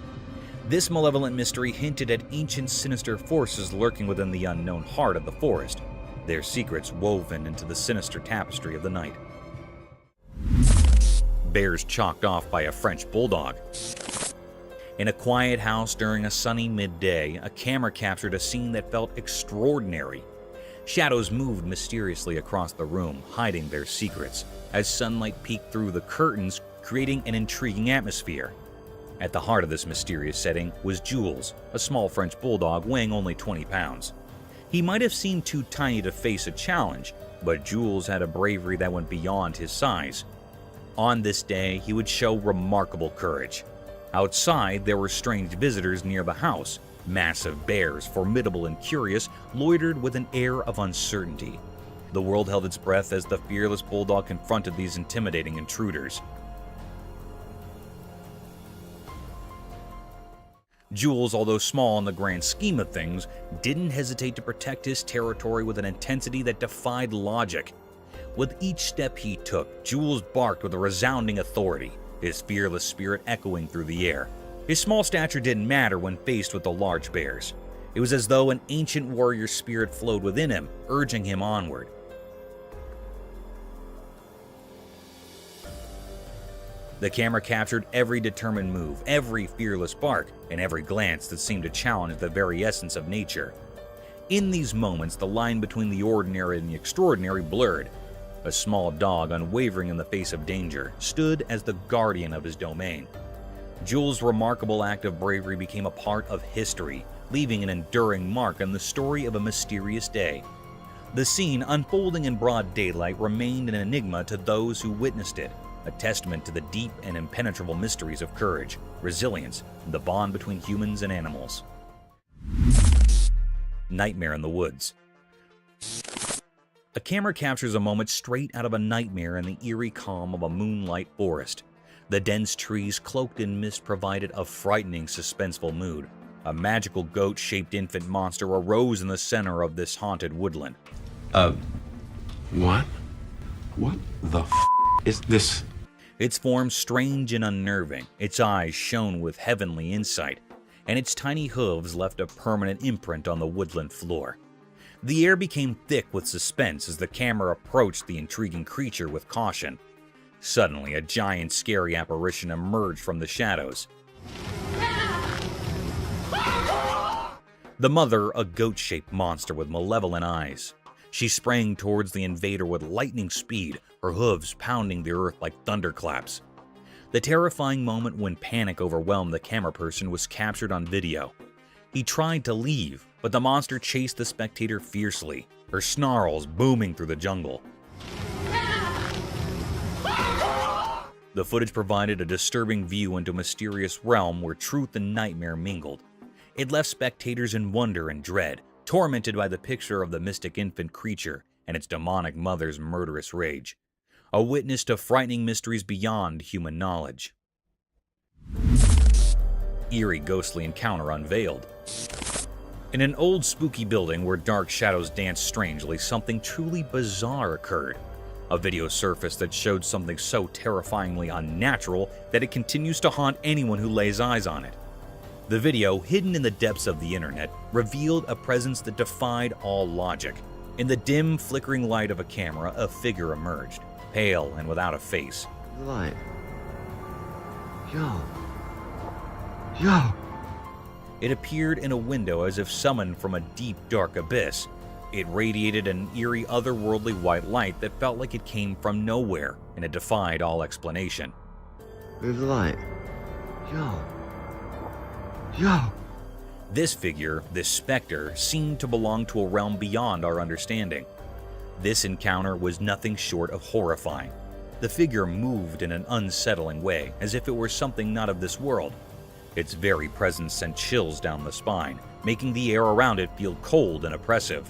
This malevolent mystery hinted at ancient sinister forces lurking within the unknown heart of the forest, their secrets woven into the sinister tapestry of the night. Bears chalked off by a French bulldog. In a quiet house during a sunny midday, a camera captured a scene that felt extraordinary. Shadows moved mysteriously across the room, hiding their secrets, as sunlight peeked through the curtains, creating an intriguing atmosphere. At the heart of this mysterious setting was Jules, a small French bulldog weighing only 20 pounds. He might have seemed too tiny to face a challenge, but Jules had a bravery that went beyond his size. On this day, he would show remarkable courage. Outside, there were strange visitors near the house. Massive bears, formidable and curious, loitered with an air of uncertainty. The world held its breath as the fearless bulldog confronted these intimidating intruders. Jules, although small in the grand scheme of things, didn't hesitate to protect his territory with an intensity that defied logic. With each step he took, Jules barked with a resounding authority, his fearless spirit echoing through the air. His small stature didn't matter when faced with the large bears. It was as though an ancient warrior spirit flowed within him, urging him onward. The camera captured every determined move, every fearless bark, and every glance that seemed to challenge the very essence of nature. In these moments, the line between the ordinary and the extraordinary blurred. A small dog, unwavering in the face of danger, stood as the guardian of his domain. Jules' remarkable act of bravery became a part of history, leaving an enduring mark on the story of a mysterious day. The scene, unfolding in broad daylight, remained an enigma to those who witnessed it, a testament to the deep and impenetrable mysteries of courage, resilience, and the bond between humans and animals. Nightmare in the Woods. A camera captures a moment straight out of a nightmare in the eerie calm of a moonlight forest. The dense trees cloaked in mist provided a frightening, suspenseful mood. A magical goat-shaped infant monster arose in the center of this haunted woodland. What? What the is this? Its form strange and unnerving, its eyes shone with heavenly insight, and its tiny hooves left a permanent imprint on the woodland floor. The air became thick with suspense as the camera approached the intriguing creature with caution. Suddenly, a giant, scary apparition emerged from the shadows. The mother, a goat-shaped monster with malevolent eyes. She sprang towards the invader with lightning speed, her hooves pounding the earth like thunderclaps. The terrifying moment when panic overwhelmed the camera person was captured on video. He tried to leave, but the monster chased the spectator fiercely, her snarls booming through the jungle. The footage provided a disturbing view into a mysterious realm where truth and nightmare mingled. It left spectators in wonder and dread, tormented by the picture of the mystic infant creature and its demonic mother's murderous rage. A witness to frightening mysteries beyond human knowledge. Eerie ghostly encounter unveiled. In an old spooky building where dark shadows danced strangely, something truly bizarre occurred. A video surfaced that showed something so terrifyingly unnatural that it continues to haunt anyone who lays eyes on it. The video, hidden in the depths of the internet, revealed a presence that defied all logic. In the dim, flickering light of a camera, a figure emerged, pale and without a face. Light. Yo. It appeared in a window as if summoned from a deep, dark abyss. It radiated an eerie, otherworldly white light that felt like it came from nowhere, and it defied all explanation. There's light. Yo. This figure, this specter, seemed to belong to a realm beyond our understanding. This encounter was nothing short of horrifying. The figure moved in an unsettling way, as if it were something not of this world. Its very presence sent chills down the spine, making the air around it feel cold and oppressive.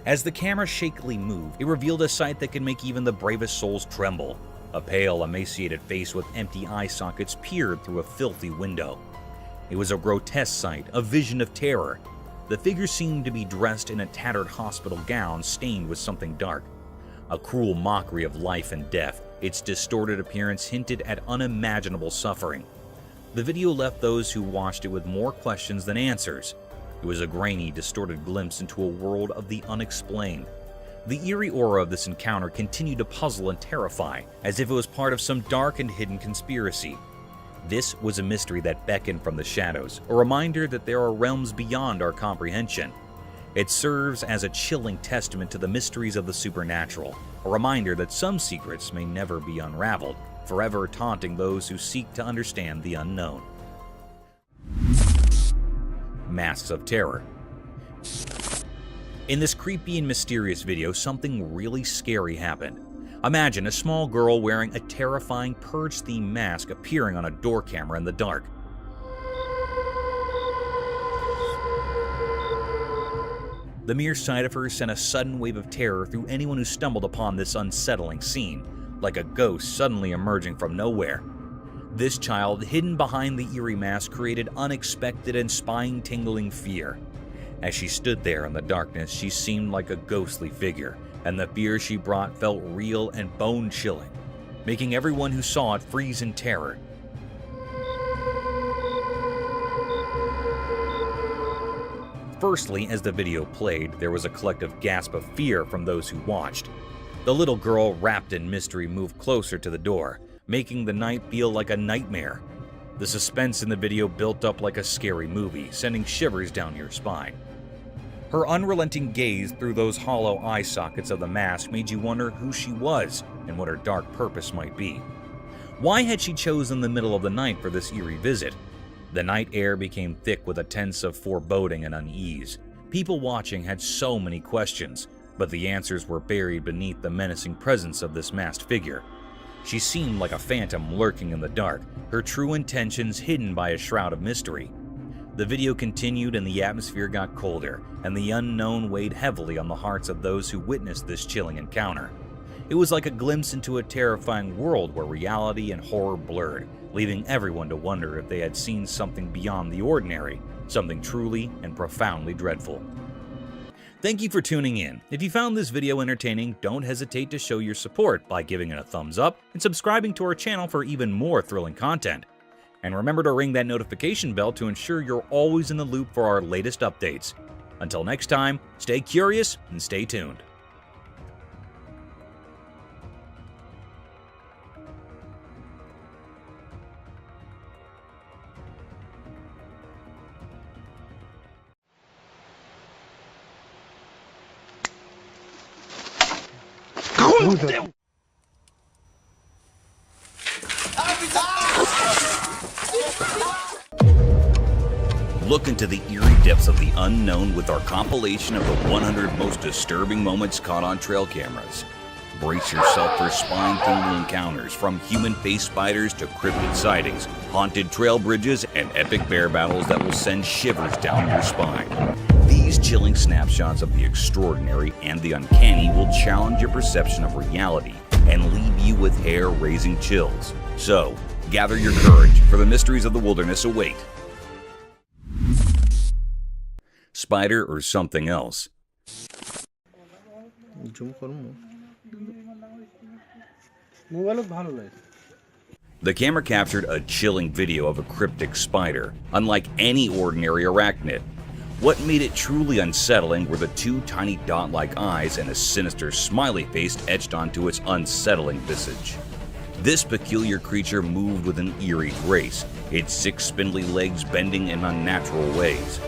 As the camera shakily moved, it revealed a sight that could make even the bravest souls tremble. A pale, emaciated face with empty eye sockets peered through a filthy window. It was a grotesque sight, a vision of terror. The figure seemed to be dressed in a tattered hospital gown stained with something dark. A cruel mockery of life and death, its distorted appearance hinted at unimaginable suffering. The video left those who watched it with more questions than answers. It was a grainy, distorted glimpse into a world of the unexplained. The eerie aura of this encounter continued to puzzle and terrify, as if it was part of some dark and hidden conspiracy. This was a mystery that beckoned from the shadows, a reminder that there are realms beyond our comprehension. It serves as a chilling testament to the mysteries of the supernatural, a reminder that some secrets may never be unraveled, forever taunting those who seek to understand the unknown. Masks of Terror. In this creepy and mysterious video, something really scary happened. Imagine a small girl wearing a terrifying Purge-themed mask appearing on a door camera in the dark. The mere sight of her sent a sudden wave of terror through anyone who stumbled upon this unsettling scene, like a ghost suddenly emerging from nowhere. This child, hidden behind the eerie mask, created unexpected and spine-tingling fear. As she stood there in the darkness, she seemed like a ghostly figure, and the fear she brought felt real and bone-chilling, making everyone who saw it freeze in terror. Firstly, as the video played, there was a collective gasp of fear from those who watched. The little girl, wrapped in mystery, moved closer to the door, making the night feel like a nightmare. The suspense in the video built up like a scary movie, sending shivers down your spine. Her unrelenting gaze through those hollow eye sockets of the mask made you wonder who she was and what her dark purpose might be. Why had she chosen the middle of the night for this eerie visit? The night air became thick with a sense of foreboding and unease. People watching had so many questions, but the answers were buried beneath the menacing presence of this masked figure. She seemed like a phantom lurking in the dark, her true intentions hidden by a shroud of mystery. The video continued and the atmosphere got colder, and the unknown weighed heavily on the hearts of those who witnessed this chilling encounter. It was like a glimpse into a terrifying world where reality and horror blurred, leaving everyone to wonder if they had seen something beyond the ordinary, something truly and profoundly dreadful. Thank you for tuning in. If you found this video entertaining, don't hesitate to show your support by giving it a thumbs up and subscribing to our channel for even more thrilling content. And remember to ring that notification bell to ensure you're always in the loop for our latest updates. Until next time, stay curious and stay tuned. Look into the eerie depths of the unknown with our compilation of the 100 most disturbing moments caught on trail cameras. Brace yourself for spine-tingling encounters, from human-faced spiders to cryptid sightings, haunted trail bridges, and epic bear battles that will send shivers down your spine. These chilling snapshots of the extraordinary and the uncanny will challenge your perception of reality and leave you with hair-raising chills. So, gather your courage, for the mysteries of the wilderness await. Spider or something else? The camera captured a chilling video of a cryptic spider, unlike any ordinary arachnid. What made it truly unsettling were the two tiny dot-like eyes and a sinister smiley face etched onto its unsettling visage. This peculiar creature moved with an eerie grace, its 6 spindly legs bending in unnatural ways.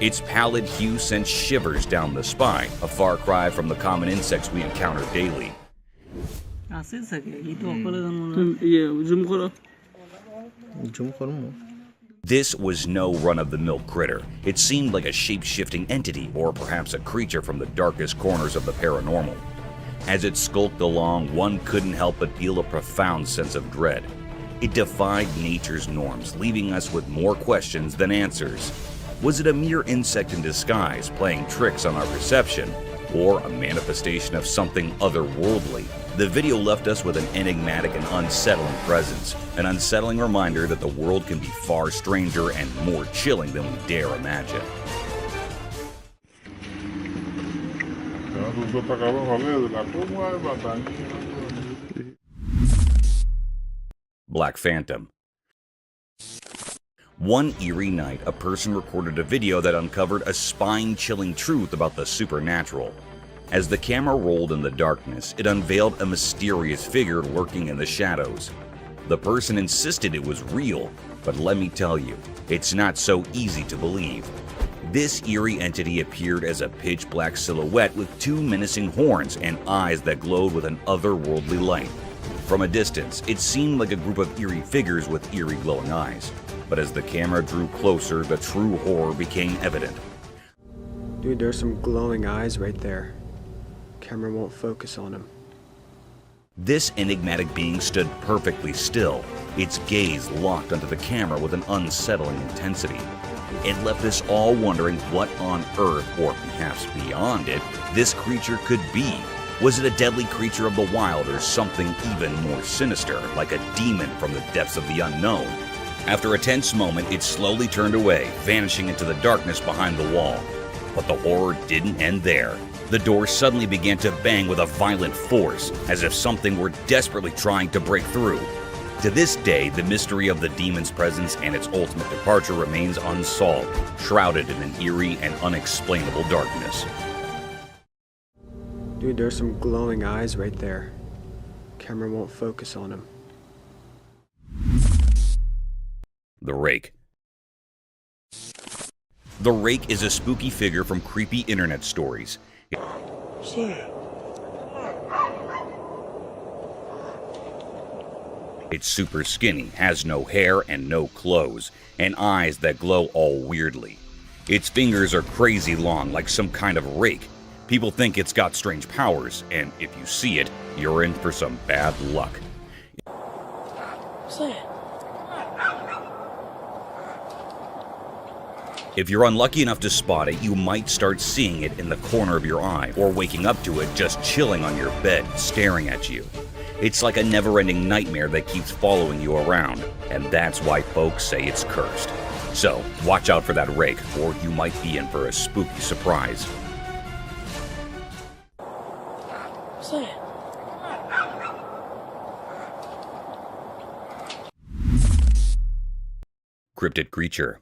Its pallid hue sent shivers down the spine, a far cry from the common insects we encounter daily. This was no run-of-the-mill critter. It seemed like a shape-shifting entity, or perhaps a creature from the darkest corners of the paranormal. As it skulked along, one couldn't help but feel a profound sense of dread. It defied nature's norms, leaving us with more questions than answers. Was it a mere insect in disguise, playing tricks on our perception, or a manifestation of something otherworldly? The video left us with an enigmatic and unsettling presence, an unsettling reminder that the world can be far stranger and more chilling than we dare imagine. Black Phantom. One eerie night, a person recorded a video that uncovered a spine-chilling truth about the supernatural. As the camera rolled in the darkness, it unveiled a mysterious figure lurking in the shadows. The person insisted it was real, but let me tell you, it's not so easy to believe. This eerie entity appeared as a pitch-black silhouette with 2 menacing horns and eyes that glowed with an otherworldly light. From a distance, it seemed like a group of eerie figures with eerie glowing eyes. But as the camera drew closer, the true horror became evident. Dude, there's some glowing eyes right there. Camera won't focus on him. This enigmatic being stood perfectly still, its gaze locked onto the camera with an unsettling intensity. It left us all wondering what on earth, or perhaps beyond it, this creature could be. Was it a deadly creature of the wild or something even more sinister, like a demon from the depths of the unknown? After a tense moment, it slowly turned away, vanishing into the darkness behind the wall. But the horror didn't end there. The door suddenly began to bang with a violent force, as if something were desperately trying to break through. To this day, the mystery of the demon's presence and its ultimate departure remains unsolved, shrouded in an eerie and unexplainable darkness. Dude, there's some glowing eyes right there. Camera won't focus on them. The Rake. The Rake is a spooky figure from creepy internet stories. It's super skinny, has no hair and no clothes, and eyes that glow all weirdly. Its fingers are crazy long, like some kind of rake. People think it's got strange powers, and if you see it, you're in for some bad luck. If you're unlucky enough to spot it, you might start seeing it in the corner of your eye, or waking up to it just chilling on your bed, staring at you. It's like a never-ending nightmare that keeps following you around, and that's why folks say it's cursed. So, watch out for that rake, or you might be in for a spooky surprise. Cryptid creature.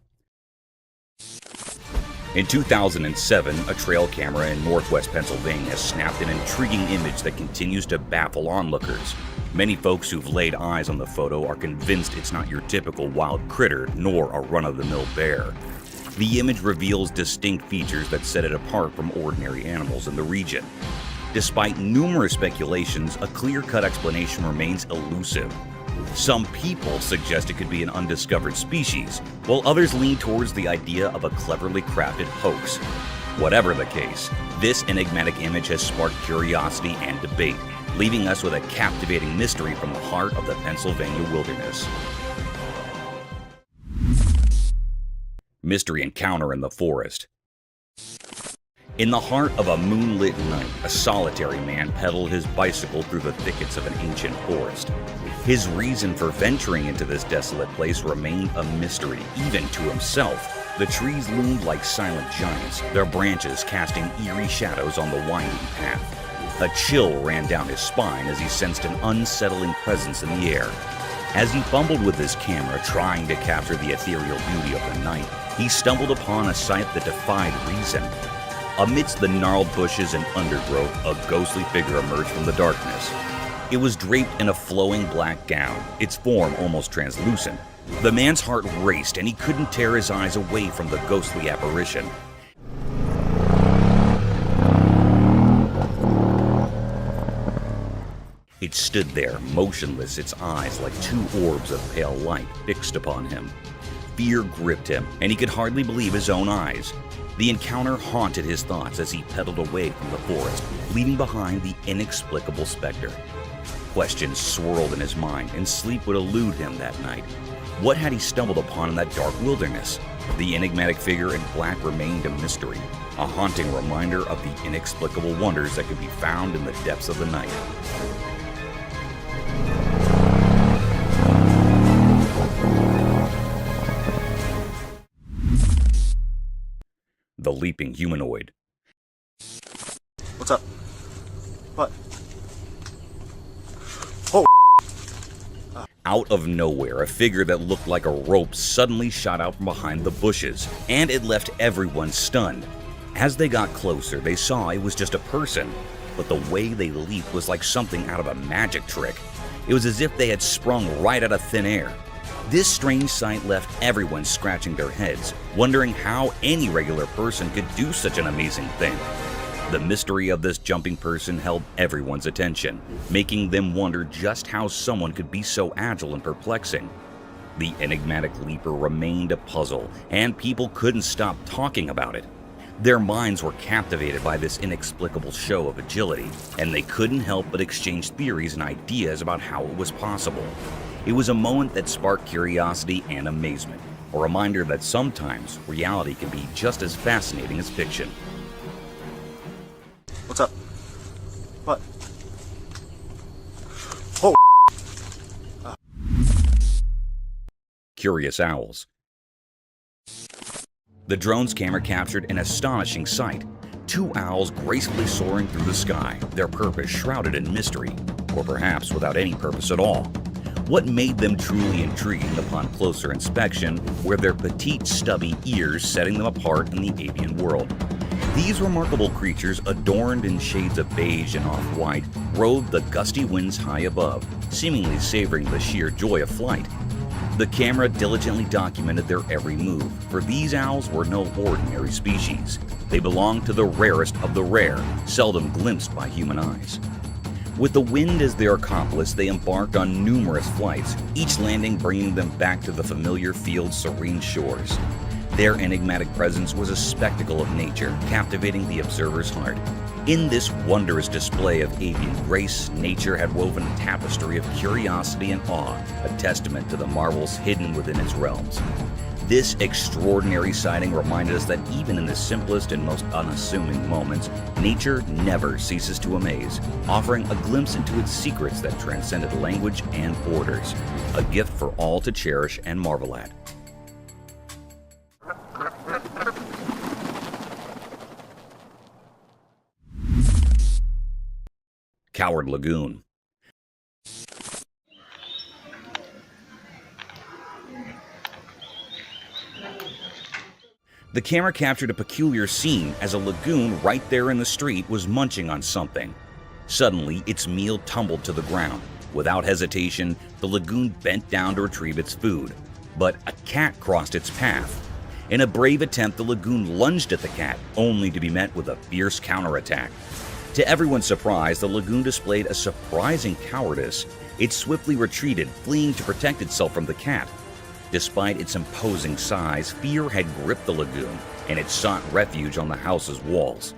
In 2007, a trail camera in northwest Pennsylvania snapped an intriguing image that continues to baffle onlookers. Many folks who've laid eyes on the photo are convinced it's not your typical wild critter, nor a run-of-the-mill bear. The image reveals distinct features that set it apart from ordinary animals in the region. Despite numerous speculations, a clear-cut explanation remains elusive. Some people suggest it could be an undiscovered species, while others lean towards the idea of a cleverly crafted hoax. Whatever the case, this enigmatic image has sparked curiosity and debate, leaving us with a captivating mystery from the heart of the Pennsylvania wilderness. Mystery encounter in the forest. In the heart of a moonlit night, a solitary man pedaled his bicycle through the thickets of an ancient forest. His reason for venturing into this desolate place remained a mystery, even to himself. The trees loomed like silent giants, their branches casting eerie shadows on the winding path. A chill ran down his spine as he sensed an unsettling presence in the air. As he fumbled with his camera, trying to capture the ethereal beauty of the night, he stumbled upon a sight that defied reason. Amidst the gnarled bushes and undergrowth, a ghostly figure emerged from the darkness. It was draped in a flowing black gown, its form almost translucent. The man's heart raced, and he couldn't tear his eyes away from the ghostly apparition. It stood there, motionless, its eyes like two orbs of pale light fixed upon him. Fear gripped him, and he could hardly believe his own eyes. The encounter haunted his thoughts as he pedaled away from the forest, leaving behind the inexplicable specter. Questions swirled in his mind, and sleep would elude him that night. What had he stumbled upon in that dark wilderness? The enigmatic figure in black remained a mystery, a haunting reminder of the inexplicable wonders that could be found in the depths of the night. The leaping humanoid. What's up? What? Out of nowhere, a figure that looked like a rope suddenly shot out from behind the bushes, and it left everyone stunned. As they got closer, they saw it was just a person, but the way they leaped was like something out of a magic trick. It was as if they had sprung right out of thin air. This strange sight left everyone scratching their heads, wondering how any regular person could do such an amazing thing. The mystery of this jumping person held everyone's attention, making them wonder just how someone could be so agile and perplexing. The enigmatic leaper remained a puzzle, and people couldn't stop talking about it. Their minds were captivated by this inexplicable show of agility, and they couldn't help but exchange theories and ideas about how it was possible. It was a moment that sparked curiosity and amazement, a reminder that sometimes reality can be just as fascinating as fiction. What's up? What? Oh! Curious owls. The drone's camera captured an astonishing sight. 2 owls gracefully soaring through the sky, their purpose shrouded in mystery, or perhaps without any purpose at all. What made them truly intriguing upon closer inspection were their petite, stubby ears setting them apart in the avian world. These remarkable creatures, adorned in shades of beige and off-white, rode the gusty winds high above, seemingly savoring the sheer joy of flight. The camera diligently documented their every move, for these owls were no ordinary species. They belonged to the rarest of the rare, seldom glimpsed by human eyes. With the wind as their accomplice, they embarked on numerous flights, each landing bringing them back to the familiar field's serene shores. Their enigmatic presence was a spectacle of nature, captivating the observer's heart. In this wondrous display of avian grace, nature had woven a tapestry of curiosity and awe, a testament to the marvels hidden within its realms. This extraordinary sighting reminded us that even in the simplest and most unassuming moments, nature never ceases to amaze, offering a glimpse into its secrets that transcended language and borders, a gift for all to cherish and marvel at. Coward Lagoon. The camera captured a peculiar scene as a lagoon right there in the street was munching on something. Suddenly, its meal tumbled to the ground. Without hesitation, the lagoon bent down to retrieve its food. But a cat crossed its path. In a brave attempt, the lagoon lunged at the cat, only to be met with a fierce counterattack. To everyone's surprise, the lagoon displayed a surprising cowardice. It swiftly retreated, fleeing to protect itself from the cat. Despite its imposing size, fear had gripped the lagoon, and it sought refuge on the house's walls.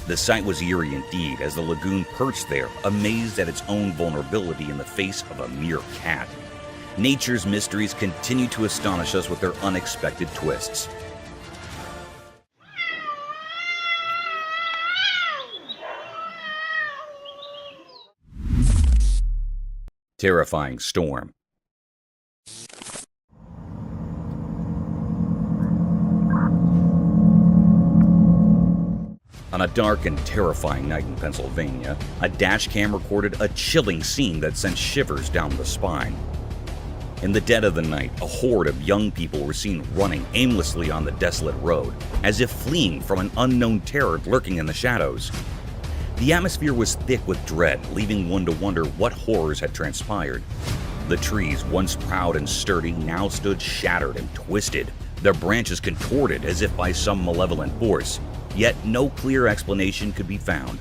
The sight was eerie indeed, as the lagoon perched there, amazed at its own vulnerability in the face of a mere cat. Nature's mysteries continue to astonish us with their unexpected twists. Terrifying storm. On a dark and terrifying night in Pennsylvania, a dash cam recorded a chilling scene that sent shivers down the spine. In the dead of the night, a horde of young people were seen running aimlessly on the desolate road, as if fleeing from an unknown terror lurking in the shadows. The atmosphere was thick with dread, leaving one to wonder what horrors had transpired. The trees, once proud and sturdy, now stood shattered and twisted, their branches contorted as if by some malevolent force, yet no clear explanation could be found.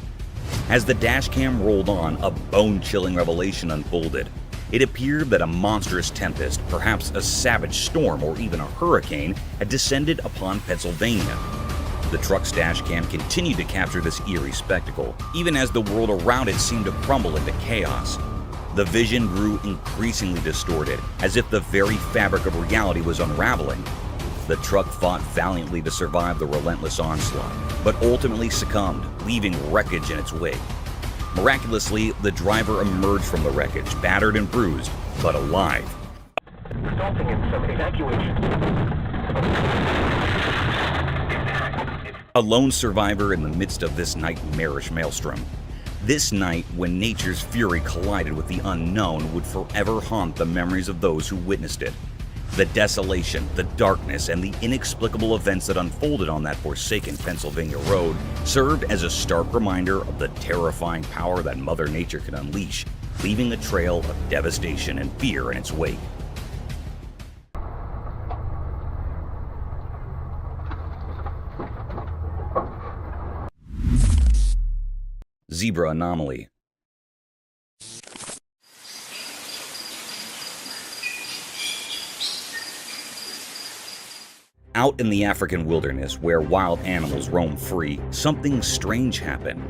As the dashcam rolled on, a bone-chilling revelation unfolded. It appeared that a monstrous tempest, perhaps a savage storm or even a hurricane, had descended upon Pennsylvania. The truck's dashcam continued to capture this eerie spectacle, even as the world around it seemed to crumble into chaos. The vision grew increasingly distorted, as if the very fabric of reality was unraveling. The truck fought valiantly to survive the relentless onslaught, but ultimately succumbed, leaving wreckage in its wake. Miraculously, the driver emerged from the wreckage, battered and bruised, but alive. Resulting in some evacuation. A lone survivor in the midst of this nightmarish maelstrom. This night, when nature's fury collided with the unknown, would forever haunt the memories of those who witnessed it. The desolation, the darkness, and the inexplicable events that unfolded on that forsaken Pennsylvania road served as a stark reminder of the terrifying power that Mother Nature can unleash, leaving a trail of devastation and fear in its wake. Zebra anomaly. Out in the African wilderness, where wild animals roam free, something strange happened.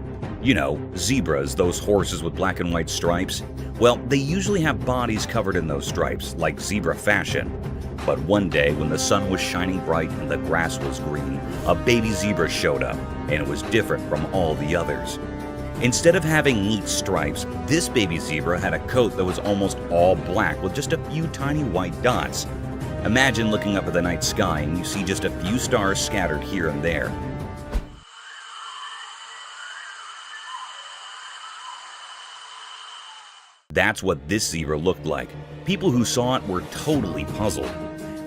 You know, zebras, those horses with black and white stripes. Well, they usually have bodies covered in those stripes, like zebra fashion. But one day, when the sun was shining bright and the grass was green, a baby zebra showed up, and it was different from all the others. Instead of having neat stripes, this baby zebra had a coat that was almost all black with just a few tiny white dots. Imagine looking up at the night sky and you see just a few stars scattered here and there. That's what this zebra looked like. People who saw it were totally puzzled.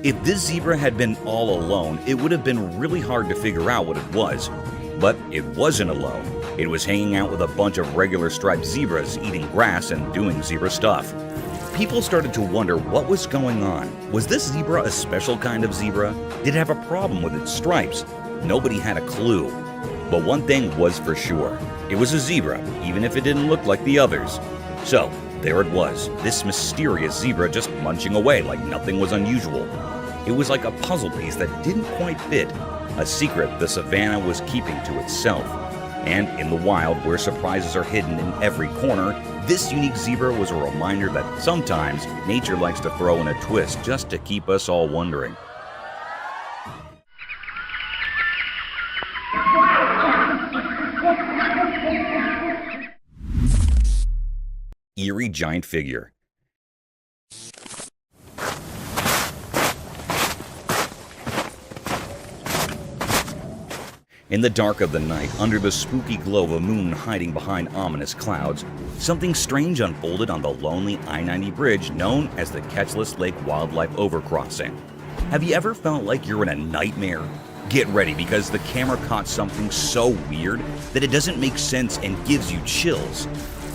If this zebra had been all alone, it would have been really hard to figure out what it was. But it wasn't alone. It was hanging out with a bunch of regular striped zebras, eating grass and doing zebra stuff. People started to wonder what was going on. Was this zebra a special kind of zebra? Did it have a problem with its stripes? Nobody had a clue. But one thing was for sure. It was a zebra, even if it didn't look like the others. So, there it was, this mysterious zebra just munching away like nothing was unusual. It was like a puzzle piece that didn't quite fit, a secret the savannah was keeping to itself. And in the wild, where surprises are hidden in every corner, this unique zebra was a reminder that sometimes nature likes to throw in a twist just to keep us all wondering. Eerie giant figure. In the dark of the night, under the spooky glow of a moon hiding behind ominous clouds, something strange unfolded on the lonely I-90 bridge known as the Ketchless Lake Wildlife Overcrossing. Have you ever felt like you're in a nightmare? Get ready, because the camera caught something so weird that it doesn't make sense and gives you chills.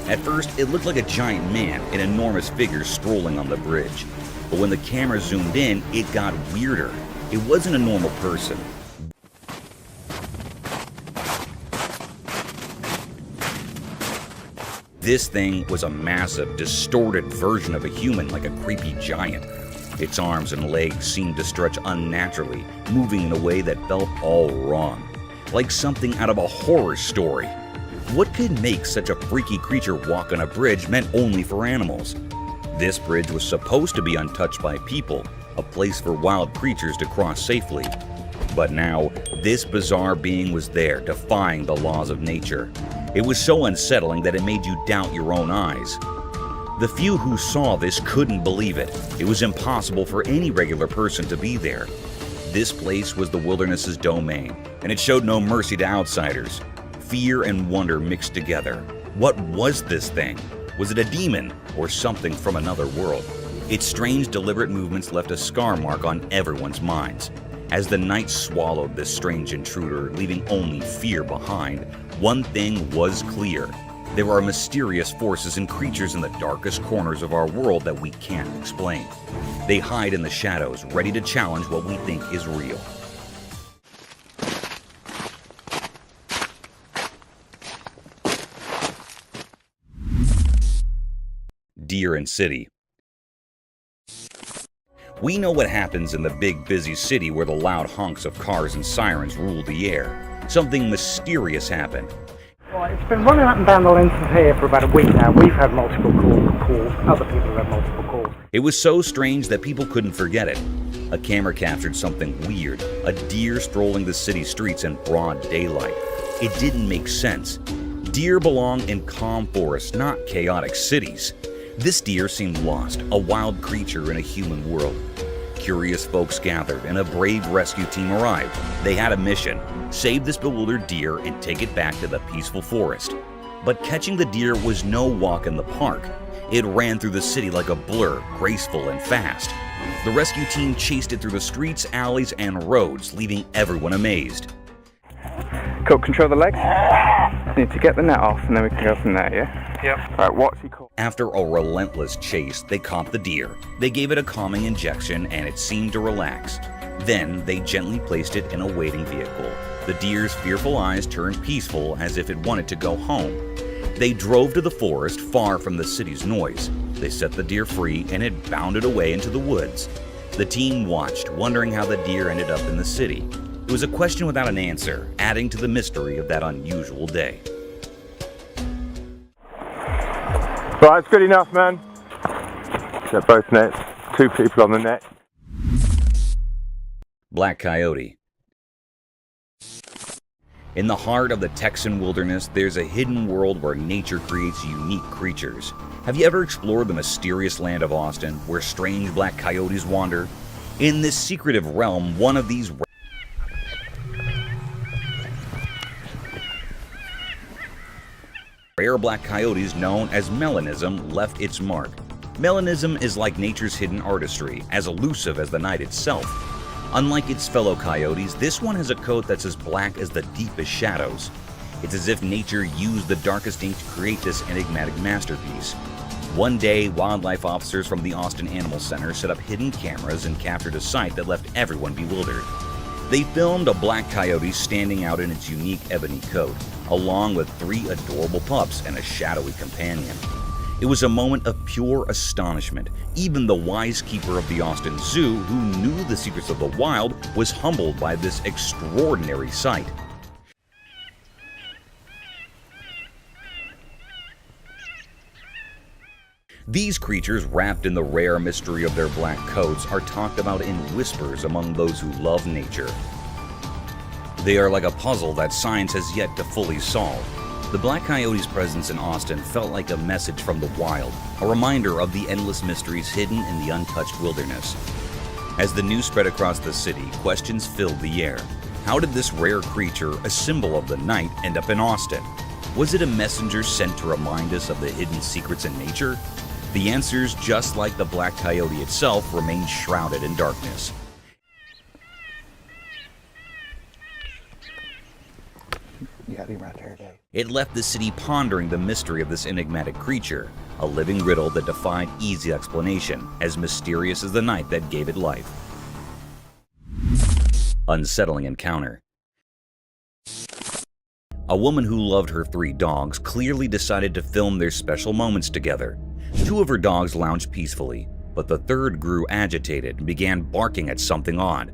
At first, it looked like a giant man, an enormous figure strolling on the bridge. But when the camera zoomed in, it got weirder. It wasn't a normal person. This thing was a massive, distorted version of a human, like a creepy giant. Its arms and legs seemed to stretch unnaturally, moving in a way that felt all wrong, like something out of a horror story. What could make such a freaky creature walk on a bridge meant only for animals? This bridge was supposed to be untouched by people, a place for wild creatures to cross safely. But now, this bizarre being was there, defying the laws of nature. It was so unsettling that it made you doubt your own eyes. The few who saw this couldn't believe it. It was impossible for any regular person to be there. This place was the wilderness's domain, and it showed no mercy to outsiders. Fear and wonder mixed together. What was this thing? Was it a demon or something from another world? Its strange, deliberate movements left a scar mark on everyone's minds. As the night swallowed this strange intruder, leaving only fear behind, one thing was clear. There are mysterious forces and creatures in the darkest corners of our world that we can't explain. They hide in the shadows, ready to challenge what we think is real. Deer and City. We know what happens in the big, busy city where the loud honks of cars and sirens rule the air. Something mysterious happened. Well, it's been running up and down the length of here for about a week now. We've had multiple calls. Other people have had multiple calls. It was so strange that people couldn't forget it. A camera captured something weird, a deer strolling the city streets in broad daylight. It didn't make sense. Deer belong in calm forests, not chaotic cities. This deer seemed lost, a wild creature in a human world. Curious folks gathered and a brave rescue team arrived. They had a mission: save this bewildered deer and take it back to the peaceful forest. But catching the deer was no walk in the park. It ran through the city like a blur, graceful and fast. The rescue team chased it through the streets, alleys, and roads, leaving everyone amazed. Cool, control the legs. Need to get the net off and then we can go from there, yeah? Yep. Right, what's he called? After a relentless chase, they caught the deer. They gave it a calming injection and it seemed to relax. Then they gently placed it in a waiting vehicle. The deer's fearful eyes turned peaceful, as if it wanted to go home. They drove to the forest, far from the city's noise. They set the deer free and it bounded away into the woods. The team watched, wondering how the deer ended up in the city. It was a question without an answer, adding to the mystery of that unusual day. Right, it's good enough, man. Got both nets. 2 people on the net. Black coyote. In the heart of the Texan wilderness, there's a hidden world where nature creates unique creatures. Have you ever explored the mysterious land of Austin, where strange black coyotes wander? In this secretive realm, one of these rare black coyotes known as melanism left its mark. Melanism is like nature's hidden artistry, as elusive as the night itself. Unlike its fellow coyotes, this one has a coat that's as black as the deepest shadows. It's as if nature used the darkest ink to create this enigmatic masterpiece. One day, wildlife officers from the Austin Animal Center set up hidden cameras and captured a sight that left everyone bewildered. They filmed a black coyote standing out in its unique ebony coat, along with 3 adorable pups and a shadowy companion. It was a moment of pure astonishment. Even the wise keeper of the Austin Zoo, who knew the secrets of the wild, was humbled by this extraordinary sight. These creatures, wrapped in the rare mystery of their black coats, are talked about in whispers among those who love nature. They are like a puzzle that science has yet to fully solve. The black coyote's presence in Austin felt like a message from the wild, a reminder of the endless mysteries hidden in the untouched wilderness. As the news spread across the city, questions filled the air. How did this rare creature, a symbol of the night, end up in Austin? Was it a messenger sent to remind us of the hidden secrets in nature? The answers, just like the black coyote itself, remain shrouded in darkness. You gotta be right there, Dave. It left the city pondering the mystery of this enigmatic creature, a living riddle that defied easy explanation, as mysterious as the night that gave it life. Unsettling encounter. A woman who loved her 3 dogs clearly decided to film their special moments together. 2 of her dogs lounged peacefully, but the 3rd grew agitated and began barking at something odd.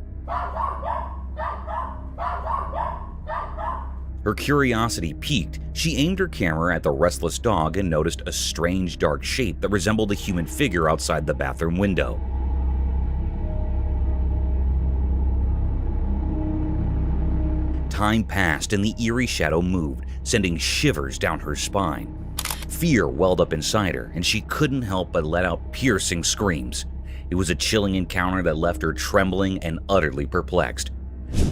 Her curiosity piqued. She aimed her camera at the restless dog and noticed a strange dark shape that resembled a human figure outside the bathroom window. Time passed and the eerie shadow moved, sending shivers down her spine. Fear welled up inside her, and she couldn't help but let out piercing screams. It was a chilling encounter that left her trembling and utterly perplexed.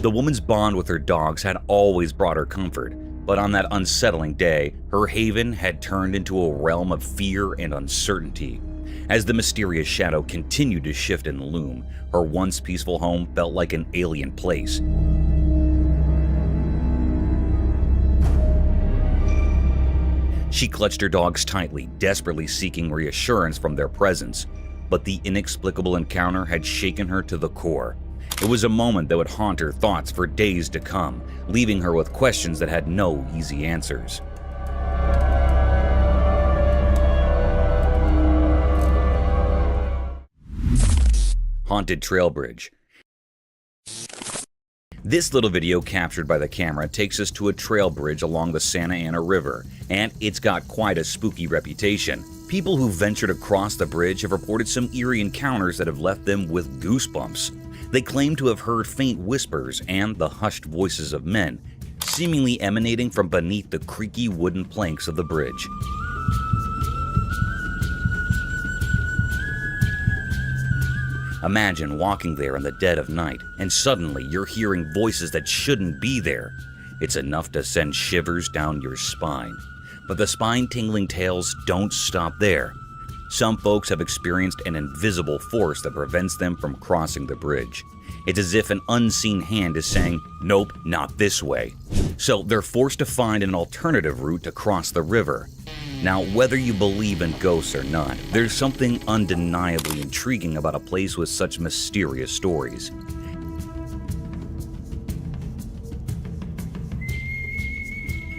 The woman's bond with her dogs had always brought her comfort, but on that unsettling day, her haven had turned into a realm of fear and uncertainty. As the mysterious shadow continued to shift and loom, her once peaceful home felt like an alien place. She clutched her dogs tightly, desperately seeking reassurance from their presence. But the inexplicable encounter had shaken her to the core. It was a moment that would haunt her thoughts for days to come, leaving her with questions that had no easy answers. Haunted Trail Bridge. This little video captured by the camera takes us to a trail bridge along the Santa Ana River, and it's got quite a spooky reputation. People who ventured across the bridge have reported some eerie encounters that have left them with goosebumps. They claim to have heard faint whispers and the hushed voices of men, seemingly emanating from beneath the creaky wooden planks of the bridge. Imagine walking there in the dead of night, and suddenly you're hearing voices that shouldn't be there. It's enough to send shivers down your spine. But the spine-tingling tales don't stop there. Some folks have experienced an invisible force that prevents them from crossing the bridge. It's as if an unseen hand is saying, "Nope, not this way." So they're forced to find an alternative route to cross the river. Now, whether you believe in ghosts or not, there's something undeniably intriguing about a place with such mysterious stories.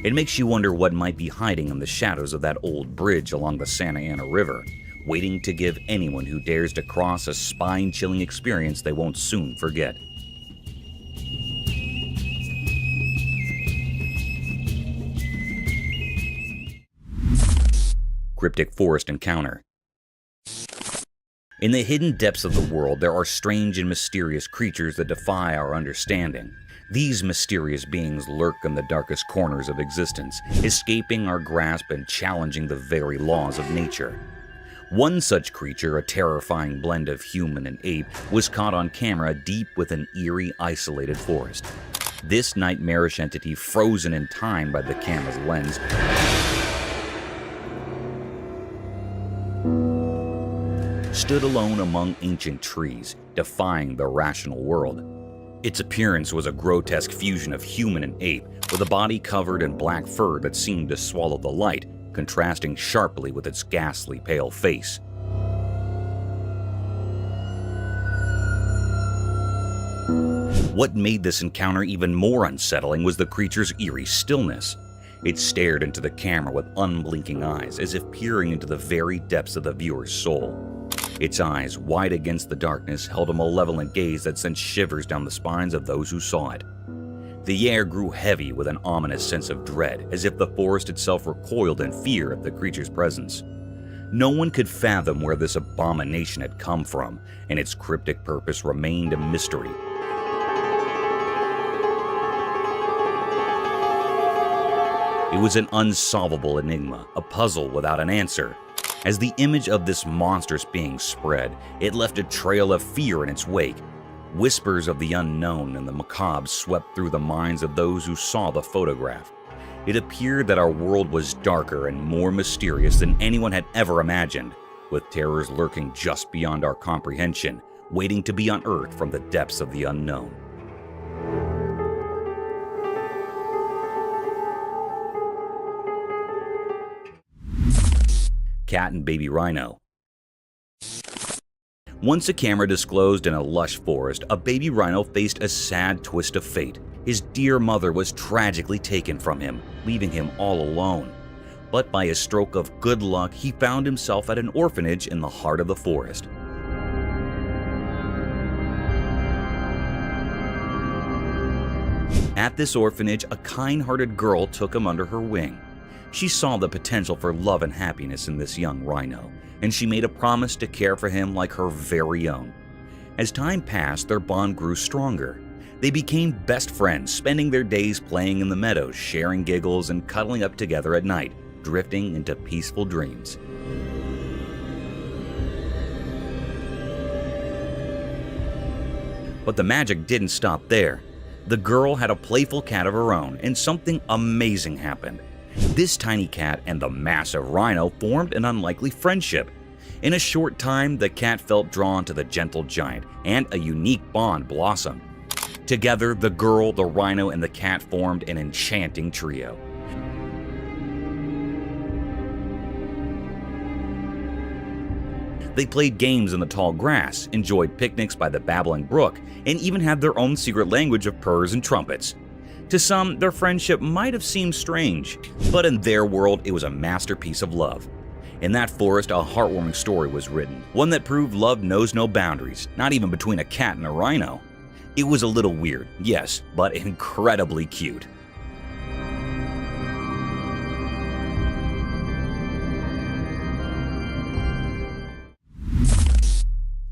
It makes you wonder what might be hiding in the shadows of that old bridge along the Santa Ana River, waiting to give anyone who dares to cross a spine-chilling experience they won't soon forget. cryptic forest encounter. In the hidden depths of the world, there are strange and mysterious creatures that defy our understanding. These mysterious beings lurk in the darkest corners of existence, escaping our grasp and challenging the very laws of nature. One such creature, a terrifying blend of human and ape, was caught on camera deep within eerie, isolated forest. This nightmarish entity, frozen in time by the camera's lens, stood alone among ancient trees, defying the rational world. Its appearance was a grotesque fusion of human and ape, with a body covered in black fur that seemed to swallow the light, contrasting sharply with its ghastly pale face. What made this encounter even more unsettling was the creature's eerie stillness. It stared into the camera with unblinking eyes, as if peering into the very depths of the viewer's soul. Its eyes, wide against the darkness, held a malevolent gaze that sent shivers down the spines of those who saw it. The air grew heavy with an ominous sense of dread, as if the forest itself recoiled in fear at the creature's presence. No one could fathom where this abomination had come from, and its cryptic purpose remained a mystery. It was an unsolvable enigma, a puzzle without an answer. As the image of this monstrous being spread, it left a trail of fear in its wake. Whispers of the unknown and the macabre swept through the minds of those who saw the photograph. It appeared that our world was darker and more mysterious than anyone had ever imagined, with terrors lurking just beyond our comprehension, waiting to be unearthed from the depths of the unknown. Cat and baby rhino. Once a camera disclosed in a lush forest, a baby rhino faced a sad twist of fate. His dear mother was tragically taken from him, leaving him all alone. But by a stroke of good luck, he found himself at an orphanage in the heart of the forest. At this orphanage, a kind-hearted girl took him under her wing. She saw the potential for love and happiness in this young rhino, and she made a promise to care for him like her very own. As time passed, their bond grew stronger. They became best friends, spending their days playing in the meadows, sharing giggles, and cuddling up together at night, drifting into peaceful dreams. But the magic didn't stop there. The girl had a playful cat of her own, and something amazing happened. This tiny cat and the massive rhino formed an unlikely friendship. In a short time, the cat felt drawn to the gentle giant, and a unique bond blossomed. Together, the girl, the rhino, and the cat formed an enchanting trio. They played games in the tall grass, enjoyed picnics by the babbling brook, and even had their own secret language of purrs and trumpets. To some, their friendship might have seemed strange, but in their world, it was a masterpiece of love. In that forest, a heartwarming story was written, one that proved love knows no boundaries, not even between a cat and a rhino. It was a little weird, yes, but incredibly cute.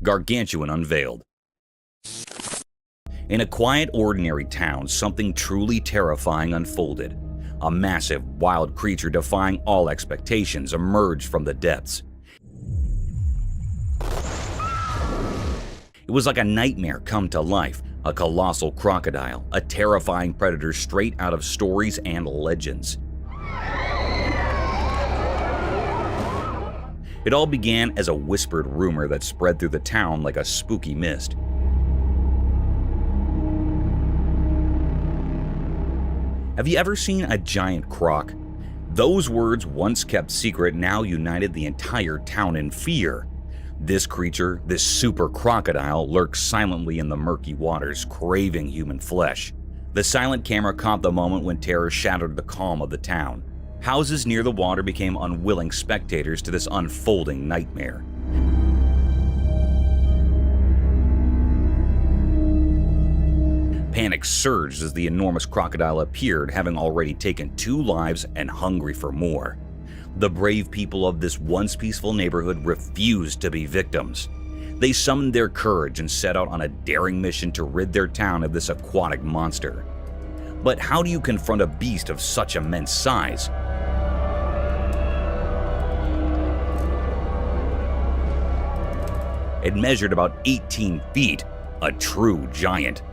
Gargantuan unveiled. In a quiet, ordinary town, something truly terrifying unfolded. A massive, wild creature defying all expectations emerged from the depths. It was like a nightmare come to life, a colossal crocodile, a terrifying predator straight out of stories and legends. It all began as a whispered rumor that spread through the town like a spooky mist. Have you ever seen a giant croc? Those words, once kept secret, now united the entire town in fear. This creature, this super crocodile, lurks silently in the murky waters, craving human flesh. The silent camera caught the moment when terror shattered the calm of the town. Houses near the water became unwilling spectators to this unfolding nightmare. Panic surged as the enormous crocodile appeared, having already taken 2 lives and hungry for more. The brave people of this once peaceful neighborhood refused to be victims. They summoned their courage and set out on a daring mission to rid their town of this aquatic monster. But how do you confront a beast of such immense size? It measured about 18 feet, a true giant.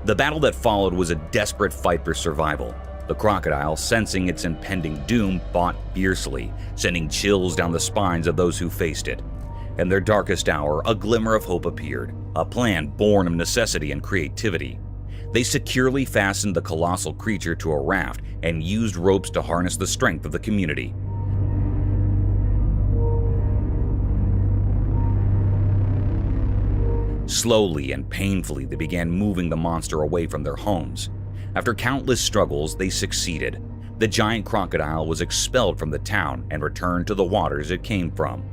The battle that followed was a desperate fight for survival. The crocodile, sensing its impending doom, fought fiercely, sending chills down the spines of those who faced it. In their darkest hour, a glimmer of hope appeared, a plan born of necessity and creativity. They securely fastened the colossal creature to a raft and used ropes to harness the strength of the community. Slowly and painfully, they began moving the monster away from their homes. After countless struggles, they succeeded. The giant crocodile was expelled from the town and returned to the waters it came from.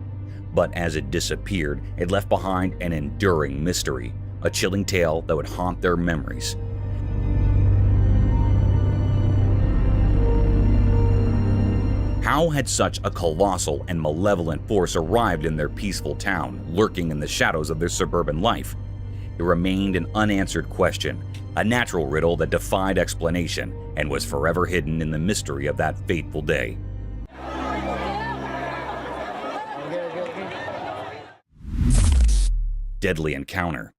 But as it disappeared, it left behind an enduring mystery, a chilling tale that would haunt their memories. How had such a colossal and malevolent force arrived in their peaceful town, lurking in the shadows of their suburban life? It remained an unanswered question, a natural riddle that defied explanation and was forever hidden in the mystery of that fateful day. Deadly encounter.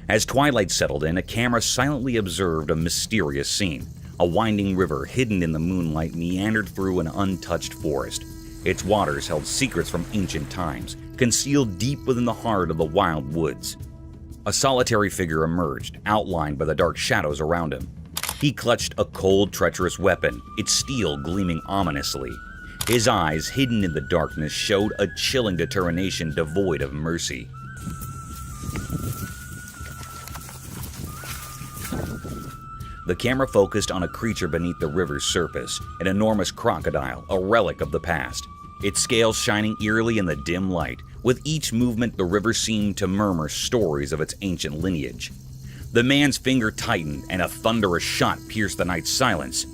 As twilight settled in, a camera silently observed a mysterious scene. A winding river hidden in the moonlight meandered through an untouched forest. Its waters held secrets from ancient times, concealed deep within the heart of the wild woods. A solitary figure emerged, outlined by the dark shadows around him. He clutched a cold, treacherous weapon, its steel gleaming ominously. His eyes, hidden in the darkness, showed a chilling determination devoid of mercy. The camera focused on a creature beneath the river's surface, an enormous crocodile, a relic of the past. Its scales shining eerily in the dim light. With each movement, the river seemed to murmur stories of its ancient lineage. The man's finger tightened, and a thunderous shot pierced the night's silence.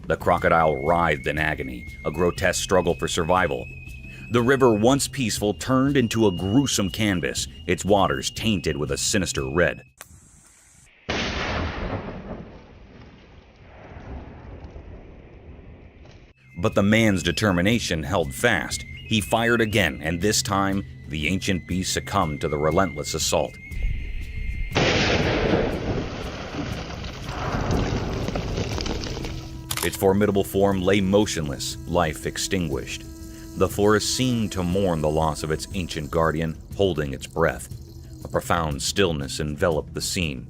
The crocodile writhed in agony, a grotesque struggle for survival. The river, once peaceful, turned into a gruesome canvas, its waters tainted with a sinister red. But the man's determination held fast. He fired again, and this time, the ancient beast succumbed to the relentless assault. Its formidable form lay motionless, life extinguished. The forest seemed to mourn the loss of its ancient guardian, holding its breath. A profound stillness enveloped the scene.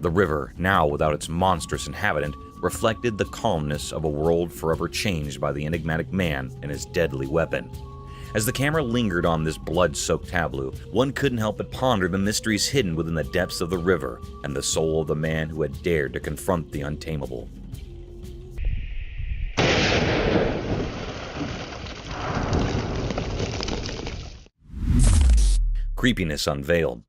The river, now without its monstrous inhabitant, reflected the calmness of a world forever changed by the enigmatic man and his deadly weapon. As the camera lingered on this blood-soaked tableau, one couldn't help but ponder the mysteries hidden within the depths of the river and the soul of the man who had dared to confront the untamable. Creepiness unveiled.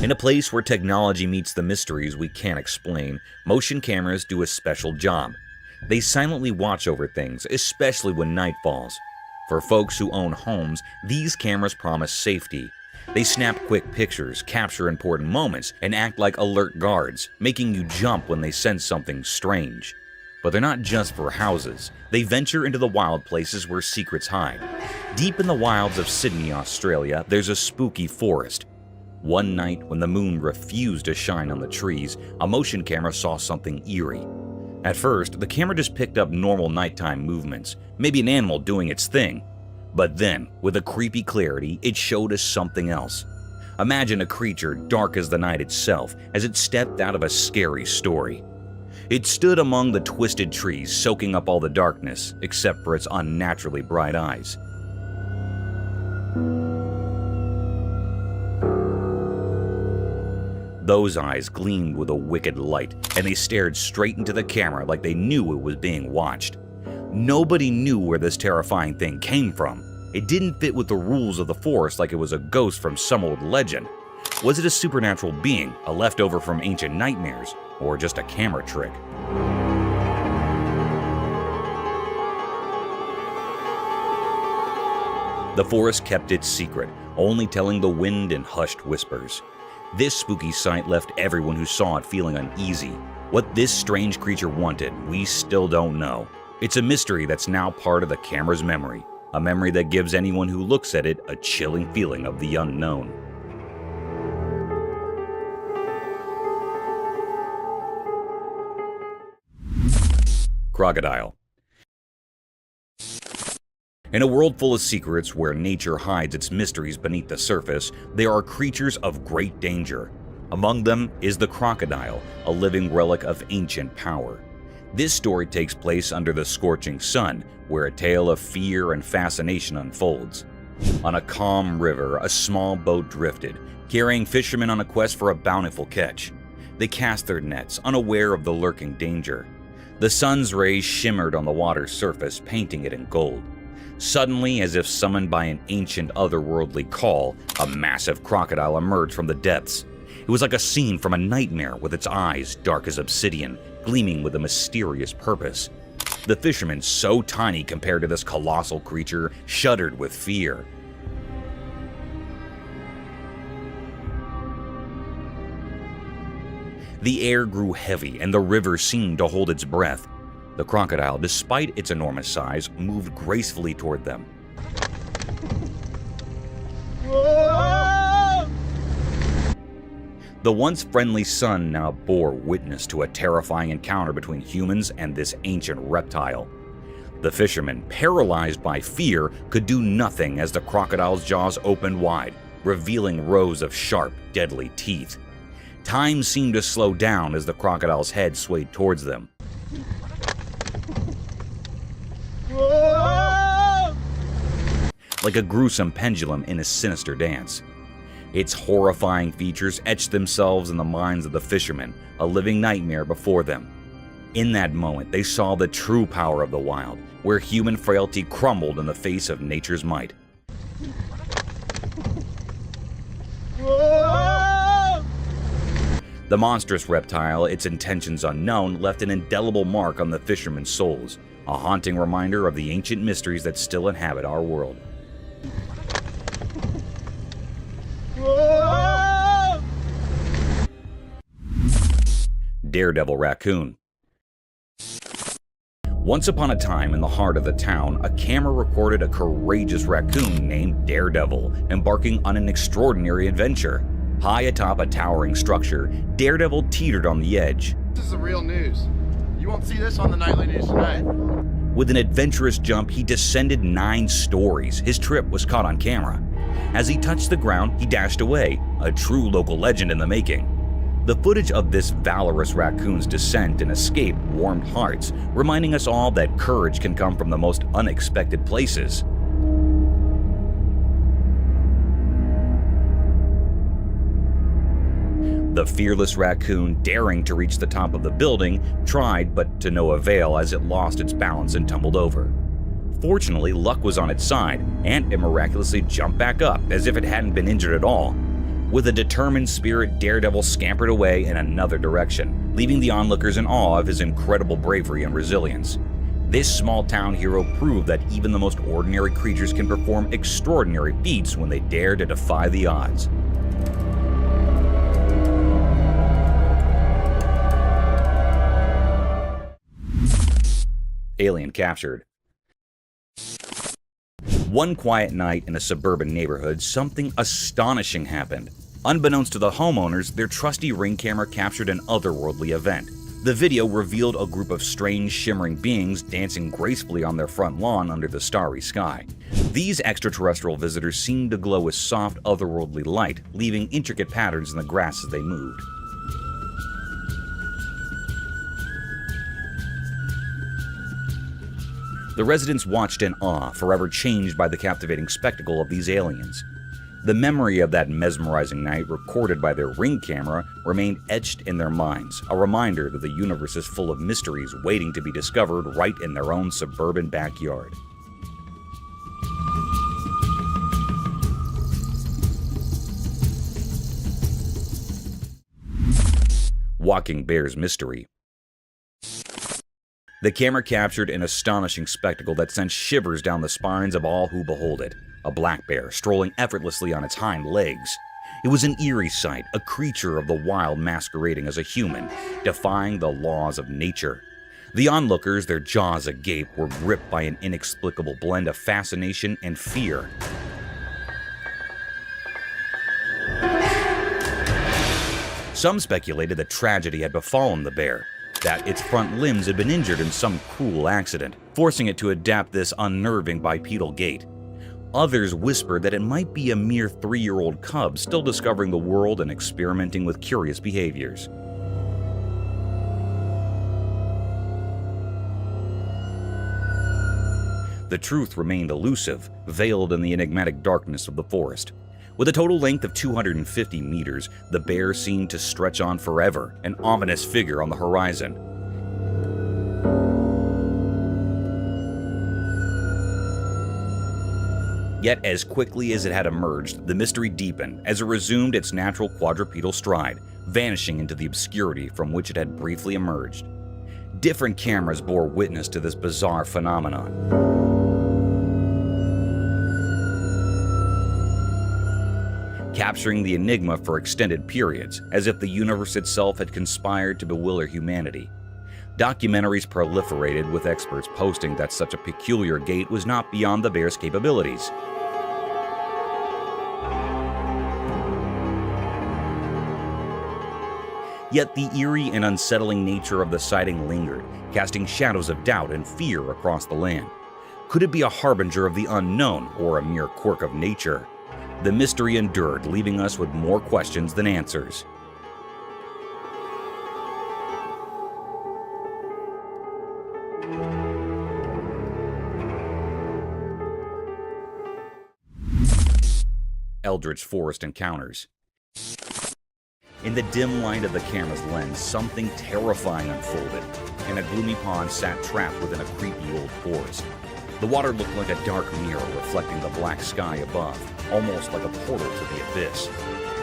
In a place where technology meets the mysteries we can't explain, motion cameras do a special job. They silently watch over things, especially when night falls. For folks who own homes, these cameras promise safety. They snap quick pictures, capture important moments, and act like alert guards, making you jump when they sense something strange. But they're not just for houses. They venture into the wild places where secrets hide. Deep in the wilds of Sydney, Australia, there's a spooky forest. One night, when the moon refused to shine on the trees, a motion camera saw something eerie. At first, the camera just picked up normal nighttime movements, maybe an animal doing its thing. But then, with a creepy clarity, it showed us something else. Imagine a creature dark as the night itself as it stepped out of a scary story. It stood among the twisted trees, soaking up all the darkness, except for its unnaturally bright eyes. Those eyes gleamed with a wicked light, and they stared straight into the camera like they knew it was being watched. Nobody knew where this terrifying thing came from. It didn't fit with the rules of the forest like it was a ghost from some old legend. Was it a supernatural being, a leftover from ancient nightmares, or just a camera trick? The forest kept its secret, only telling the wind in hushed whispers. This spooky sight left everyone who saw it feeling uneasy. What this strange creature wanted, we still don't know. It's a mystery that's now part of the camera's memory, a memory that gives anyone who looks at it a chilling feeling of the unknown. Crocodile. In a world full of secrets where nature hides its mysteries beneath the surface, there are creatures of great danger. Among them is the crocodile, a living relic of ancient power. This story takes place under the scorching sun, where a tale of fear and fascination unfolds. On a calm river, a small boat drifted, carrying fishermen on a quest for a bountiful catch. They cast their nets, unaware of the lurking danger. The sun's rays shimmered on the water's surface, painting it in gold. Suddenly, as if summoned by an ancient otherworldly call, a massive crocodile emerged from the depths. It was like a scene from a nightmare, with its eyes dark as obsidian, gleaming with a mysterious purpose. The fishermen, so tiny compared to this colossal creature, shuddered with fear. The air grew heavy, and the river seemed to hold its breath. The crocodile, despite its enormous size, moved gracefully toward them. The once friendly sun now bore witness to a terrifying encounter between humans and this ancient reptile. The fishermen, paralyzed by fear, could do nothing as the crocodile's jaws opened wide, revealing rows of sharp, deadly teeth. Time seemed to slow down as the crocodile's head swayed towards them. Like a gruesome pendulum in a sinister dance. Its horrifying features etched themselves in the minds of the fishermen, a living nightmare before them. In that moment, they saw the true power of the wild, where human frailty crumbled in the face of nature's might. The monstrous reptile, its intentions unknown, left an indelible mark on the fishermen's souls, a haunting reminder of the ancient mysteries that still inhabit our world. Daredevil raccoon. Once upon a time, in the heart of the town, a camera recorded a courageous raccoon named Daredevil embarking on an extraordinary adventure. High atop a towering structure, Daredevil teetered on the edge. This is the real news. You won't see this on the nightly news tonight. With an adventurous jump, he descended 9 stories. His trip was caught on camera. As he touched the ground, he dashed away, a true local legend in the making. The footage of this valorous raccoon's descent and escape warmed hearts, reminding us all that courage can come from the most unexpected places. The fearless raccoon, daring to reach the top of the building, tried but to no avail as it lost its balance and tumbled over. Fortunately, luck was on its side, and it miraculously jumped back up as if it hadn't been injured at all. With a determined spirit, Daredevil scampered away in another direction, leaving the onlookers in awe of his incredible bravery and resilience. This small-town hero proved that even the most ordinary creatures can perform extraordinary feats when they dare to defy the odds. Alien captured. One quiet night in a suburban neighborhood, something astonishing happened. Unbeknownst to the homeowners, their trusty Ring camera captured an otherworldly event. The video revealed a group of strange, shimmering beings dancing gracefully on their front lawn under the starry sky. These extraterrestrial visitors seemed to glow with soft, otherworldly light, leaving intricate patterns in the grass as they moved. The residents watched in awe, forever changed by the captivating spectacle of these aliens. The memory of that mesmerizing night, recorded by their Ring camera, remained etched in their minds, a reminder that the universe is full of mysteries waiting to be discovered right in their own suburban backyard. walking bear's mystery. The camera captured an astonishing spectacle that sent shivers down the spines of all who behold it. A black bear strolling effortlessly on its hind legs. It was an eerie sight, a creature of the wild masquerading as a human, defying the laws of nature. The onlookers, their jaws agape, were gripped by an inexplicable blend of fascination and fear. Some speculated that tragedy had befallen the bear, that its front limbs had been injured in some cruel accident, forcing it to adapt this unnerving bipedal gait. Others whispered that it might be a mere 3-year-old cub still discovering the world and experimenting with curious behaviors. The truth remained elusive, veiled in the enigmatic darkness of the forest. With a total length of 250 meters, the bear seemed to stretch on forever, an ominous figure on the horizon. Yet as quickly as it had emerged, the mystery deepened as it resumed its natural quadrupedal stride, vanishing into the obscurity from which it had briefly emerged. Different cameras bore witness to this bizarre phenomenon. Capturing the enigma for extended periods, as if the universe itself had conspired to bewilder humanity. Documentaries proliferated, with experts posting that such a peculiar gait was not beyond the bear's capabilities. Yet the eerie and unsettling nature of the sighting lingered, casting shadows of doubt and fear across the land. Could it be a harbinger of the unknown or a mere quirk of nature? The mystery endured, leaving us with more questions than answers. Eldritch Forest Encounters. In the dim light of the camera's lens, something terrifying unfolded, and a gloomy pond sat trapped within a creepy old forest. The water looked like a dark mirror reflecting the black sky above, almost like a portal to the abyss.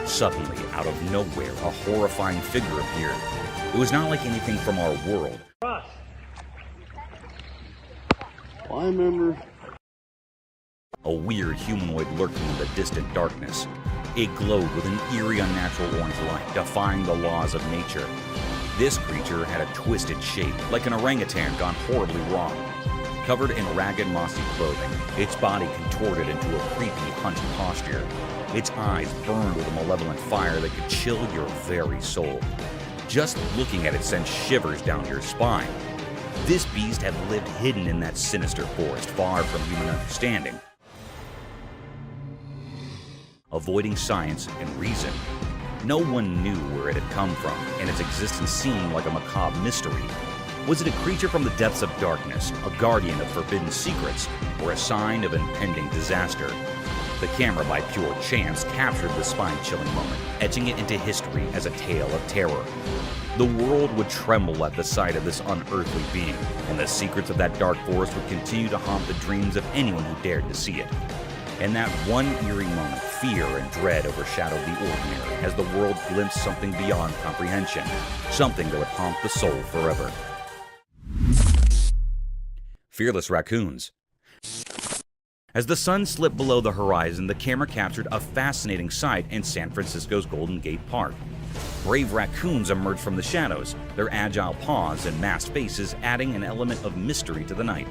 Suddenly, out of nowhere, a horrifying figure appeared. It was not like anything from our world. I remember. A weird humanoid lurking in the distant darkness. It glowed with an eerie, unnatural orange light, defying the laws of nature. This creature had a twisted shape, like an orangutan gone horribly wrong. Covered in ragged, mossy clothing, its body contorted into a creepy, hunched posture. Its eyes burned with a malevolent fire that could chill your very soul. Just looking at it sent shivers down your spine. This beast had lived hidden in that sinister forest, far from human understanding. Avoiding science and reason, no one knew where it had come from, and its existence seemed like a macabre mystery. Was it a creature from the depths of darkness, a guardian of forbidden secrets, or a sign of impending disaster? The camera, by pure chance, captured the spine-chilling moment, etching it into history as a tale of terror. The world would tremble at the sight of this unearthly being, and the secrets of that dark forest would continue to haunt the dreams of anyone who dared to see it. In that one eerie moment, fear and dread overshadowed the ordinary as the world glimpsed something beyond comprehension, something that would haunt the soul forever. Fearless raccoons. As the sun slipped below the horizon, the camera captured a fascinating sight in San Francisco's Golden Gate Park. Brave raccoons emerged from the shadows, their agile paws and masked faces adding an element of mystery to the night.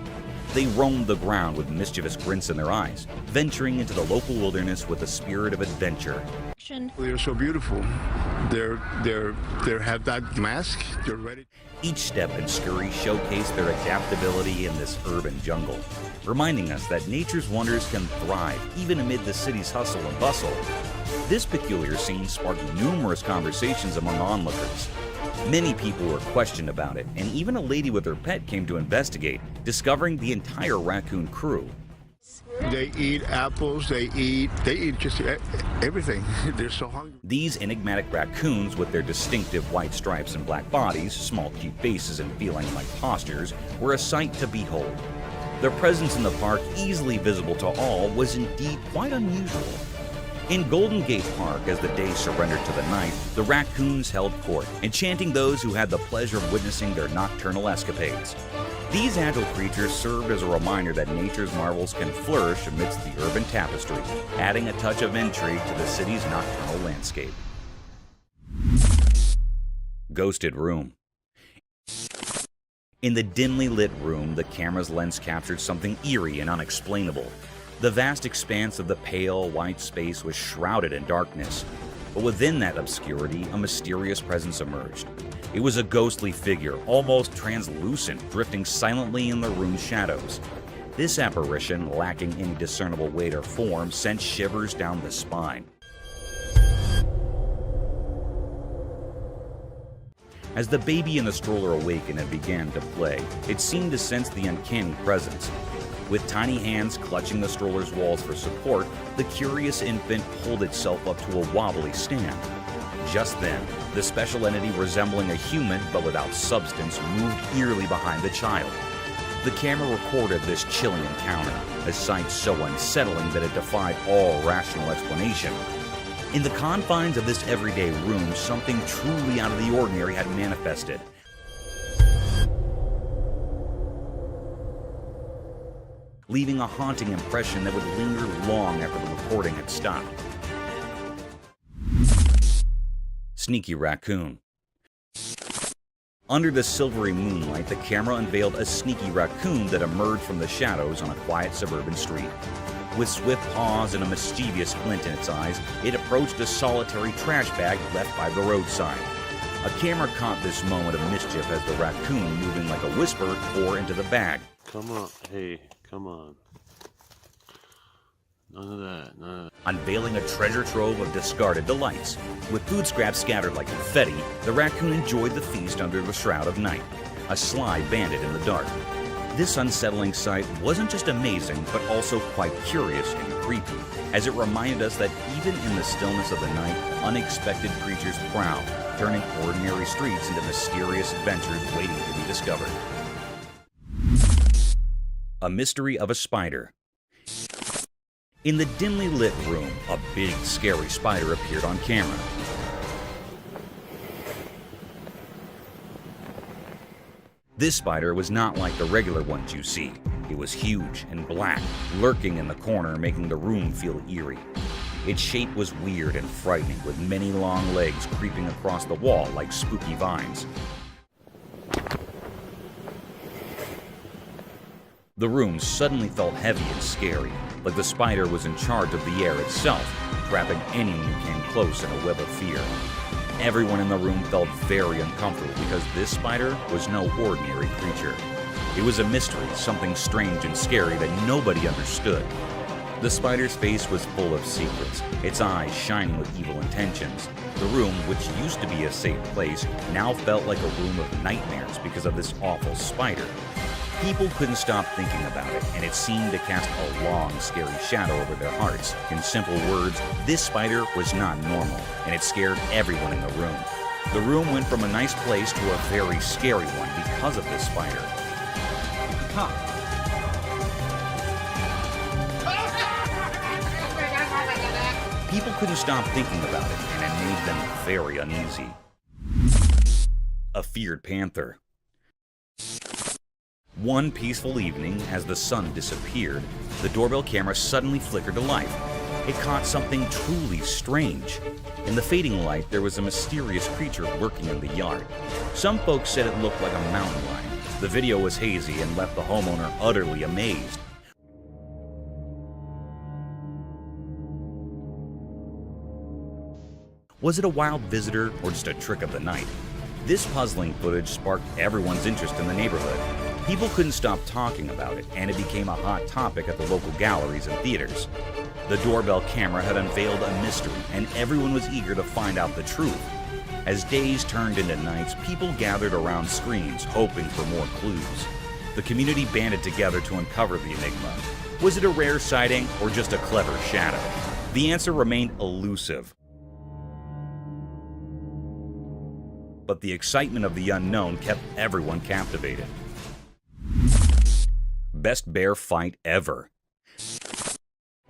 They roamed the ground with mischievous grins in their eyes, venturing into the local wilderness with a spirit of adventure. They're so beautiful. They have that mask. They're ready. Each step and scurry showcased their adaptability in this urban jungle, reminding us that nature's wonders can thrive even amid the city's hustle and bustle. This peculiar scene sparked numerous conversations among onlookers. Many people were questioned about it, and even a lady with her pet came to investigate, discovering the entire raccoon crew. They eat apples, they eat just everything. They're so hungry. These enigmatic raccoons, with their distinctive white stripes and black bodies, small cute faces, and feline-like postures, were a sight to behold. Their presence in the park, easily visible to all, was indeed quite unusual. In Golden Gate Park, as the day surrendered to the night, the raccoons held court, enchanting those who had the pleasure of witnessing their nocturnal escapades. These agile creatures served as a reminder that nature's marvels can flourish amidst the urban tapestry, adding a touch of intrigue to the city's nocturnal landscape. Ghosted Room. In the dimly lit room, the camera's lens captured something eerie and unexplainable. The vast expanse of the pale, white space was shrouded in darkness. But within that obscurity, a mysterious presence emerged. It was a ghostly figure, almost translucent, drifting silently in the room's shadows. This apparition, lacking any discernible weight or form, sent shivers down the spine. As the baby in the stroller awakened and began to play, it seemed to sense the uncanny presence. With tiny hands clutching the stroller's walls for support, the curious infant pulled itself up to a wobbly stand. Just then, the special entity resembling a human but without substance moved eerily behind the child. The camera recorded this chilling encounter, a sight so unsettling that it defied all rational explanation. In the confines of this everyday room, something truly out of the ordinary had manifested. Leaving a haunting impression that would linger long after the recording had stopped. Sneaky Raccoon. Under the silvery moonlight, the camera unveiled a sneaky raccoon that emerged from the shadows on a quiet suburban street. With swift paws and a mischievous glint in its eyes, it approached a solitary trash bag left by the roadside. A camera caught this moment of mischief as the raccoon, moving like a whisper, tore into the bag. Come on, hey, come on. None of that, none of that. Unveiling a treasure trove of discarded delights. With food scraps scattered like confetti, the raccoon enjoyed the feast under the shroud of night, a sly bandit in the dark. This unsettling sight wasn't just amazing, but also quite curious and creepy, as it reminded us that even in the stillness of the night, unexpected creatures prowl, turning ordinary streets into mysterious adventures waiting to be discovered. A Mystery of a Spider. In the dimly lit room, a big, scary spider appeared on camera. This spider was not like the regular ones you see. It was huge and black, lurking in the corner, making the room feel eerie. Its shape was weird and frightening, with many long legs creeping across the wall like spooky vines. The room suddenly felt heavy and scary, like the spider was in charge of the air itself, trapping anyone who came close in a web of fear. Everyone in the room felt very uncomfortable because this spider was no ordinary creature. It was a mystery, something strange and scary that nobody understood. The spider's face was full of secrets, its eyes shining with evil intentions. The room, which used to be a safe place, now felt like a room of nightmares because of this awful spider. People couldn't stop thinking about it, and it seemed to cast a long, scary shadow over their hearts. In simple words, this spider was not normal, and it scared everyone in the room. The room went from a nice place to a very scary one because of this spider. People couldn't stop thinking about it, and it made them very uneasy. A Feared Panther. One peaceful evening, as the sun disappeared, the doorbell camera suddenly flickered to life. It caught something truly strange. In the fading light, there was a mysterious creature lurking in the yard. Some folks said it looked like a mountain lion. The video was hazy and left the homeowner utterly amazed. Was it a wild visitor or just a trick of the night? This puzzling footage sparked everyone's interest in the neighborhood. People couldn't stop talking about it, and it became a hot topic at the local galleries and theaters. The doorbell camera had unveiled a mystery, and everyone was eager to find out the truth. As days turned into nights, people gathered around screens, hoping for more clues. The community banded together to uncover the enigma. Was it a rare sighting or just a clever shadow? The answer remained elusive. But the excitement of the unknown kept everyone captivated. Best bear fight ever.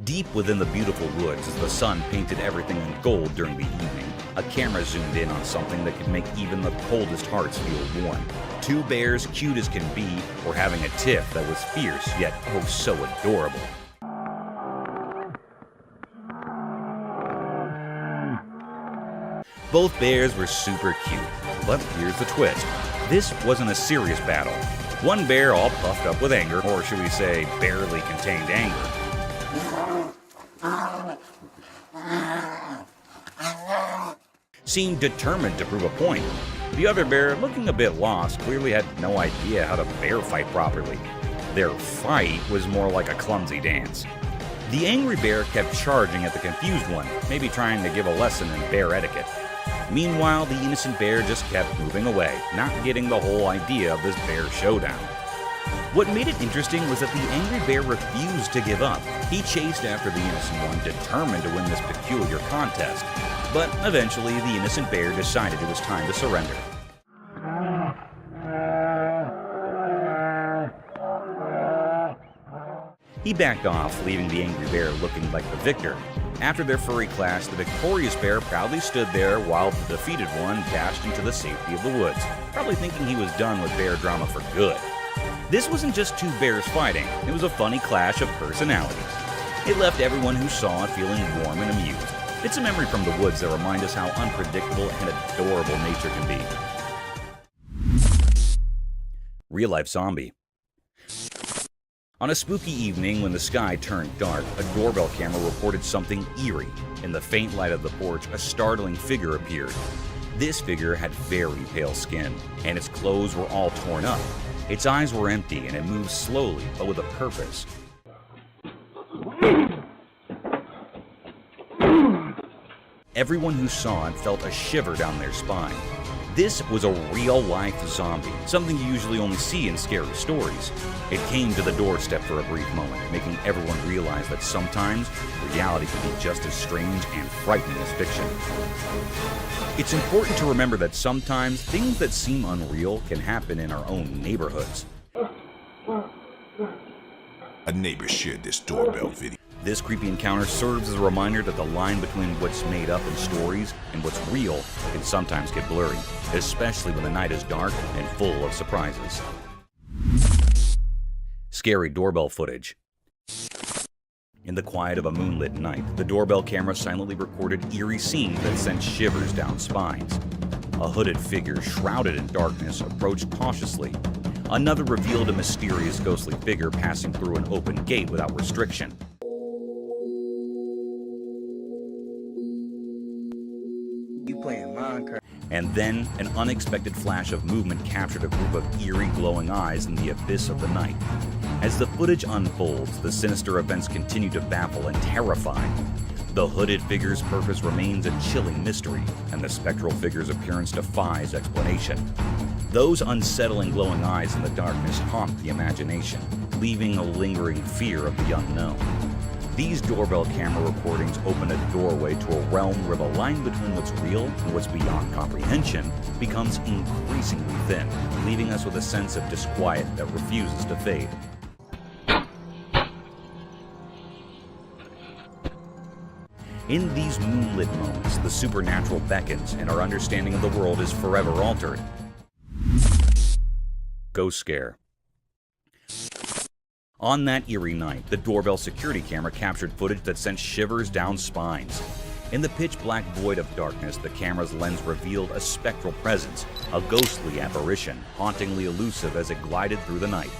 Deep within the beautiful woods, as the sun painted everything in gold during the evening, a camera zoomed in on something that could make even the coldest hearts feel warm. Two bears, cute as can be, were having a tiff that was fierce, yet oh so adorable. Both bears were super cute, but here's the twist. This wasn't a serious battle. One bear, all puffed up with anger, or should we say barely contained anger, seemed determined to prove a point. The other bear, looking a bit lost, clearly had no idea how to bear fight properly. Their fight was more like a clumsy dance. The angry bear kept charging at the confused one, maybe trying to give a lesson in bear etiquette. Meanwhile, the innocent bear just kept moving away, not getting the whole idea of this bear showdown. What made it interesting was that the angry bear refused to give up. He chased after the innocent one, determined to win this peculiar contest. But eventually, the innocent bear decided it was time to surrender. He backed off, leaving the angry bear looking like the victor. After their furry clash, the victorious bear proudly stood there while the defeated one dashed into the safety of the woods, probably thinking he was done with bear drama for good. This wasn't just two bears fighting, it was a funny clash of personalities. It left everyone who saw it feeling warm and amused. It's a memory from the woods that reminds us how unpredictable and adorable nature can be. Real-life zombie. On a spooky evening when the sky turned dark, a doorbell camera reported something eerie. In the faint light of the porch, a startling figure appeared. This figure had very pale skin, and its clothes were all torn up. Its eyes were empty, and it moved slowly, but with a purpose. Everyone who saw it felt a shiver down their spine. This was a real-life zombie, something you usually only see in scary stories. It came to the doorstep for a brief moment, making everyone realize that sometimes reality can be just as strange and frightening as fiction. It's important to remember that sometimes things that seem unreal can happen in our own neighborhoods. A neighbor shared this doorbell video. This creepy encounter serves as a reminder that the line between what's made up in stories and what's real can sometimes get blurry, especially when the night is dark and full of surprises. Scary doorbell footage. In the quiet of a moonlit night, the doorbell camera silently recorded eerie scenes that sent shivers down spines. A hooded figure shrouded in darkness approached cautiously. Another revealed a mysterious ghostly figure passing through an open gate without restriction. And then, an unexpected flash of movement captured a group of eerie glowing eyes in the abyss of the night. As the footage unfolds, the sinister events continue to baffle and terrify. The hooded figure's purpose remains a chilling mystery, and the spectral figure's appearance defies explanation. Those unsettling glowing eyes in the darkness haunt the imagination, leaving a lingering fear of the unknown. These doorbell camera recordings open a doorway to a realm where the line between what's real and what's beyond comprehension becomes increasingly thin, leaving us with a sense of disquiet that refuses to fade. In these moonlit moments, the supernatural beckons and our understanding of the world is forever altered. Ghost scare. On that eerie night, the doorbell security camera captured footage that sent shivers down spines. In the pitch-black void of darkness, the camera's lens revealed a spectral presence, a ghostly apparition, hauntingly elusive as it glided through the night.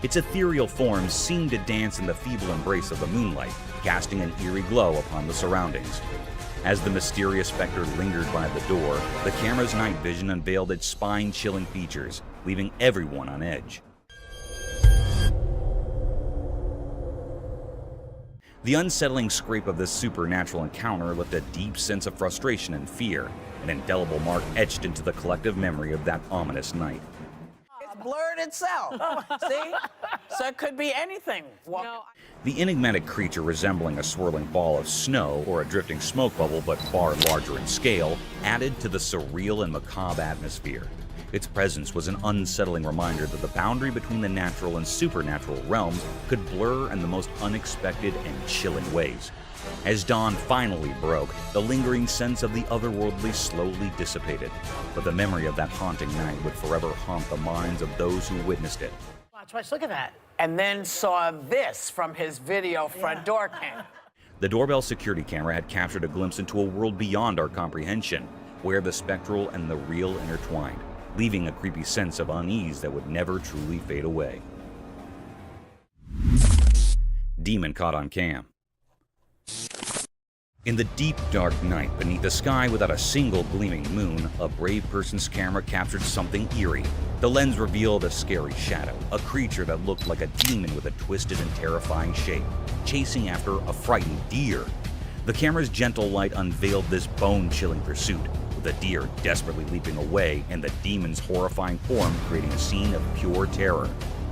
Its ethereal form seemed to dance in the feeble embrace of the moonlight, casting an eerie glow upon the surroundings. As the mysterious specter lingered by the door, the camera's night vision unveiled its spine-chilling features, leaving everyone on edge. The unsettling scrape of this supernatural encounter left a deep sense of frustration and fear, an indelible mark etched into the collective memory of that ominous night. It's blurred itself. See? So it could be anything. The enigmatic creature, resembling a swirling ball of snow or a drifting smoke bubble but far larger in scale, added to the surreal and macabre atmosphere. Its presence was an unsettling reminder that the boundary between the natural and supernatural realms could blur in the most unexpected and chilling ways. As dawn finally broke, the lingering sense of the otherworldly slowly dissipated, but the memory of that haunting night would forever haunt the minds of those who witnessed it. Watch, look at that. And then saw this from his video front door cam. The doorbell security camera had captured a glimpse into a world beyond our comprehension, where the spectral and the real intertwined, leaving a creepy sense of unease that would never truly fade away. Demon caught on cam. In the deep, dark night, beneath a sky without a single gleaming moon, a brave person's camera captured something eerie. The lens revealed a scary shadow, a creature that looked like a demon with a twisted and terrifying shape, chasing after a frightened deer. The camera's gentle light unveiled this bone-chilling pursuit, with the deer desperately leaping away and the demon's horrifying form creating a scene of pure terror.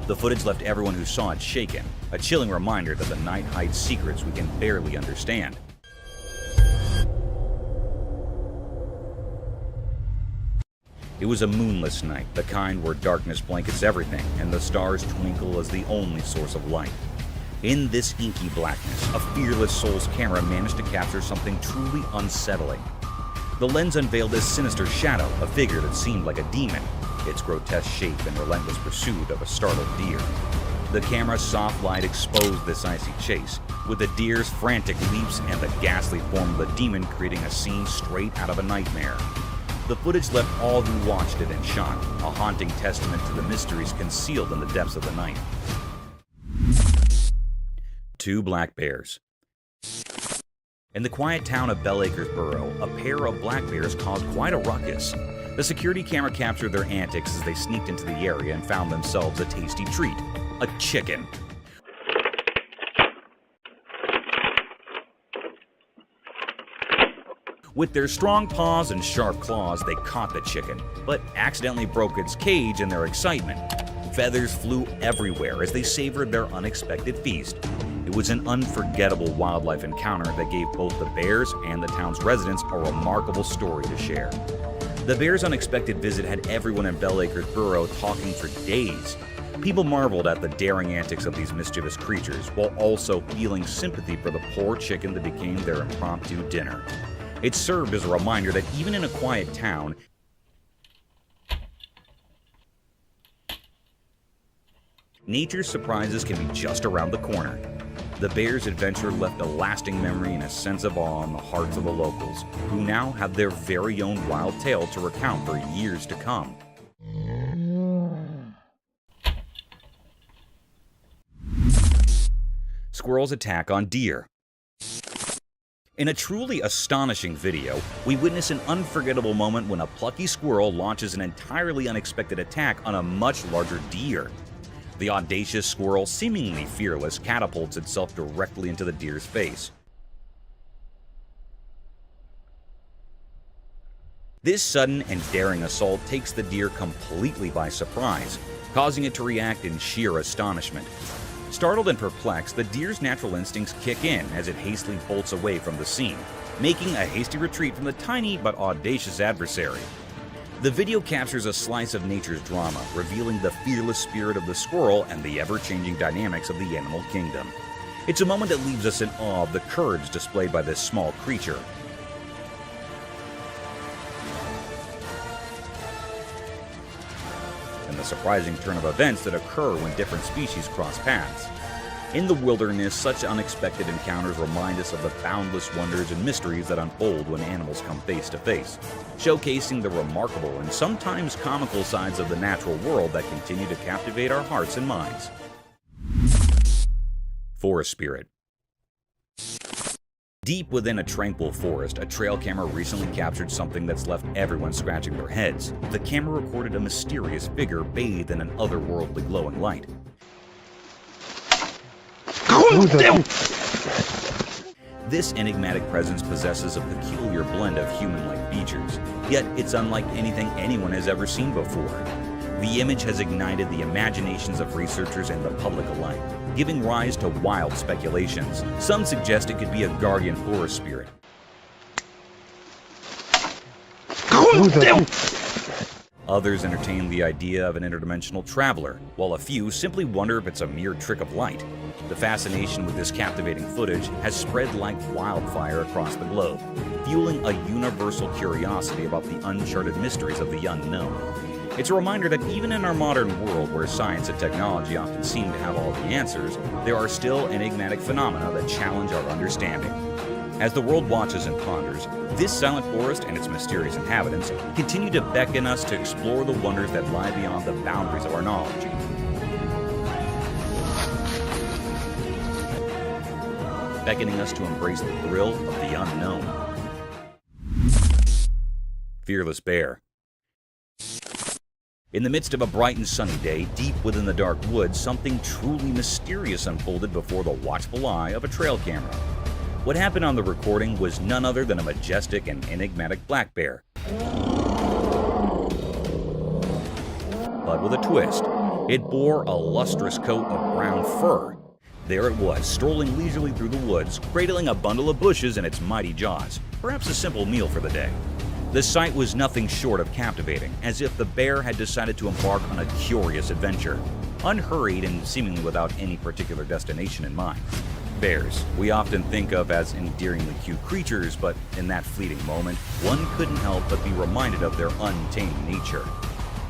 The footage left everyone who saw it shaken, a chilling reminder that the night hides secrets we can barely understand. It was a moonless night, the kind where darkness blankets everything and the stars twinkle as the only source of light. In this inky blackness, a fearless soul's camera managed to capture something truly unsettling. The lens unveiled this sinister shadow, a figure that seemed like a demon, its grotesque shape and relentless pursuit of a startled deer. The camera's soft light exposed this icy chase, with the deer's frantic leaps and the ghastly form of the demon creating a scene straight out of a nightmare. The footage left all who watched it in shock, a haunting testament to the mysteries concealed in the depths of the night. 2 black bears. In the quiet town of Bell Acres Borough, a pair of black bears caused quite a ruckus. The security camera captured their antics as they sneaked into the area and found themselves a tasty treat: a chicken. With their strong paws and sharp claws, they caught the chicken, but accidentally broke its cage in their excitement. Feathers flew everywhere as they savored their unexpected feast. It was an unforgettable wildlife encounter that gave both the bears and the town's residents a remarkable story to share. The bears' unexpected visit had everyone in Bell Acres Borough talking for days. People marveled at the daring antics of these mischievous creatures, while also feeling sympathy for the poor chicken that became their impromptu dinner. It served as a reminder that even in a quiet town, nature's surprises can be just around the corner. The bears' adventure left a lasting memory and a sense of awe in the hearts of the locals, who now have their very own wild tale to recount for years to come. Squirrels attack on deer. In a truly astonishing video, we witness an unforgettable moment when a plucky squirrel launches an entirely unexpected attack on a much larger deer. The audacious squirrel, seemingly fearless, catapults itself directly into the deer's face. This sudden and daring assault takes the deer completely by surprise, causing it to react in sheer astonishment. Startled and perplexed, the deer's natural instincts kick in as it hastily bolts away from the scene, making a hasty retreat from the tiny but audacious adversary. The video captures a slice of nature's drama, revealing the fearless spirit of the squirrel and the ever-changing dynamics of the animal kingdom. It's a moment that leaves us in awe of the courage displayed by this small creature. And the surprising turn of events that occur when different species cross paths. In the wilderness, such unexpected encounters remind us of the boundless wonders and mysteries that unfold when animals come face to face, showcasing the remarkable and sometimes comical sides of the natural world that continue to captivate our hearts and minds. Forest spirit. Deep within a tranquil forest, a trail camera recently captured something that's left everyone scratching their heads. The camera recorded a mysterious figure bathed in an otherworldly glowing light. This enigmatic presence possesses a peculiar blend of human-like features, yet it's unlike anything anyone has ever seen before. The image has ignited the imaginations of researchers and the public alike, giving rise to wild speculations. Some suggest it could be a guardian forest spirit, Others entertain the idea of an interdimensional traveler, while a few simply wonder if it's a mere trick of light. The fascination with this captivating footage has spread like wildfire across the globe, fueling a universal curiosity about the uncharted mysteries of the unknown. It's a reminder that even in our modern world, where science and technology often seem to have all the answers, there are still enigmatic phenomena that challenge our understanding. As the world watches and ponders, this silent forest and its mysterious inhabitants continue to beckon us to explore the wonders that lie beyond the boundaries of our knowledge. Beckoning us to embrace the thrill of the unknown. Fearless Bear. In the midst of a bright and sunny day, deep within the dark woods, something truly mysterious unfolded before the watchful eye of a trail camera. What happened on the recording was none other than a majestic and enigmatic black bear. But with a twist, it bore a lustrous coat of brown fur. There it was, strolling leisurely through the woods, cradling a bundle of bushes in its mighty jaws, perhaps a simple meal for the day. The sight was nothing short of captivating, as if the bear had decided to embark on a curious adventure, unhurried and seemingly without any particular destination in mind. Bears, we often think of as endearingly cute creatures, but in that fleeting moment, one couldn't help but be reminded of their untamed nature.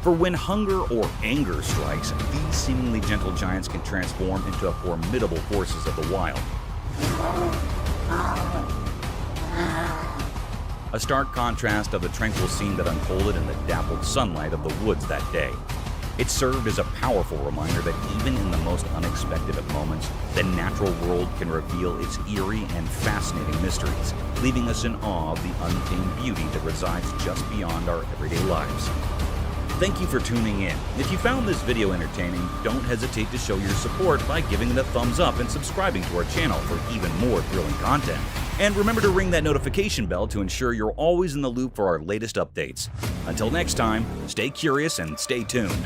For when hunger or anger strikes, these seemingly gentle giants can transform into formidable forces of the wild. A stark contrast of the tranquil scene that unfolded in the dappled sunlight of the woods that day. It served as a powerful reminder that even in the most unexpected of moments, the natural world can reveal its eerie and fascinating mysteries, leaving us in awe of the untamed beauty that resides just beyond our everyday lives. Thank you for tuning in. If you found this video entertaining, don't hesitate to show your support by giving it a thumbs up and subscribing to our channel for even more thrilling content. And remember to ring that notification bell to ensure you're always in the loop for our latest updates. Until next time, stay curious and stay tuned.